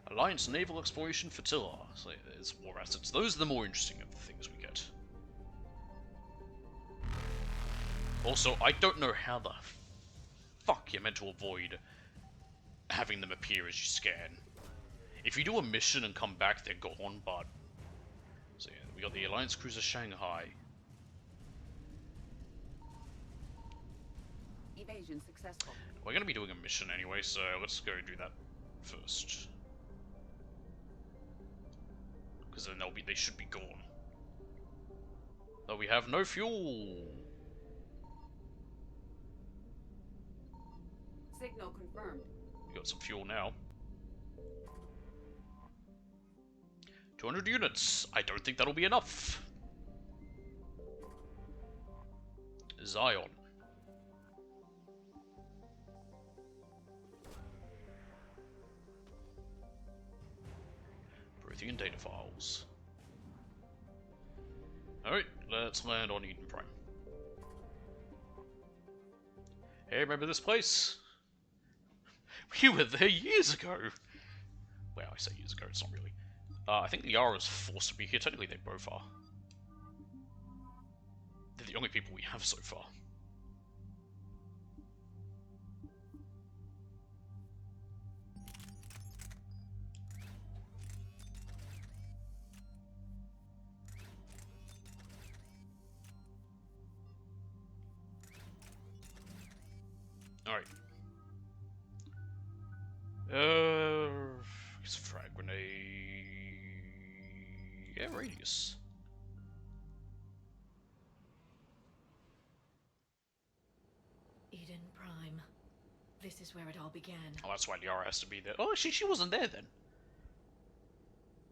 Alliance Naval Exploration Flotilla. So there's more assets. Those are the more interesting of the things we get. Also, I don't know how the fuck you're meant to avoid having them appear as you scan. If you do a mission and come back, they're gone, but... So yeah, we got the Alliance Cruiser Shanghai. Evasion successful. We're gonna be doing a mission anyway, so let's go do that first. Because then they should be gone. Though we have no fuel! Signal confirmed. We got some fuel now. 200 units! I don't think that'll be enough! Zion. Prothean data files. Alright, let's land on Eden Prime. Hey, remember this place? We were there years ago! Well, I say years ago, it's not really. I think Liara's forced to be here. Technically, they both are. They're the only people we have so far. Alright. It's frag grenade. Yeah, radius. Eden Prime. This is where it all began. Oh, that's why Liara has to be there. Oh, she wasn't there then.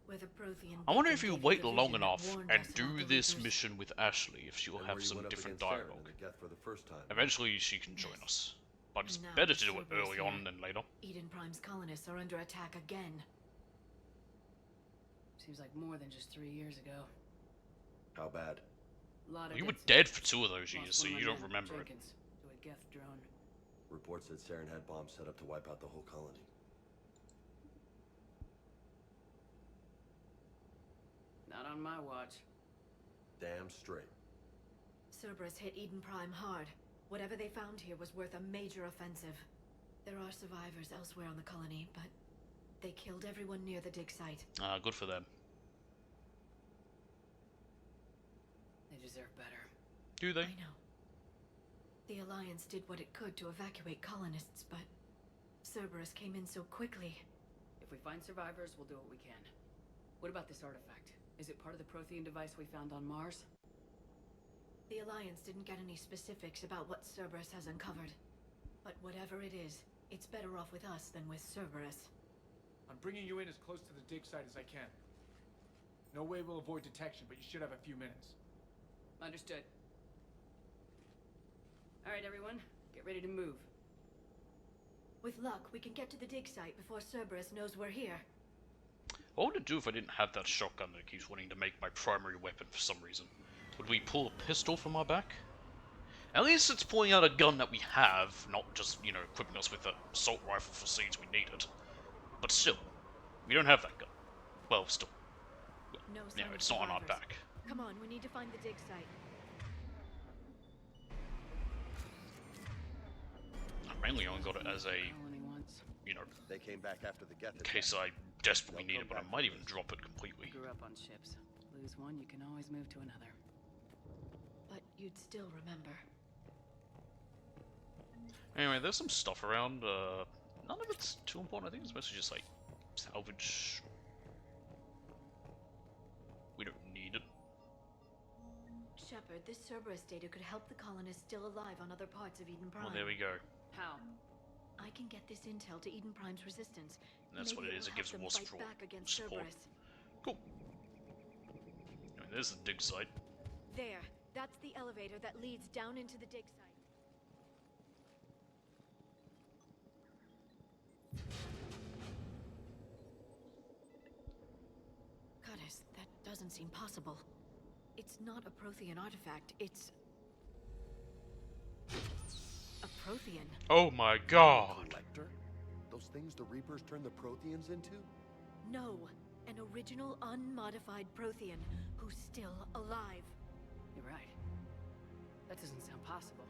Where the Prothean I wonder if beacon you gave wait the long vision that enough warned and us do about the this Reapers. mission with Ashley, if she will have some different dialogue. For the first time. Eventually she can join us. But it's And now better the to do it Cerberus early here. on than later. Eden Prime's colonists are under attack again. Seems like more than just 3 years ago. How bad? Lot of You were dead dead for 2 of those years, so you don't remember it. Jenkins, to a Geth drone. Reports said Saren had bombs set up to wipe out the whole colony. Not on my watch. Damn straight. Cerberus hit Eden Prime hard. Whatever they found here was worth a major offensive. There are survivors elsewhere on the colony, but they killed everyone near the dig site. Ah, good for them. They deserve better. Do they? I know. The Alliance did what it could to evacuate colonists, but Cerberus came in so quickly. If we find survivors, we'll do what we can. What about this artifact? Is it part of the Prothean device we found on Mars? The Alliance didn't get any specifics about what Cerberus has uncovered. But whatever it is, it's better off with us than with Cerberus. I'm bringing you in as close to the dig site as I can. No way we'll avoid detection, but you should have a few minutes. Understood. Alright, everyone. Get ready to move. With luck, we can get to the dig site before Cerberus knows we're here. What would it do if I didn't have that shotgun that keeps wanting to make my primary weapon for some reason? Would we pull a pistol from our back? At least it's pulling out a gun that we have, not just, you know, equipping us with an assault rifle for scenes we needed. But still, we don't have that gun. Well, still. No Yeah, sign of it's not on our survivors. back. Come on, we need to find the dig site. I mainly only got it as a, you know, They came back after the Geth in case I desperately need it, but I might even drop it completely. Grew up on ships. Lose one, you can always move to another. But you'd still remember. Anyway, there's some stuff around. None of it's too important. I think it's mostly just like salvage. We don't need it. Shepard, this Cerberus data could help the colonists still alive on other parts of Eden Prime. Well, there we go. How? I can get this intel to Eden Prime's resistance. And that's Maybe what it is. will It gives help them more fight support. back against Cerberus. Cool. I mean, there's the dig site. There. That's the elevator that leads down into the dig site. Cut doesn't seem possible. It's not a Prothean artifact, it's... a Prothean. Oh my god. Collector? Those things the Reapers turn the Protheans into? No, an original unmodified Prothean who's still alive. You're right. That doesn't sound possible.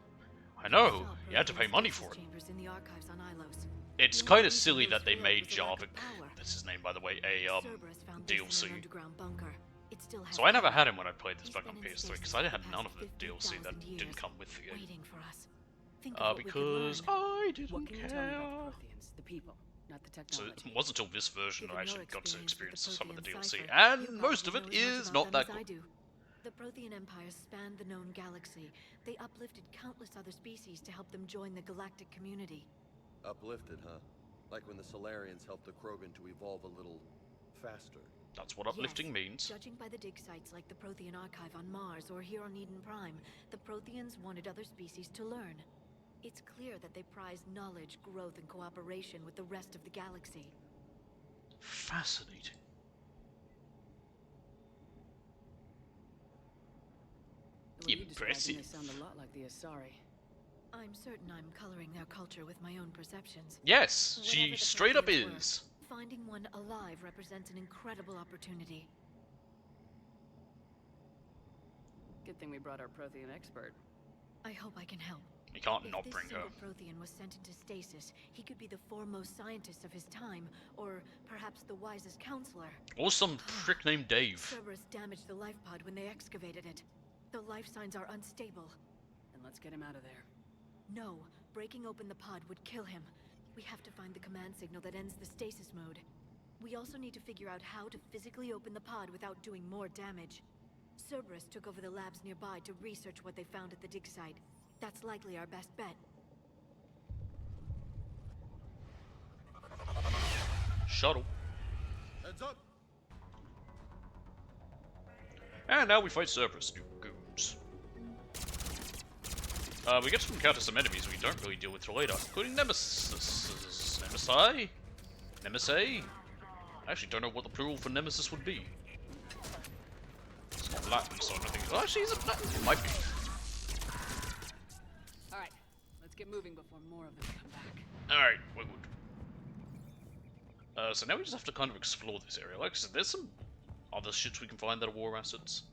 I know, you had to pay money for it. Chambers in the archives on Ilos. It's kind of silly that they made Jarvik, that's his name by the way, a DLC. So I never had him when I played this back on PS3, because I had none of the DLC that didn't come with the game. Because I didn't care. The people, not the So technology. it wasn't until this version that I actually got to experience some of the DLC, and most of it is not that good. The Prothean Empire spanned the known galaxy. They uplifted countless other species to help them join the galactic community. Uplifted, huh? Like when the Solarians helped the Krogan to evolve a little faster. That's what uplifting means. Judging by the dig sites like the Prothean Archive on Mars or here on Eden Prime, the Protheans wanted other species to learn. It's clear that they prize knowledge, growth, and cooperation with the rest of the galaxy. Fascinating. Impressive. They sound a lot like the Asari. I'm certain I'm coloring their culture with my own perceptions. Yes, she Whatever the straight up Protheans is. were, finding one alive represents an incredible opportunity. Good thing we brought our Prothean expert. I hope I can help. You can't If not this bring her. single Prothean was sent into stasis, he could be the foremost scientist of his time, or perhaps the wisest counselor. Or some prick named Dave. Cerberus damaged the life pod when they excavated it. The life signs are unstable. Then let's get him out of there. No, breaking open the pod would kill him. We have to find the command signal that ends the stasis mode. We also need to figure out how to physically open the pod without doing more damage. Cerberus took over the labs nearby to research what they found at the dig site. That's likely our best bet. Shuttle. Heads up! And now we fight Cerberus, new goons. We get to encounter some enemies we don't really deal with till later, including Nemesis. Nemesi? Nemesis? I actually don't know what the plural for Nemesis would be. It's not Latin, so I don't think. Oh, actually, is it Latin? It might be. Alright, let's get moving before more of them come back. Alright, we're good. So now we just have to kind of explore this area. Like I said, there's some other shits we can find that are war assets.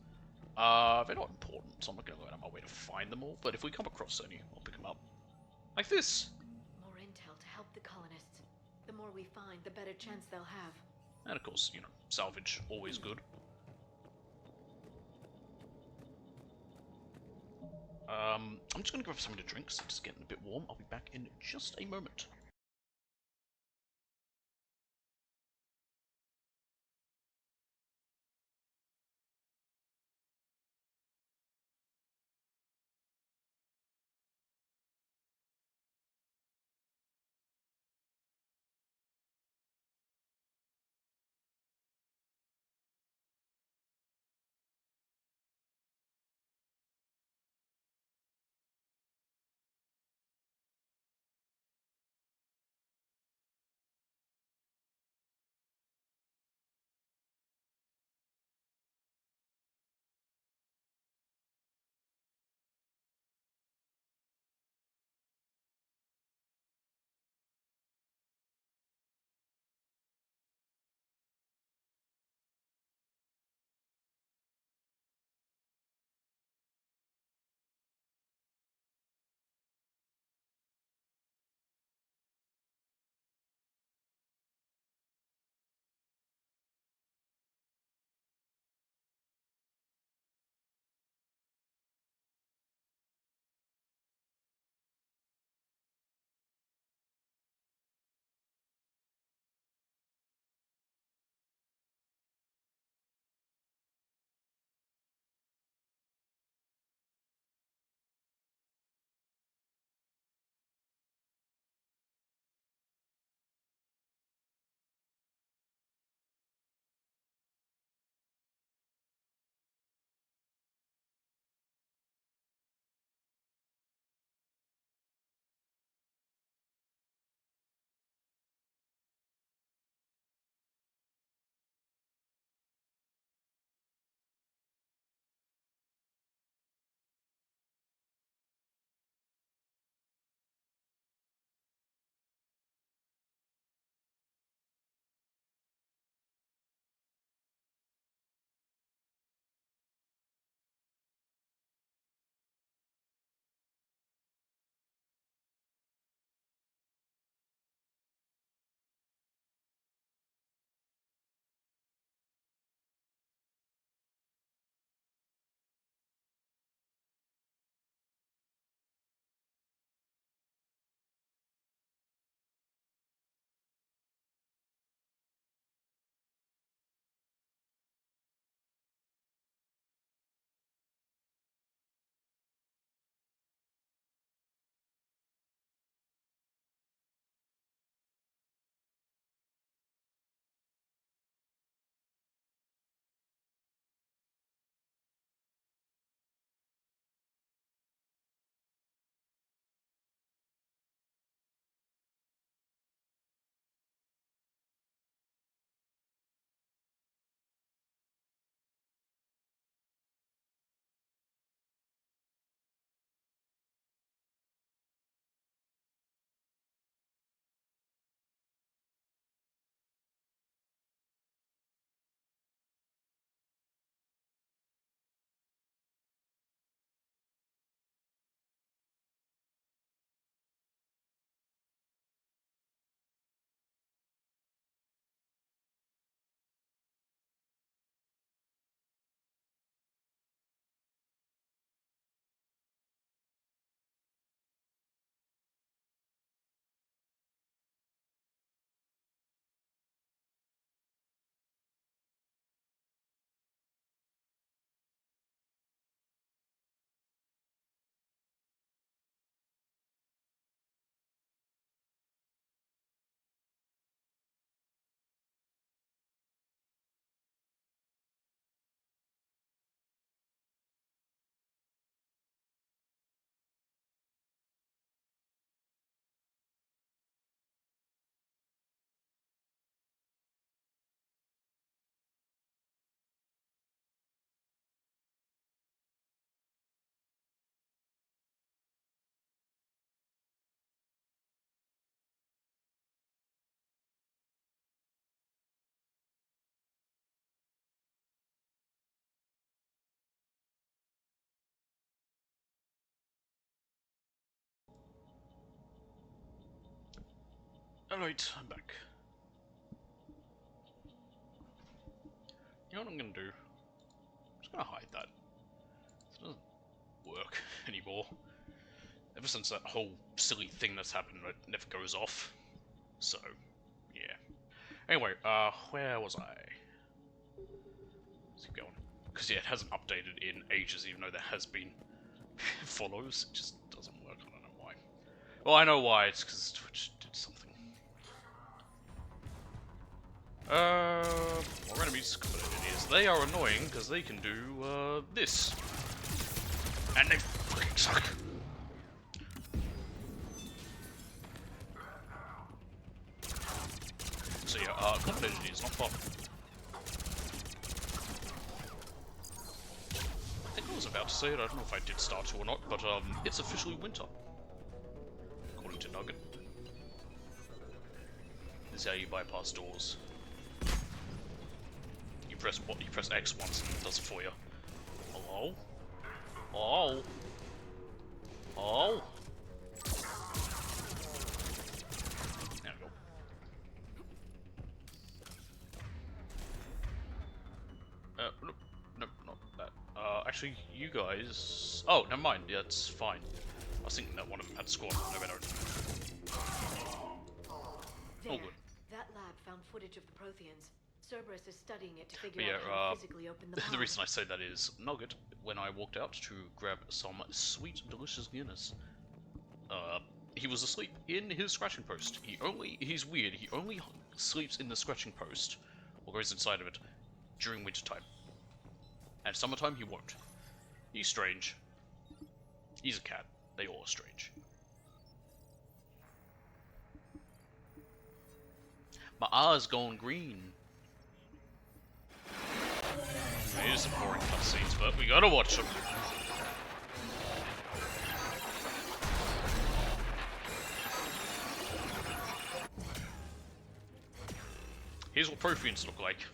They're not important, so I'm not going to go out of my way to find them all, but if we come across any, I'll pick them up. Like this. More intel to help the colonists. The more we find, the better chance they'll have. And of course, you know, salvage, always good. I'm just going to grab something to drink, so it's getting a bit warm. I'll be back in just a moment. Alright, I'm back. You know what I'm gonna do? I'm just gonna hide that. It doesn't work anymore. Ever since that whole silly thing that's happened, it never goes off. So, yeah. Anyway, where was I? Let's keep going. Because, yeah, it hasn't updated in ages, even though there has been follows. It just doesn't work, I don't know why. Well, I know why, it's because Twitch did something. More enemies, idiots. They are annoying, because they can do, this. And they fucking suck. So yeah, complicated is not fun. I think I was about to say it, I don't know if I did start to or not, but it's officially winter. According to Nugget. This is how you bypass doors. You press what? You press X once and it does it for you. Hello? Oh. Oh. There we go. No, not that. Actually, you guys... Oh, never mind. Yeah, it's fine. I was thinking that one of them had squad. No, they don't. There. Oh, good. That lab found footage of the Protheans. Cerberus is studying it to But figure yeah, out how to physically open the the pod. reason I say that is Nugget, when I walked out to grab some sweet, delicious Guinness, he was asleep in his scratching post. He's weird, he only sleeps in the scratching post, or goes inside of it, during wintertime. And summertime he won't. He's strange. He's a cat. They all are strange. My eyes going green. These are boring cutscenes, but we gotta watch them. Here's what Protheans look like.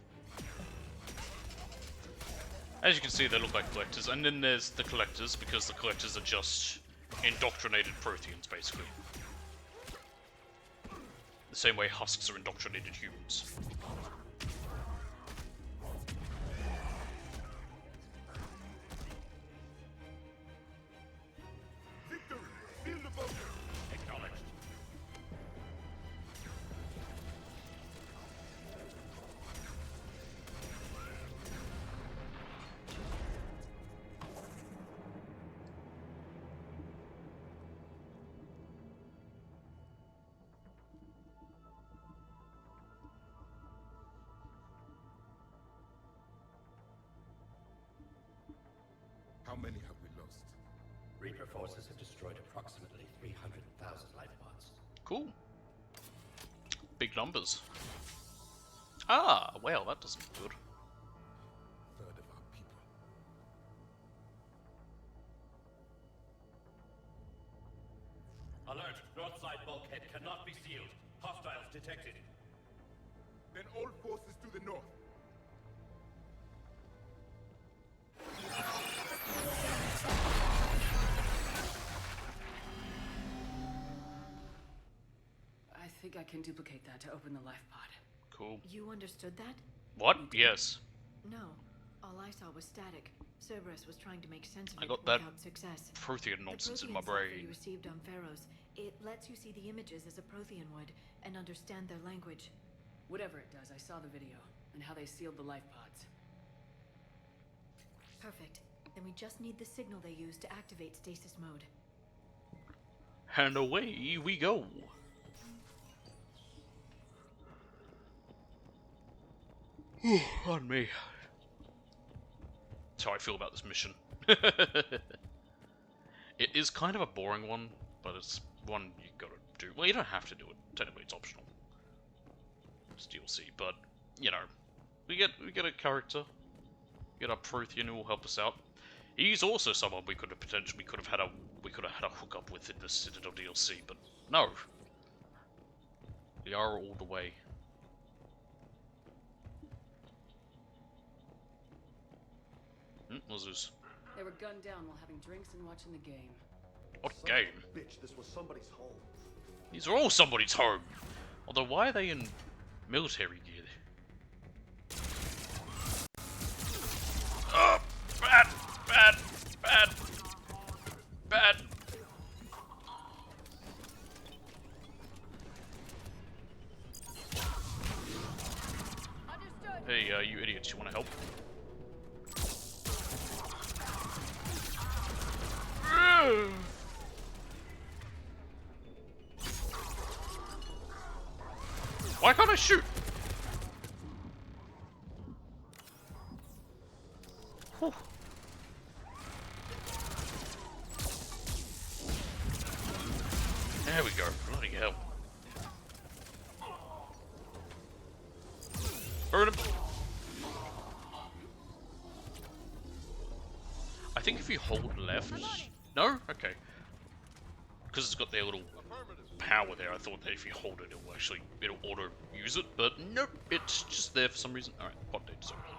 As you can see, they look like collectors, and then there's the collectors, because the collectors are just indoctrinated Protheans, basically. The same way husks are indoctrinated humans. How many have we lost? Reaper forces have destroyed approximately 300,000 life pods. Cool. Big numbers. Ah, well, that doesn't look good. Third of our people. Alert! North side bulkhead cannot be sealed. Hostiles detected. Then all forces to the north. I think I can duplicate that to open the life pod. Cool. You understood that? What? Yes. No. All I saw was static. Cerberus was trying to make sense of I it got that without success. Prothean nonsense in my The Prothean software brain. you received on Pharaohs, it lets you see the images as a Prothean would and understand their language. Whatever it does, I saw the video and how they sealed the life pods. Perfect. Then we just need the signal they use to activate stasis mode. And away we go. On me. That's how I feel about this mission. It is kind of a boring one, but it's one you gotta do. Well, you don't have to do it. Technically, it's optional. It's DLC, but you know, we get a character, we get a Prothean who will help us out. He's also someone we could have had a hookup with in the Citadel DLC, but no. We are all the way. What's this? They were gunned down while having drinks and watching the game. What game? Bitch, this was somebody's home. These are all somebody's home. Although, why are they in military gear? Oh, bad, bad, bad, bad. Hey, you idiots, you want to help? Why can't I shoot? Whew. There we go. Bloody hell. Burn him. I think if you hold left... No? Okay. Because it's got their little power there, I thought that if you hold it, it'll auto-use it, but nope, it's just there for some reason. Alright, pod data's over here.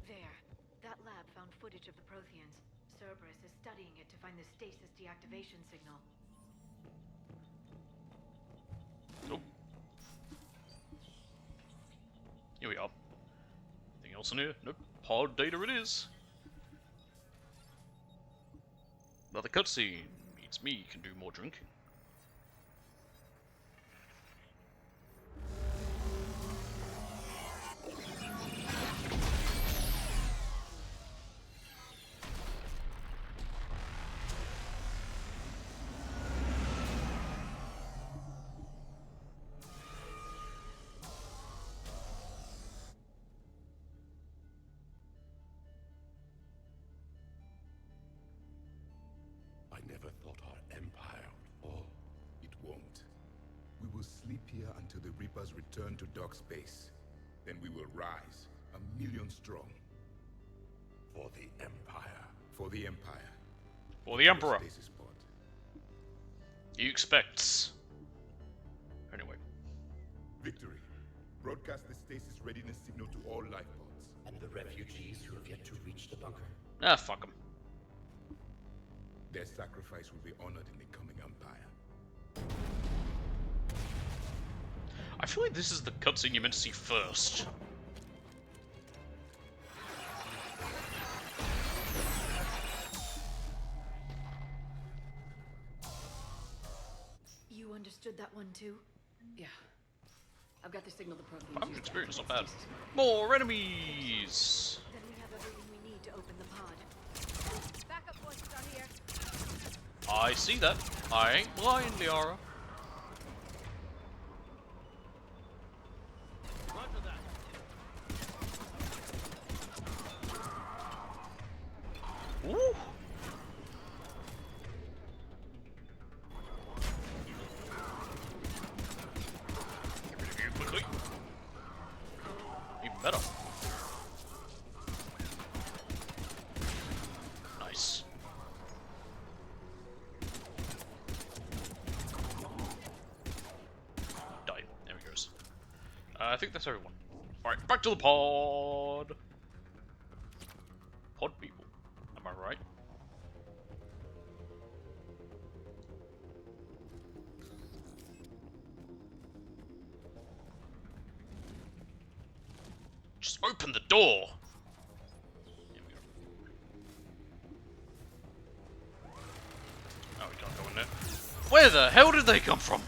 There. That lab found footage of the Protheans. Cerberus is studying it to find the stasis deactivation signal. Nope. Here we are. Anything else in here? Nope. Pod data it is. Another cutscene. Means me can do more drinking. I never thought our empire would fall. It won't. We will sleep here until the Reapers return to dark space. Then we will rise, 1,000,000 strong. For the Empire. For the Empire. For the Emperor. Stasis pod. He expects. Anyway. Victory. Broadcast the stasis readiness signal to all life pods. And the refugees who have yet to reach the bunker. Ah, fuck them. Their sacrifice will be honored in the coming Empire. I feel like this is the cutscene you're meant to see first. You understood that one too? Yeah. I've got the signal the Protheans. 500 experience, not bad. More enemies! Then we have everything we need to open the pod. Backup forces are here. I see that. I ain't blind, Liara. Ooh. Get rid of you quickly. Even better. Nice. Die. There he goes. I think that's everyone. Alright, back to the pod! Pod people. Am I right? Just open the door! Here we go. Oh, we can't go in there. Where the hell did they come from?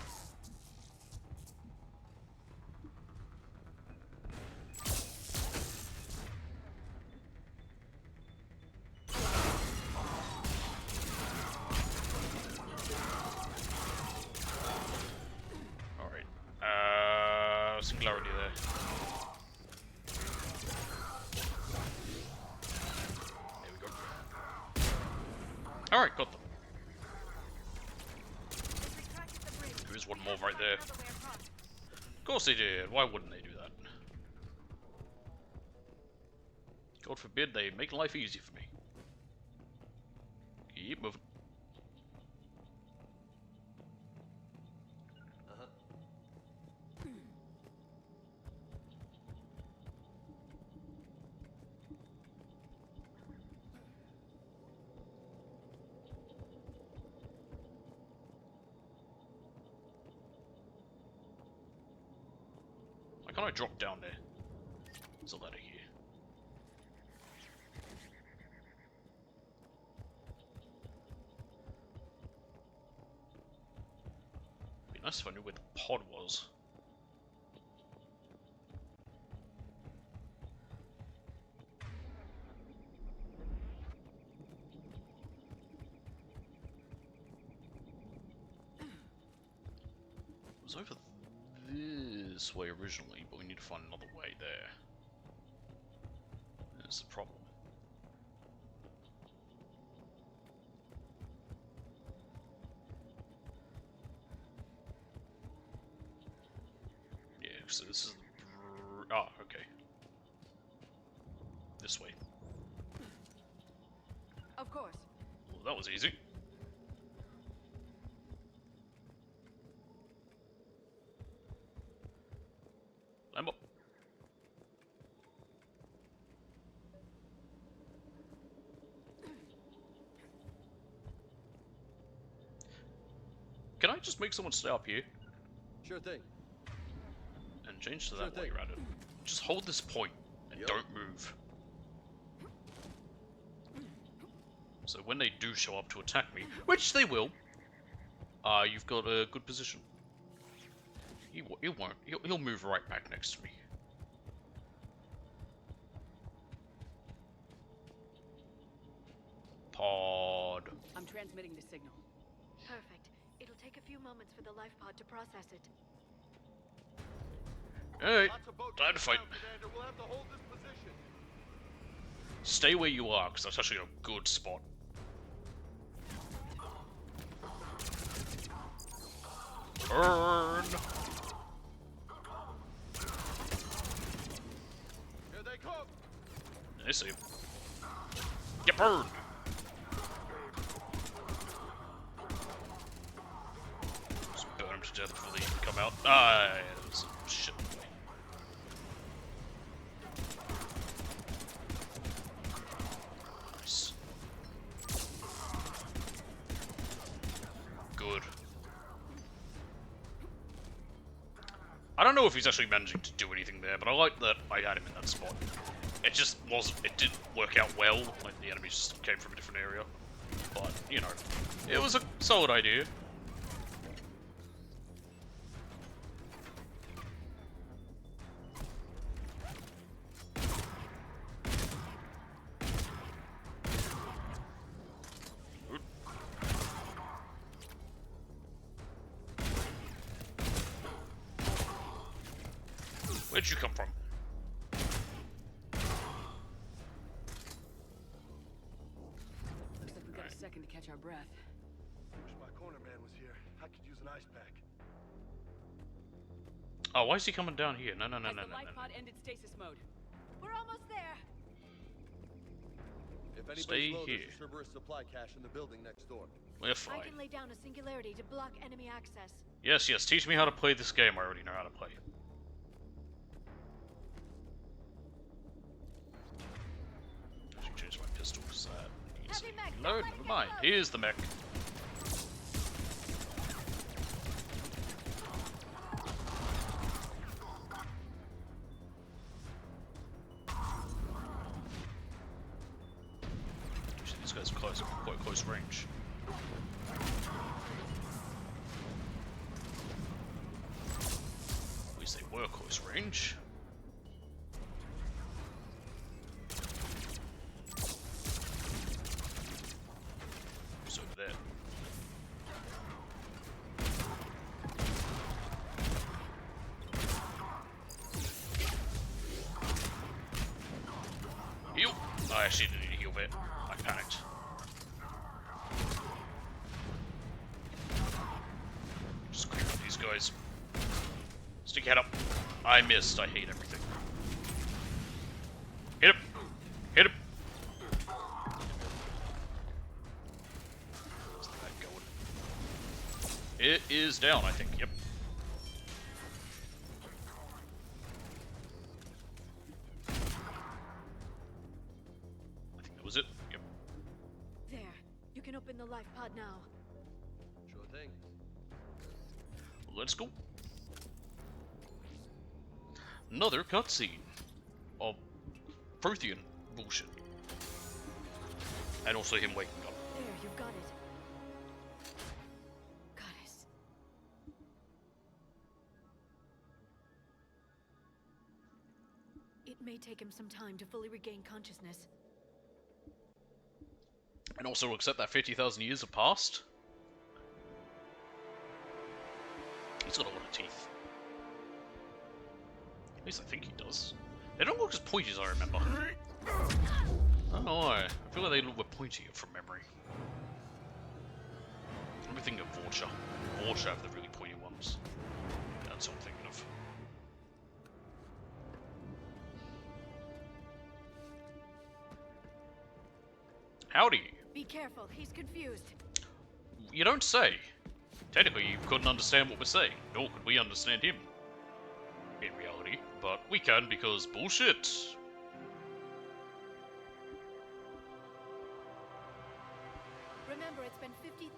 Singularity there. There we go. Alright, got them. There is one more right there. Of course they did. Why wouldn't they do that? God forbid they make life easy for me. Keep moving. can I drop down there? There's a ladder here. Be nice if I knew where the pod was. It was over this way originally, but we need to find another way there. That's the problem. Yeah, so this is the... Ah, okay. This way. Of course. Well, that was easy. I'm up. Can I just make someone stay up here? Sure thing. And change to that while you're at it. Just hold this point and don't move. So when they do show up to attack me, which they will, you've got a good position. He won't. He'll move right back next to me. Pod. I'm transmitting the signal. Perfect. It'll take a few moments for the life pod to process it. Alright, time to fight. Stay where you are, because that's actually a good spot. Burn! Here they come. I see. Get burned! Just burn him to death before they even come out. Ah, yeah, that was some shit. Nice. Good. I don't know if he's actually managing to do anything there, but I like that I had him in that spot. It just wasn't, it didn't work out well, like the enemies just came from a different area. But, you know, it was a solid idea. Where'd you come from? Looks like we got a second to catch our breath. Wish my corner man was here. I could use an ice pack. Oh, why is he coming down here? No. The life pod ended stasis mode. We're almost there. If anybody's Stay low, here. there's a Cerberus supply cache in the building next door. We're I fine. can lay down a singularity to block enemy access. Yes, teach me how to play this game. I already know how to play. I should change my pistol because that needs to be load. Never mind. Here's the mech. Actually, these guys are close, quite close range. At least they were close range. Who's over there? Heal! I actually didn't need to heal there. I panicked. Just clear up these guys. Stick your head up. I missed. I hate everything. Hit him! Hit him! Where's that going? It is down, I think. Yep. I think that was it. Yep. There. You can open the life pod now. Sure thing. Let's go. Another cutscene of Prothean bullshit. And also him waking up. There, you've got it. Goddess. It may take him some time to fully regain consciousness. And also accept that 50,000 years have passed. He's got a lot of teeth. At least I think he does. They don't look as pointy as I remember. I don't know why. I feel like they look pointier from memory. Let me think of Vorcha. Vorcha have the really pointy ones. That's what I'm thinking of. Howdy! Be careful, he's confused. You don't say. Technically, you couldn't understand what we're saying, nor could we understand him. In reality, but we can because bullshit. Remember, it's been 50,000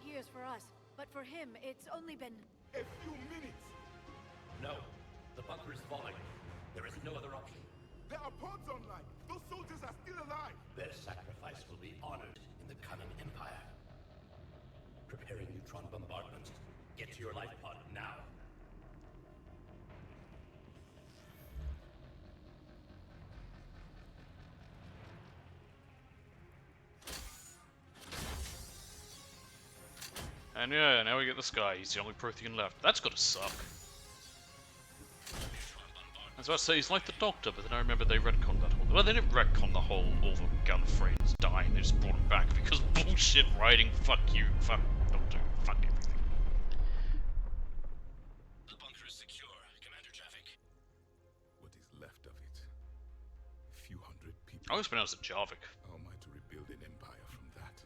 years for us, but for him, it's only been... A few minutes! No. The bunker is falling. There is no other option. There are pods online! Those soldiers are still alive! Their sacrifice will be honored in the coming Empire. Preparing neutron bombardment. Get to your life pod now. And yeah, now we get this guy. He's the only Prothean left. That's gotta suck. I was about to say, he's like the Doctor, but then I remember they retconned that whole... Well, they didn't retcon the whole all the Gallifreyans dying. They just brought him back because bullshit writing. Fuck you. Fuck Doctor. Fuck everything. The bunker is secure, Commander Javik. What is left of it? A few hundred people. I always pronounced it Javik. How am I to rebuild an empire from that?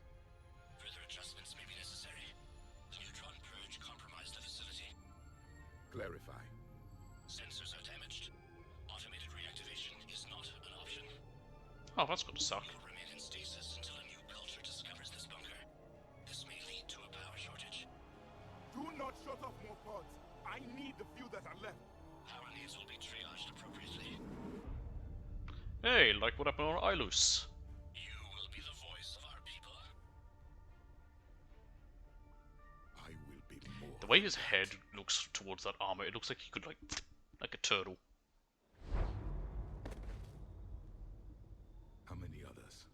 Further adjustments may be necessary. The neutron purge compromised the facility. Clarify. Sensors are damaged. Automated reactivation is not an option. Oh, that's gonna suck. You'll remain in stasis until a new culture discovers this bunker. This may lead to a power shortage. Do not shut off more pods. I need the few that are left. Power needs will be triaged appropriately. Hey, like what happened on Ilus. You will be the voice of our people. I will be more. The way his head looks towards that armor, it looks like he could like a turtle. How many others?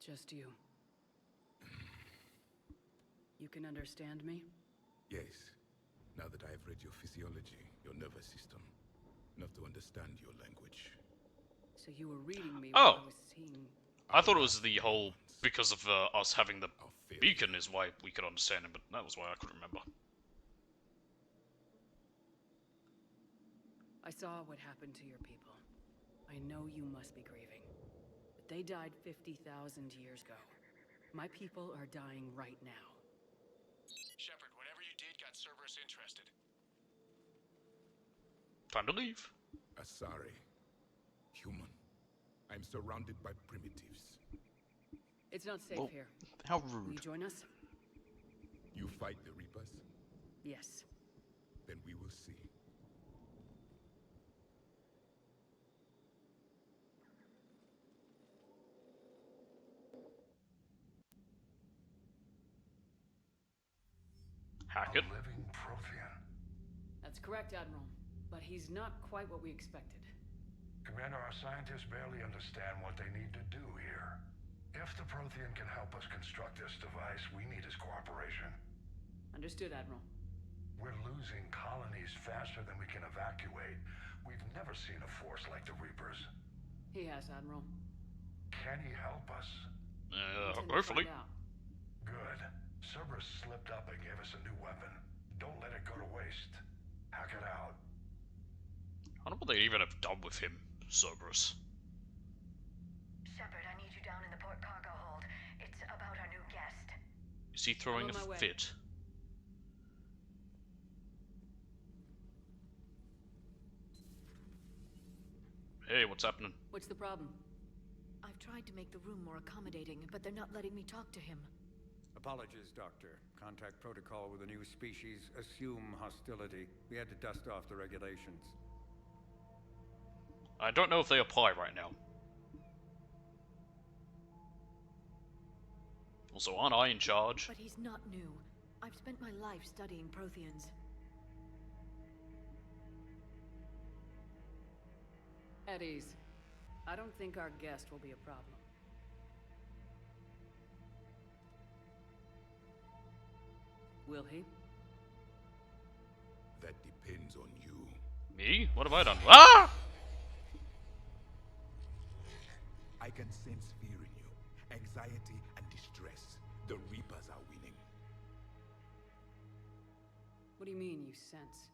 Just you. You can understand me? Yes. Now that I have read your physiology, your nervous system, enough to understand your language. So you were reading me Oh. while I was seeing... I thought it was the whole because of us having the beacon is why we could understand him, but that was why I couldn't remember. I saw what happened to your people. I know you must be grieving. But they died 50,000 years ago. My people are dying right now. Shepard, whatever you did got Cerberus interested. Time to leave. Asari. Human. I'm surrounded by primitives. It's not safe Well, here. how Will you rude. join us? You fight the Reapers? Yes. Then we will see. Hackett. A living Prothean. That's correct, Admiral. But he's not quite what we expected. Commander, our scientists barely understand what they need to do here. If the Prothean can help us construct this device, we need his cooperation. Understood, Admiral. We're losing colonies faster than we can evacuate. We've never seen a force like the Reapers. He has, Admiral. Can he help us? Intend to hopefully. find out. Good. Cerberus slipped up and gave us a new weapon. Don't let it go to waste. Hack it out. I don't know what they even have done with him, Cerberus. Shepard, I need you down in the port cargo hold. It's about our new guest. Is he throwing I'm on my a way. fit? Hey, what's happening? What's the problem? I've tried to make the room more accommodating, but they're not letting me talk to him. Apologies, Doctor. Contact protocol with a new species. Assume hostility. We had to dust off the regulations. I don't know if they apply right now. Also, aren't I in charge? But he's not new. I've spent my life studying Protheans. At ease. I don't think our guest will be a problem. Will he? That depends on you. Me? What have I done? Ah! I can sense fear in you, anxiety and distress. The Reapers are winning. What do you mean, you sense?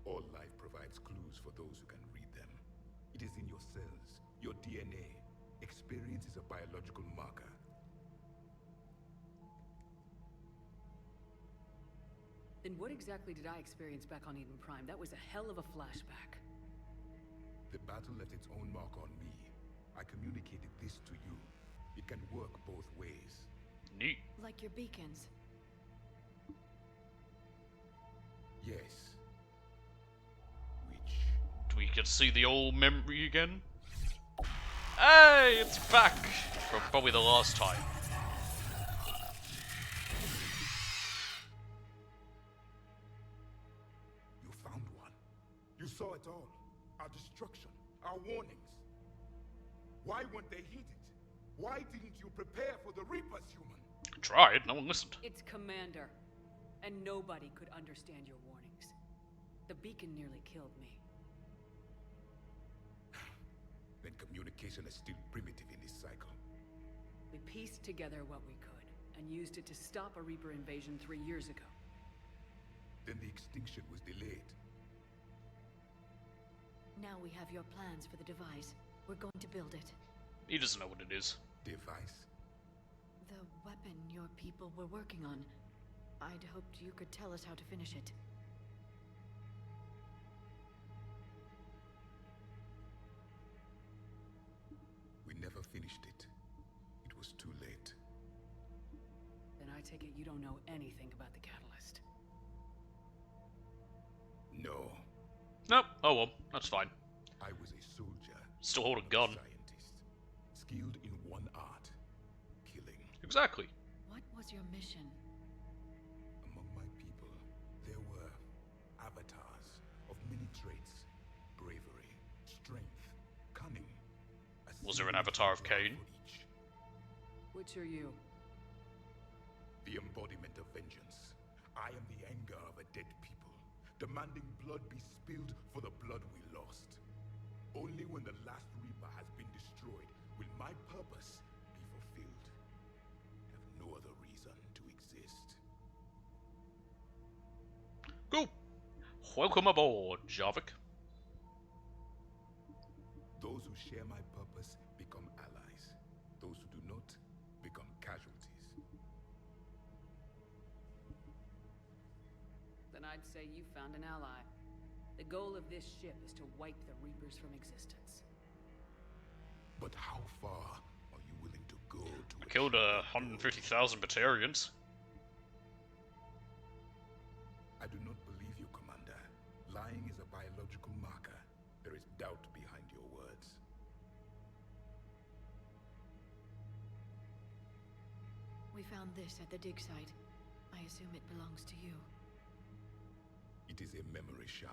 All life provides clues for those who can read them. It is in your cells, your DNA. Experience is a biological marker. Then what exactly did I experience back on Eden Prime? That was a hell of a flashback. The battle left its own mark on me. I communicated this to you. It can work both ways. Neat. Like your beacons. Yes. Do we get to see the old memory again? Hey, it's back! For probably the last time. You found one. You saw it all. Our destruction, our warnings. Why weren't they heeded? Why didn't you prepare for the Reapers, human? I tried, no one listened. It's Commander. And nobody could understand your warnings. The beacon nearly killed me. Then communication is still primitive in this cycle. We pieced together what we could, and used it to stop a Reaper invasion 3 years ago. Then the extinction was delayed. Now we have your plans for the device. We're going to build it. He doesn't know what it is. Device? The weapon your people were working on. I'd hoped you could tell us how to finish it. We never finished it. It was too late. Then I take it you don't know anything about the catalyst. No. Nope. Oh well, that's fine. I was a soldier. Still hold a gun. Scientist. Skilled in one art. Killing. Exactly. What was your mission? Among my people, there were avatars of many traits. Bravery, strength, cunning. Was there an avatar of Cain? Which are you? The embodiment of vengeance. I am the anger of a dead people, demanding blood be spilled for the blood we lost. Only when the last Reaper has been destroyed will my purpose be fulfilled. I have no other reason to exist. Cool. Welcome aboard, Javik. Those who share my purpose become allies. Those who do not become casualties. Then I'd say you found an ally. The goal of this ship is to wipe the Reapers from existence. But how far are you willing to go to? I killed 150,000 Batarians. I do not believe you, Commander. Lying is a biological marker. There is doubt behind your words. We found this at the dig site. I assume it belongs to you. It is a memory shard.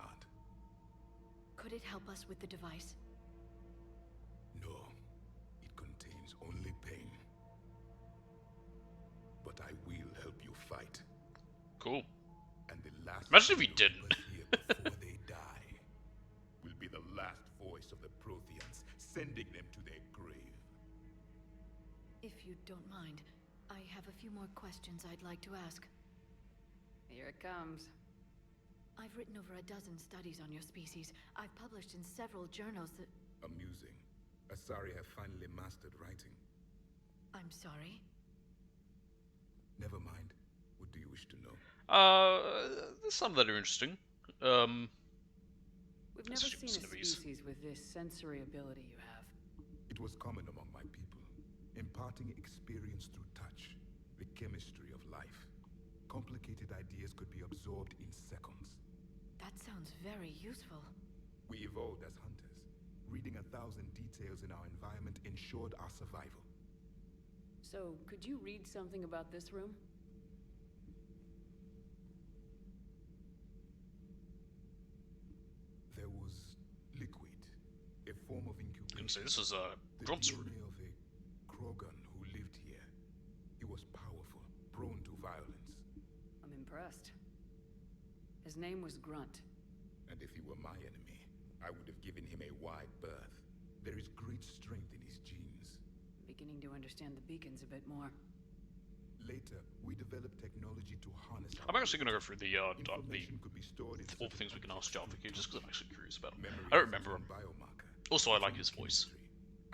Could it help us with the device? No. It contains only pain. But I will help you fight. Cool. And the last Imagine if he didn't. here before they die will be the last voice of the Protheans, sending them to their grave. If you don't mind, I have a few more questions I'd like to ask. Here it comes. I've written over a dozen studies on your species. I've published in several journals that... Amusing. Asari have finally mastered writing. I'm sorry? Never mind. What do you wish to know? There's some that are interesting. We've never Let's seen a listen to these. species with this sensory ability you have. It was common among my people, imparting experience through touch, the chemistry of life. Complicated ideas could be absorbed in seconds. That sounds very useful. We evolved as hunters. Reading 1,000 details in our environment ensured our survival. So, could you read something about this room? There was liquid, a form of incubation. You can say this is a the Grunt's DNA room. of a Krogan who lived here. He was powerful, prone to violence. I'm impressed. His name was Grunt. And if he were my enemy, I would have given him a wide berth. There is great strength in his genes. Beginning to understand the beacons a bit more. Later, we developed technology to harness. I'm actually going to go through the all the things we can ask Java here, just because I'm actually curious about him. I don't remember him. Also, I like his voice.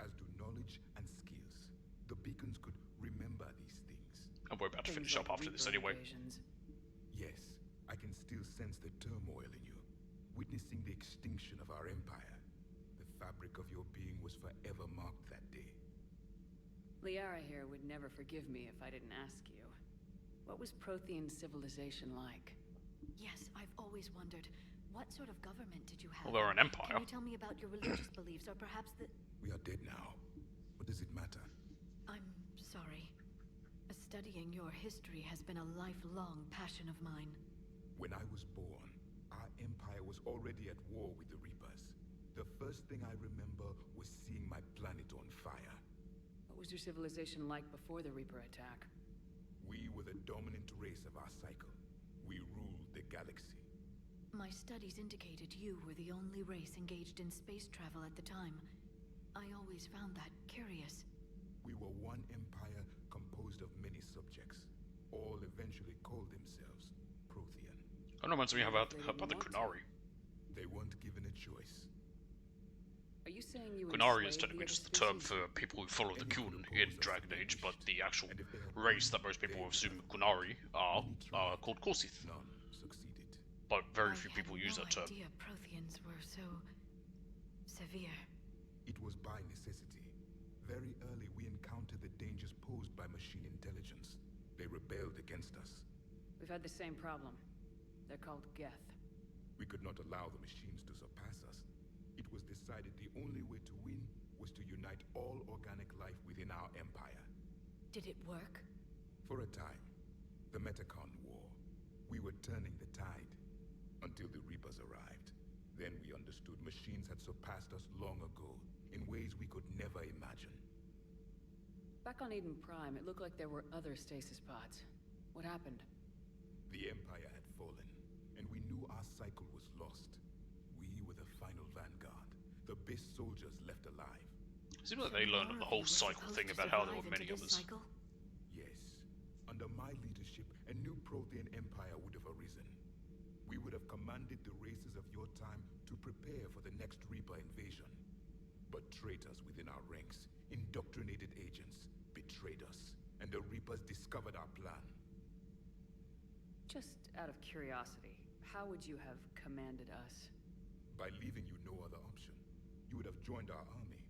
As do knowledge and skills. The beacons could remember these things. And we're about to finish up after this anyway. Yes, I can still sense the turmoil in you, witnessing the extinction of our empire. The fabric of your being was forever marked that day. Liara here would never forgive me if I didn't ask you. What was Prothean civilization like? Yes, I've always wondered. What sort of government did you have? Well, they're an empire. Can you tell me about your religious beliefs, or perhaps the... We are dead now. What does it matter? I'm sorry. Studying your history has been a lifelong passion of mine. When I was born, our empire was already at war with the Reapers. The first thing I remember was seeing my planet on fire. What was your civilization like before the Reaper attack? We were the dominant race of our cycle. We ruled the galaxy. My studies indicated you were the only race engaged in space travel at the time. I always found that curious. We were one empire composed of many subjects. All eventually called themselves Prothean. That reminds me about the Kunari. They weren't given a choice. Are you saying you Kunari is technically just the term for people who follow the Kun in Dragon Age, but the actual race that most people assume Kunari are called Korsith. None succeeded. But very few people use that term. I had no idea Protheans were so... severe. It was by necessity. Very early we encountered the dangers posed by machine intelligence. They rebelled against us. We've had the same problem. They're called Geth. We could not allow the machines to surpass us. It was decided the only way to win was to unite all organic life within our empire. Did it work? For a time. The Metacon War. We were turning the tide. Until the Reapers arrived. Then we understood machines had surpassed us long ago, in ways we could never imagine. Back on Eden Prime, it looked like there were other stasis pods. What happened? The Empire had fallen, and we knew our cycle was lost. We were the final vanguard, the best soldiers left alive. It seems like they learned the whole cycle thing about how there were many others. Yes. Under my leadership, a new Prothean empire would have arisen. We would have commanded the races of your time to prepare for the next Reaper invasion. But traitors within our ranks, indoctrinated agents, betrayed us, and the Reapers discovered our plan. Just out of curiosity, how would you have commanded us? By leaving you no other option. You would have joined our army,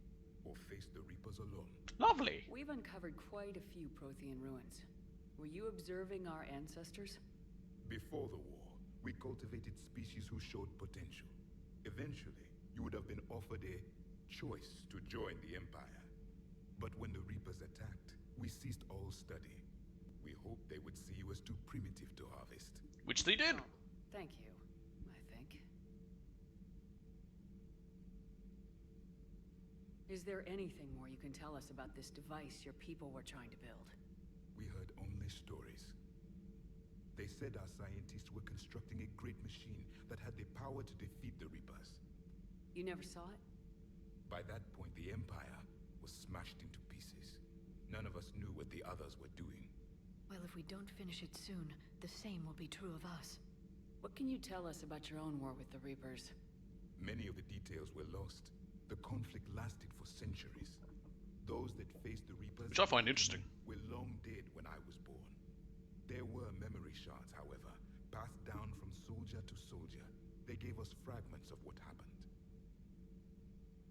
or faced the Reapers alone. Lovely! We've uncovered quite a few Prothean ruins. Were you observing our ancestors? Before the war, we cultivated species who showed potential. Eventually, you would have been offered a choice to join the Empire. But when the Reapers attacked, we ceased all study. We hoped they would see you as too primitive to harvest. Which they did. Oh, thank you, I think. Is there anything more you can tell us about this device your people were trying to build? We heard only stories. They said our scientists were constructing a great machine that had the power to defeat the Reapers. You never saw it? By that point, the Empire was smashed into pieces. None of us knew what the others were doing. Well, if we don't finish it soon, the same will be true of us. What can you tell us about your own war with the Reapers? Many of the details were lost. The conflict lasted for centuries. Those that faced the Reapers... Which I find interesting. ...were long dead when I was born. There were memory shards, however, passed down from soldier to soldier. They gave us fragments of what happened.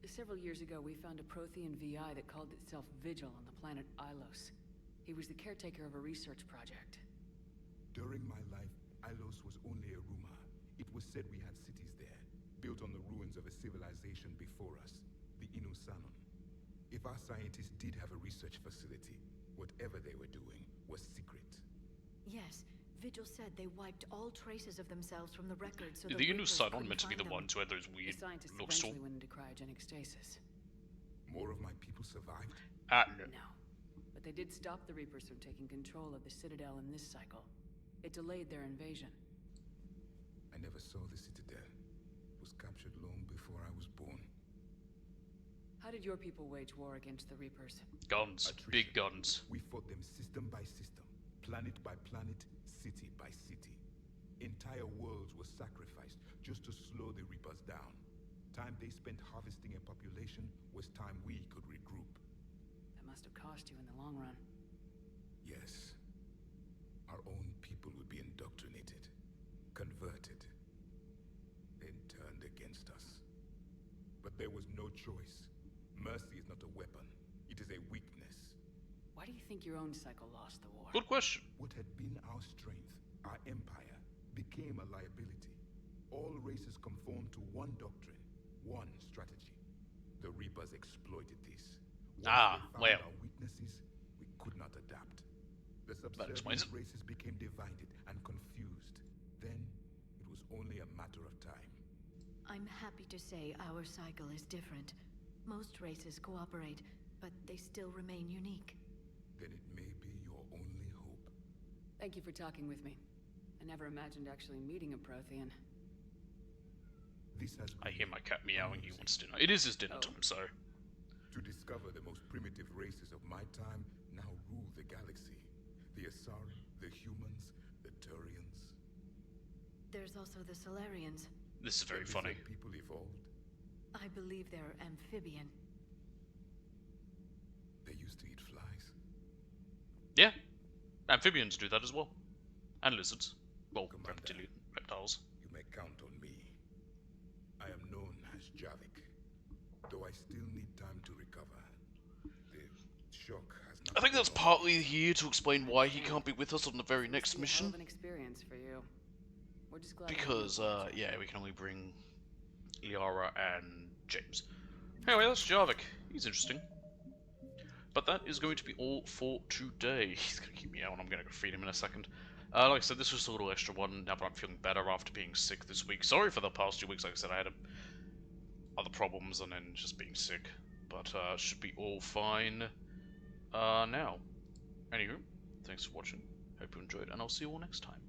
Several years ago, we found a Prothean VI that called itself Vigil on the planet Ilos. He was the caretaker of a research project. During my life, Ilos was only a rumor. It was said we had cities there. built on the ruins of a civilization before us, the Inusanon. If our scientists did have a research facility, whatever they were doing was secret. Yes, Vigil said they wiped all traces of themselves from the records so The the Inu Reapers Sun couldn't meant to be find the them. ones who had those The weird scientists looks to. eventually went into cryogenic stasis. More of my people survived? No. No. But they did stop the Reapers from taking control of the Citadel in this cycle. It delayed their invasion. I never saw the Citadel. It was captured long before I was born. How did your people wage war against the Reapers? Guns. Big guns. We fought them system by system, planet by planet, city by city. Entire worlds were sacrificed just to slow the Reapers down. Time they spent harvesting a population was time we could regroup. That must have cost you in the long run. Yes. Our own people would be indoctrinated, converted, then turned against us. But there was no choice. Mercy is not a weapon. It is a weakness. Why do you think your own cycle lost the war? Good question. What had been our strength, our empire, became a liability. All races conformed to one doctrine, one strategy. The Reapers exploited this. Once they found our weaknesses, we could not adapt. The subservient races became divided and confused. Then, it was only a matter of time. I'm happy to say our cycle is different. Most races cooperate, but they still remain unique. Then it may be your only hope. Thank you for talking with me. I never imagined actually meeting a Prothean. This has I hear my cat meowing. He wants dinner. It is his dinner time, so. To discover the most primitive races of my time now rule the galaxy. The Asari, the humans, the Turians. There's also the Solarians. This is very funny. People evolved. I believe they're amphibian. They used to eat flies. Yeah. Amphibians do that as well. And lizards. Well, reptiles. You may count on me. I am known as Javik, though I still need time to recover. The shock has not. I think that's partly here to explain why he can't be with us on the very next mission. Hell of an experience for you. We're just glad Because, yeah, we can only bring Liara and James. Anyway, that's Javik. He's interesting. But that is going to be all for today. He's going to keep me out, and I'm going to go feed him in a second. Like I said, this was a little extra one, now that I'm feeling better after being sick this week. Sorry for the past 2 weeks, like I said, I had other problems and then just being sick. But, should be all fine now. Anywho, thanks for watching. Hope you enjoyed, and I'll see you all next time.